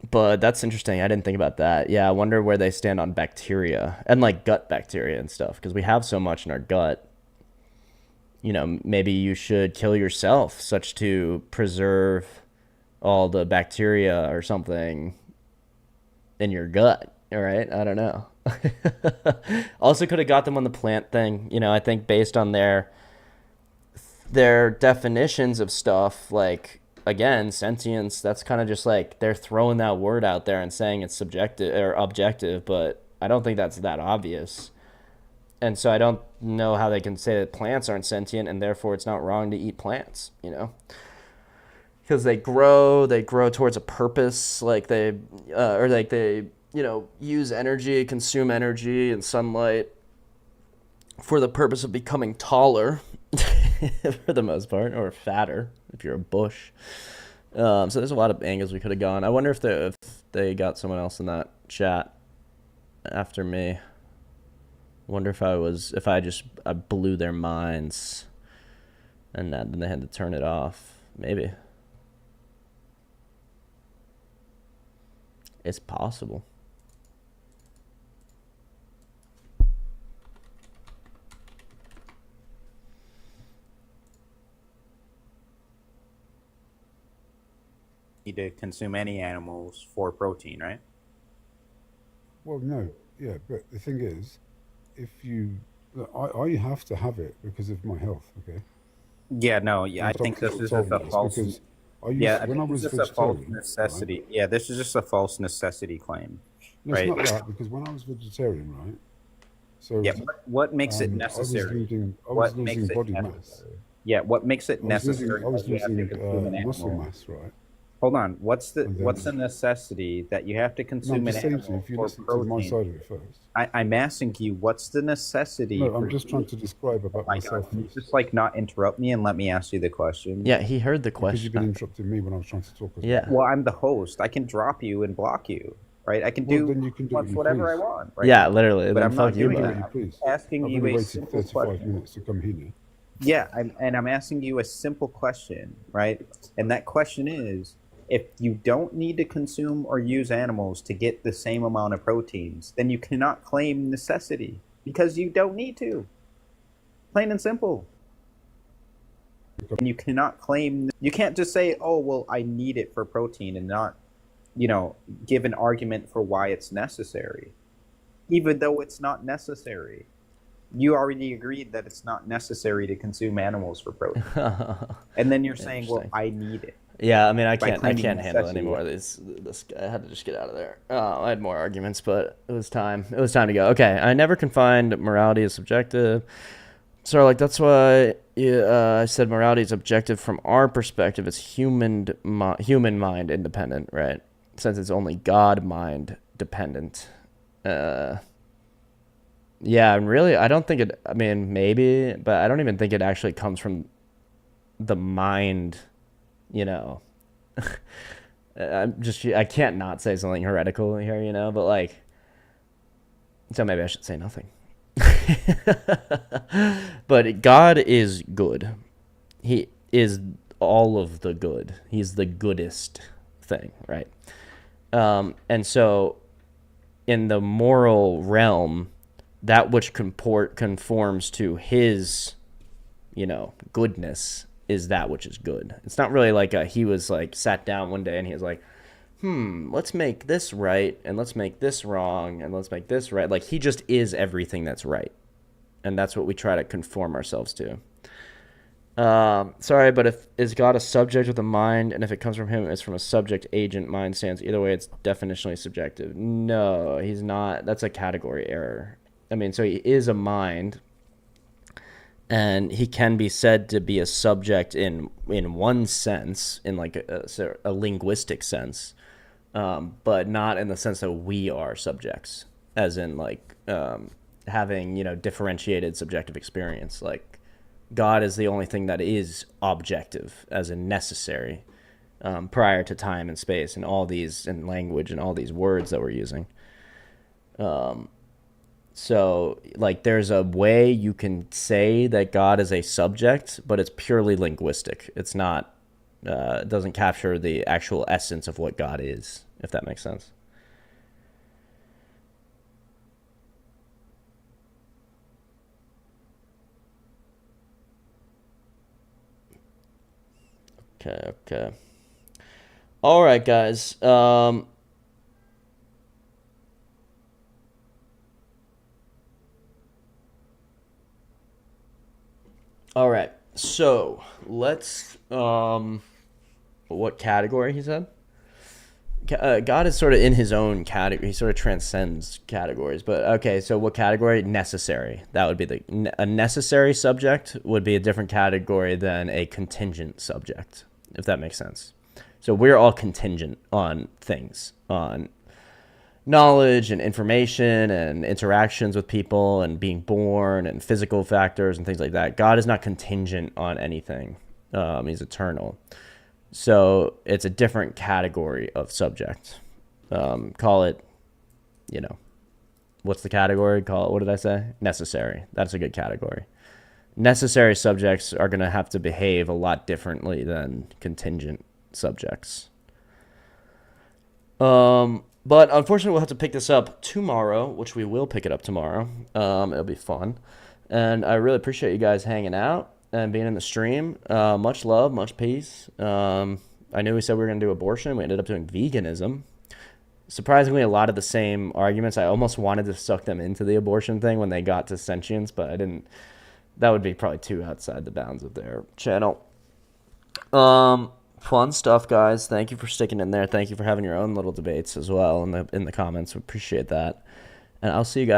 But that's interesting. I didn't think about that. Yeah, I wonder where they stand on bacteria and like gut bacteria and stuff, because we have so much in our gut. You know, maybe you should kill yourself such to preserve all the bacteria or something in your gut. All right, I don't know. Also could have got them on the plant thing. You know, I think based on their definitions of stuff, like, again, sentience, that's kind of just like they're throwing that word out there and saying it's subjective or objective, but I don't think that's that obvious. And so I don't know how they can say that plants aren't sentient and therefore it's not wrong to eat plants, you know? Because they grow towards a purpose, like they you know, use energy, consume energy and sunlight for the purpose of becoming taller, for the most part, or fatter if you're a bush. So there's a lot of angles we could have gone. I wonder if they got someone else in that chat after me. Wonder if I blew their minds, and then they had to turn it off. Maybe. It's possible. Need to consume any animals for protein, right? Well, no, yeah, but the thing is, if you, look, I have to have it because of my health. Okay. Yeah, no, yeah, I think this is just a false. Because Yeah, I when I think was this is just a false vegetarian, necessity. Yeah, this is just a false necessity claim, no, right? it's not that, because when I was vegetarian, right? So Yeah, what makes it I was necessary? losing body mass. Necessary? Yeah, what makes it necessary? I was that you have to losing consume an muscle animal? mass, right? Hold on. What's the And what's the then- necessity that you have to No, consume I'm an just saying to you, animal if you for listen to my protein? side of it first. I'm asking you, what's the necessity? No, I'm for just you- trying to describe about Oh my myself God, can you first. just like not interrupt me and let me ask you the question? Yeah, he heard the Because you've been question. interrupting me when I was trying to talk. As Yeah. Well, I'm the host. I can drop you and block you, right? I can Well, do then you can do what you whatever I please. want, right? Yeah, literally. But Then I'm not fuck you, doing Do bud. what that. you I'm please. asking I've you only a waited simple 35 question. minutes to come here. Yeah, I'm asking you a simple question, right? And that question is, if you don't need to consume or use animals to get the same amount of proteins, then you cannot claim necessity because you don't need to. Plain and simple. And you cannot claim, you can't just say, oh, well, I need it for protein and not, you know, give an argument for why it's necessary, even though it's not necessary. You already agreed that it's not necessary to consume animals for protein. And then you're saying, well, I need it. Yeah, I mean, I By can't claiming handle necessity. anymore. This guy, I had to just get out of there. I had more arguments, but it was time. It was time to go. Okay, I never confined morality as subjective. So, like, that's why I said morality is objective from our perspective. It's human mind independent, right? Since it's only God mind dependent. Yeah, and really, I don't think it. I mean, maybe, but I don't even think it actually comes from the mind. You know, I can't not say something heretical here, you know, but like, so maybe I should say nothing. But God is good. He is all of the good. He's the goodest thing, right? And so in the moral realm, that which conforms to his, you know, goodness is that which is good. It's not really like he was like sat down one day and he was like, let's make this right and let's make this wrong and let's make this right. Like, he just is everything that's right. And that's what we try to conform ourselves to. Sorry, but is God a subject with a mind? And if it comes from him, it's from a subject agent mind stance. Either way, it's definitionally subjective. No, he's not. That's a category error. I mean, so he is a mind, and he can be said to be a subject in one sense, in like a linguistic sense, but not in the sense that we are subjects, as in like having, you know, differentiated subjective experience. Like, God is the only thing that is objective, as in necessary, prior to time and space and all these, and language and all these words that we're using. So, like, there's a way you can say that God is a subject, but it's purely linguistic. It's not, it doesn't capture the actual essence of what God is, if that makes sense. Okay. All right, guys. All right. So let's what category he said? God is sort of in his own category. He sort of transcends categories. But okay, so what category? Necessary. That would be a necessary subject would be a different category than a contingent subject, if that makes sense. So we're all contingent on things, on knowledge and information and interactions with people and being born and physical factors and things like that. God is not contingent on anything. He's eternal. So it's a different category of subject. Call it, what's the category? What did I say? Necessary. That's a good category. Necessary subjects are going to have to behave a lot differently than contingent subjects. But unfortunately, we'll have to pick this up tomorrow, which we will pick it up tomorrow. It'll be fun. And I really appreciate you guys hanging out and being in the stream. Much love, much peace. I knew we said we were going to do abortion. We ended up doing veganism. Surprisingly, a lot of the same arguments. I almost wanted to suck them into the abortion thing when they got to sentience, but I didn't. That would be probably too outside the bounds of their channel. Fun stuff, guys. Thank you for sticking in there. Thank you for having your own little debates as well in the comments. We appreciate that. And I'll see you guys.